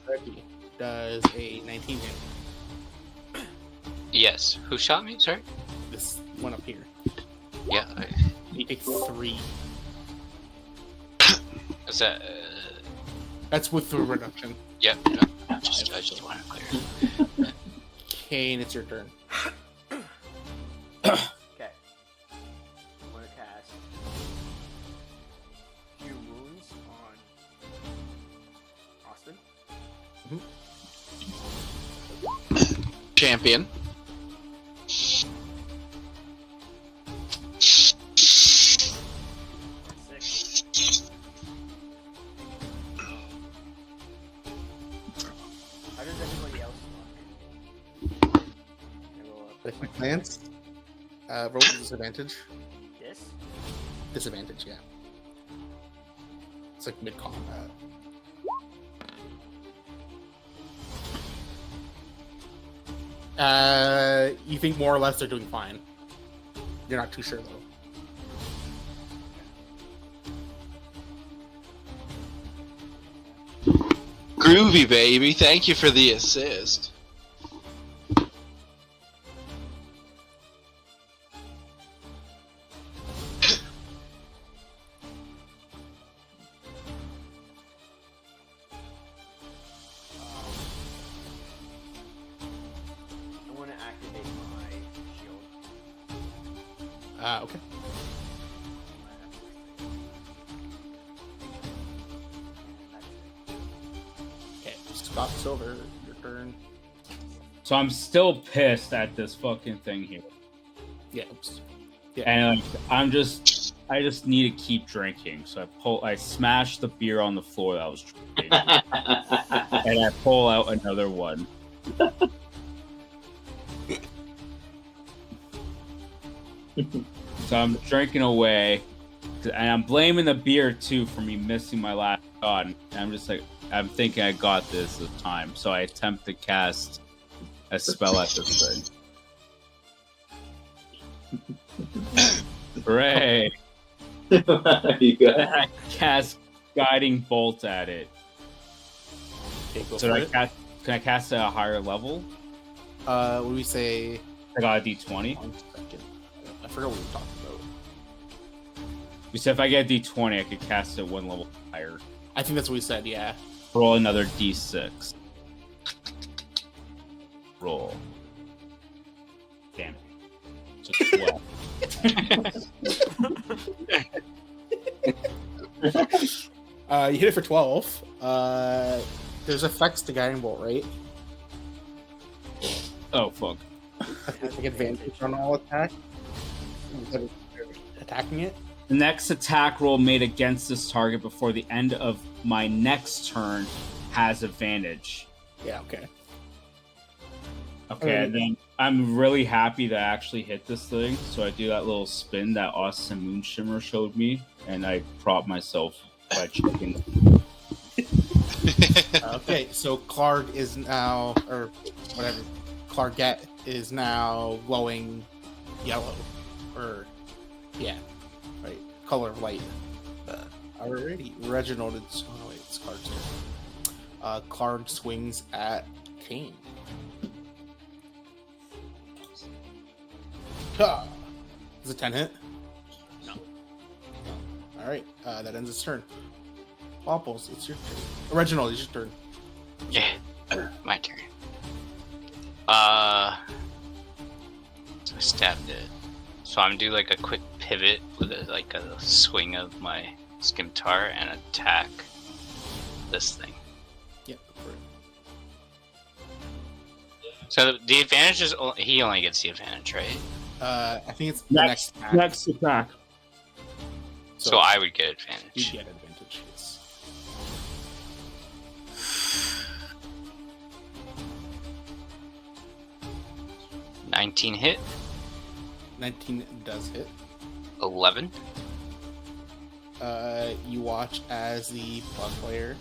Reggie does a 19 hit. Yes. Who shot me? Sorry. This one up here. Yeah. He takes 3. Is that? That's with the reduction. Yeah. No, I just want to clear. Kane, it's your turn. Okay. I'm gonna cast Cure Wounds on Austin. Champion. How does everybody else look? With my lance, roll with disadvantage. This? Disadvantage, yeah. It's like mid combat. You think more or less they're doing fine. You're not too sure though. Groovy, baby. Thank you for the assist. I want to activate my shield. Okay. Okay, Scott Silver, your turn. So I'm still pissed at this fucking thing here, Yeah. Oops. Yeah. and I just need to keep drinking. So I smash the beer on the floor that I was drinking, and I pull out another one. So I'm drinking away, and I'm blaming the beer too for me missing my last shot. And I'm just like, I'm thinking I got this time, so I attempt to cast a spell at this thing. Hooray! You got And I cast Guiding Bolt at it. Okay, go So for I it. can I cast at a higher level? What do we say? I got a D20. 1 second. I forgot what we talked about. You said if I get a D20, I could cast it one level higher. I think that's what we said. Yeah. Roll another D6. Roll. Damn it. It's a 12. You hit it for 12. There's effects to Guiding Bolt, right? Oh, fuck. Like advantage on all attack. Instead of attacking it. The next attack roll made against this target before the end of my next turn has advantage. Yeah, okay. Okay, and then I'm really happy to actually hit this thing. So I do that little spin that Austin Moonshimmer showed me, and I prop myself by checking. Okay, so Clark is now, or whatever, Clarkette is now glowing yellow, or yeah, right, color light. Alrighty, Reginald. Oh no, wait, it's Clark's turn. Clark swings at Kane. Is it 10 hit? No. Alright, that ends its turn. Wapples, it's your turn. Reginald, it's your turn. Yeah, my turn. So I stabbed it. So I'm gonna do like a quick pivot with a swing of my scimitar and attack this thing. Yep, for it. So the advantage is he only gets the advantage, right? I think it's the next attack. Next attack. So I would get You advantage. get advantage, yes. $19 hit, 19 does hit. 11. You watch as the bug player,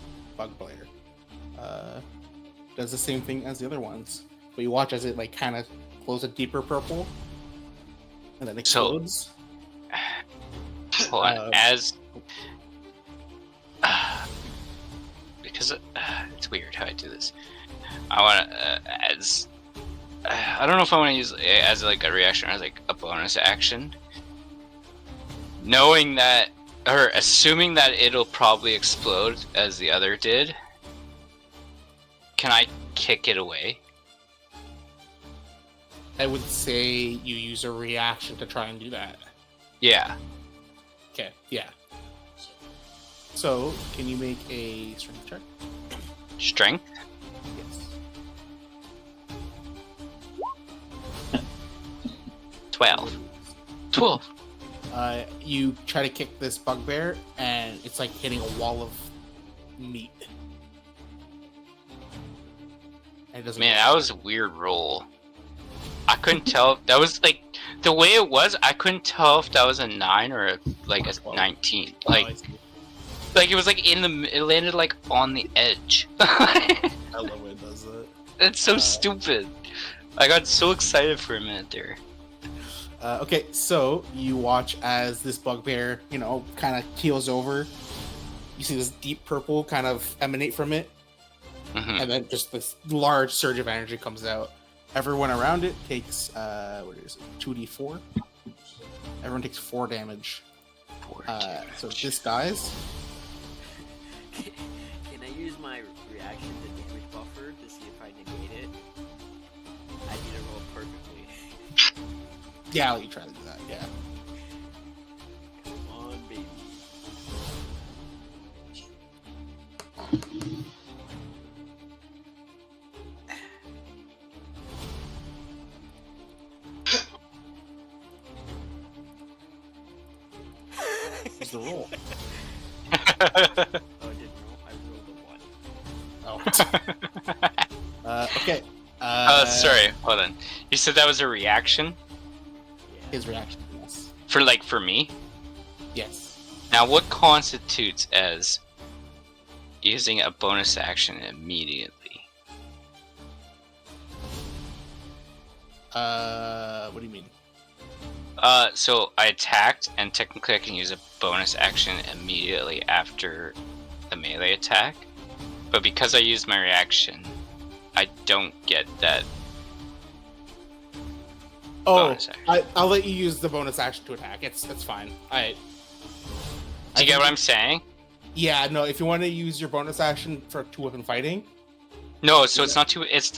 does the same thing as the other ones, but you watch as it like kind of glows a deeper purple, and then explodes. Hold on, because it's weird how I do this. I want to I don't know if I want to use it as like a reaction or as like a bonus action. Knowing that, or assuming that it'll probably explode as the other did, can I kick it away? I would say you use a reaction to try and do that. Yeah. Okay, yeah. So, can you make a strength check? Strength? Yes. 12. 12. You try to kick this bugbear, and it's like hitting a wall of meat. And it doesn't. Man, that was a weird roll. I couldn't tell. That was like the way it was. I couldn't tell if that was a 9 or a 19. Like it was like it landed like on the edge. I love when it does that. That's so stupid. I got so excited for a minute there. Okay, so you watch as this bugbear, kind of keels over. You see this deep purple kind of emanate from it, and then just this large surge of energy comes out. Everyone around it takes 2d4. Everyone takes 4 damage. So this dies. Can I use my reaction to damage buffer to see if I negate it? I need to roll perfectly. Yeah, I'll let you try to do that. Yeah. Come on, baby. What's the roll? Oh, I didn't roll. I rolled a 1. Oh. Okay. Sorry. Hold on. You said that was a reaction His reaction. Yes. for me. Yes. Now, what constitutes as using a bonus action immediately? What do you mean? So I attacked, and technically I can use a bonus action immediately after the melee attack. But because I used my reaction, I don't get that. Bonus action. I'll let you use the bonus action to attack. It's fine. Do you get what I'm saying? Yeah, no. If you want to use your bonus action for 2-weapon fighting. No, so it's not too. It's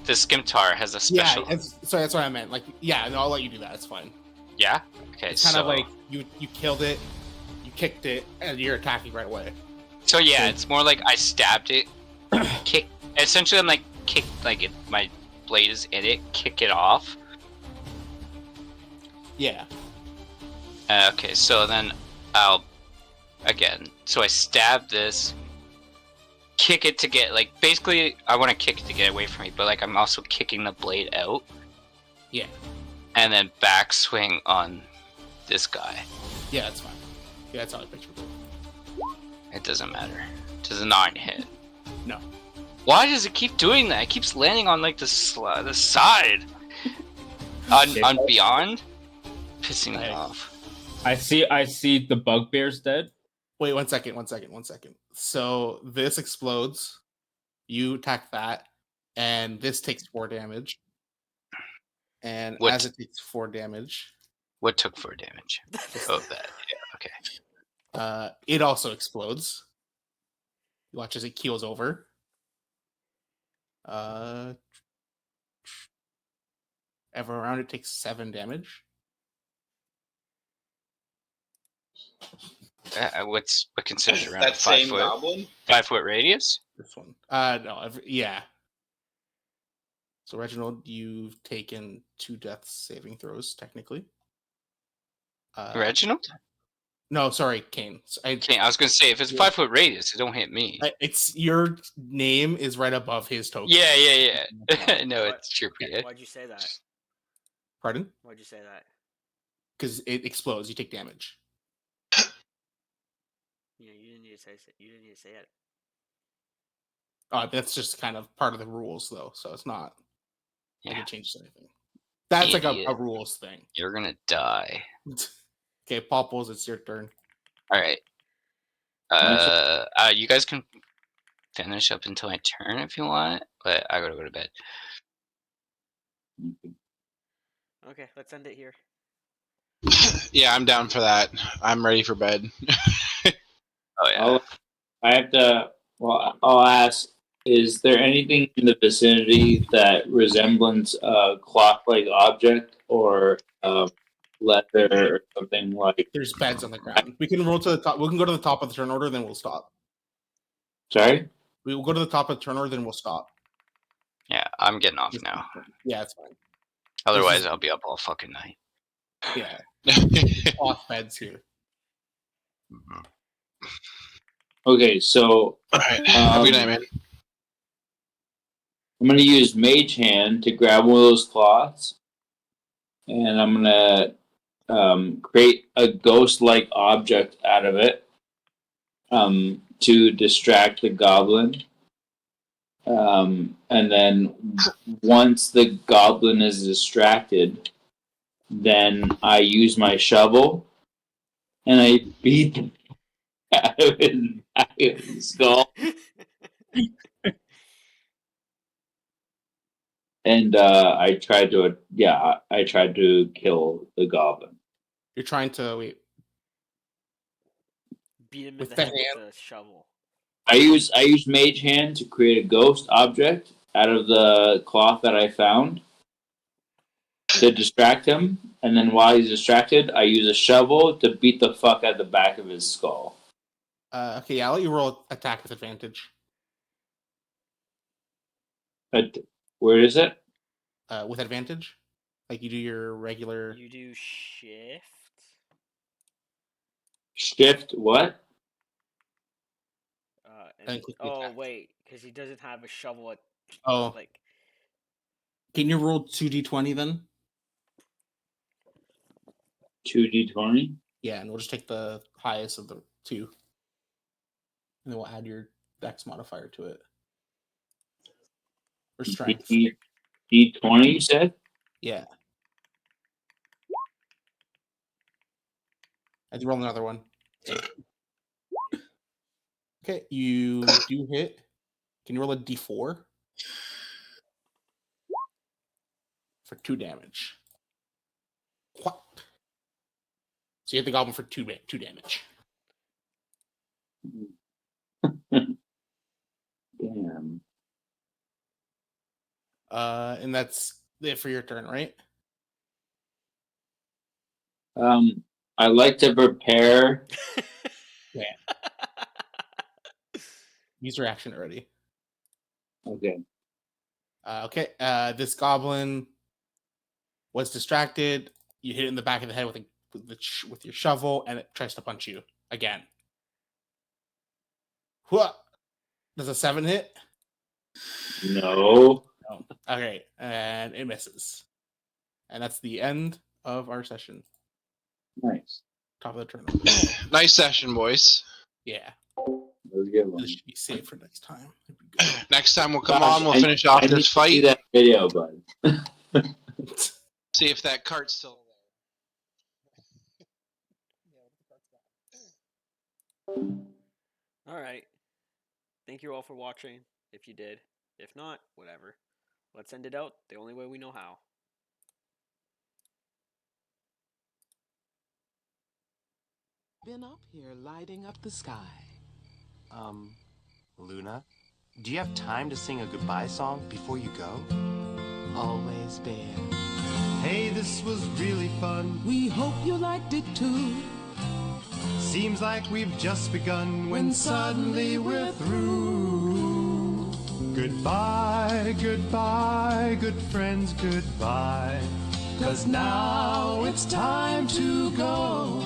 the scimitar has a special. Yeah, so that's what I meant. Like, yeah, no, I'll let you do that. It's fine. Yeah. Okay. It's kind of like you killed it, you kicked it, and you're attacking right away. So yeah, it's more like I stabbed it, kick. Essentially, I'm like kick my blade is in it, kick it off. Yeah. Okay, so then I'll again. So I stab this, kick it to get like basically I want to kick it to get away from me, but like I'm also kicking the blade out. Yeah. And then backswing on this guy. Yeah, that's fine. Yeah, that's how I picture it. It doesn't matter. Does a 9 hit? No. Why does it keep doing that? It keeps landing on like the side. on beyond, pissing me off. I see the bugbear's dead. Wait, 1 second. So this explodes. You attack that, and this takes 4 damage. And as it takes 4 damage, what took 4 damage? Oh, that. Yeah. Okay. it also explodes. You watch as it keels over. Ever around it takes 7 damage. What considers around That 5 same foot? goblin? 5 foot radius? This one. No. Yeah. So Reginald, you've taken 2 death saving throws technically. Reginald? No, sorry, Kane. I was gonna say if it's 5 foot radius, it don't hit me. It's your name is right above his token. Yeah. No, it's trippy. Why'd you say that? Pardon? Why'd you say that? Because it explodes. You take damage. Yeah, you didn't need to say it. That's just kind of part of the rules, though. So it's not. Yeah. I can change anything. That's like a rules thing. You're gonna die. Okay, Popples, it's your turn. All right. You guys can finish up until I turn if you want, but I gotta go to bed. Okay, let's end it here. Yeah, I'm down for that. I'm ready for bed. Oh yeah. I'll ask, is there anything in the vicinity that resembles a clock-like object or leather or something like? There's beds on the ground. We can roll to the top. We can go to the top of the turn order, then we'll stop. Sorry? We will go to the top of the turn order, then we'll stop. Yeah, I'm getting off now. Yeah, it's fine. Otherwise, I'll be up all fucking night. Yeah. Off beds here. Okay, so Have a good night, man. I'm going to use Mage Hand to grab one of those cloths, and I'm going to create a ghost-like object out of it to distract the goblin. And then once the goblin is distracted, then I use my shovel and I beat the out of his skull. And I tried to kill the goblin. You're trying to Beat him in With the the head hand? with a shovel. I use Mage Hand to create a ghost object out of the cloth that I found to distract him, and then while he's distracted, I use a shovel to beat the fuck out the back of his skull. Okay, yeah, I'll let you roll attack with advantage. But where is it? With advantage? Like you do your regular. You do shift. Shift what? And click the attack. Wait, because he doesn't have a shovel. Like, can you roll 2d20 then? 2d20? Yeah, and we'll just take the highest of the 2. And then we'll add your dex modifier to it. Or strength. D20, you said? Yeah. I had to roll another one. Okay, you do hit. Can you roll a d4? For 2 damage. What? So you hit the goblin for 2 damage. Damn. And that's it for your turn, right? I like to prepare. Yeah. Use your action already. Okay. Okay. This goblin was distracted. You hit it in the back of the head with with your shovel, and it tries to punch you again. What? Does a 7 hit? No. No. Okay, and it misses. And that's the end of our session. Nice. Top of the tournament. Nice session, boys. Yeah. That was a good one. This should be saved for next time. Next time we'll come Gosh, on, we'll I- finish off I need this to see fight. that video, bud. See if that cart's still All right. Thank you all for watching. If you did, if not, whatever. Let's end it out the only way we know how. Been up here lighting up the sky. Luna, do you have time to sing a goodbye song before you go? Always Bear. Hey, this was really fun. We hope you liked it too. Seems like we've just begun when suddenly we're through. Goodbye, goodbye, good friends, goodbye. 'Cause now it's time to go.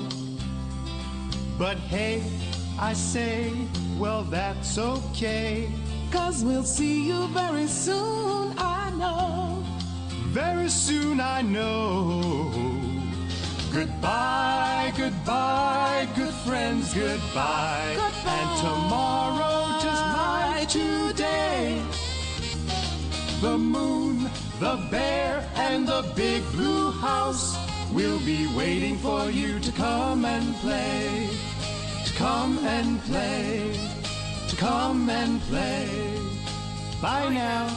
But hey, I say, well, that's okay. 'Cause we'll see you very soon, I know. Very soon, I know. Goodbye, goodbye, good friends, goodbye. Goodbye. And tomorrow, just like today, the moon, the bear, and the big blue house will be waiting for you to come and play. To come and play. To come and play. Bye now.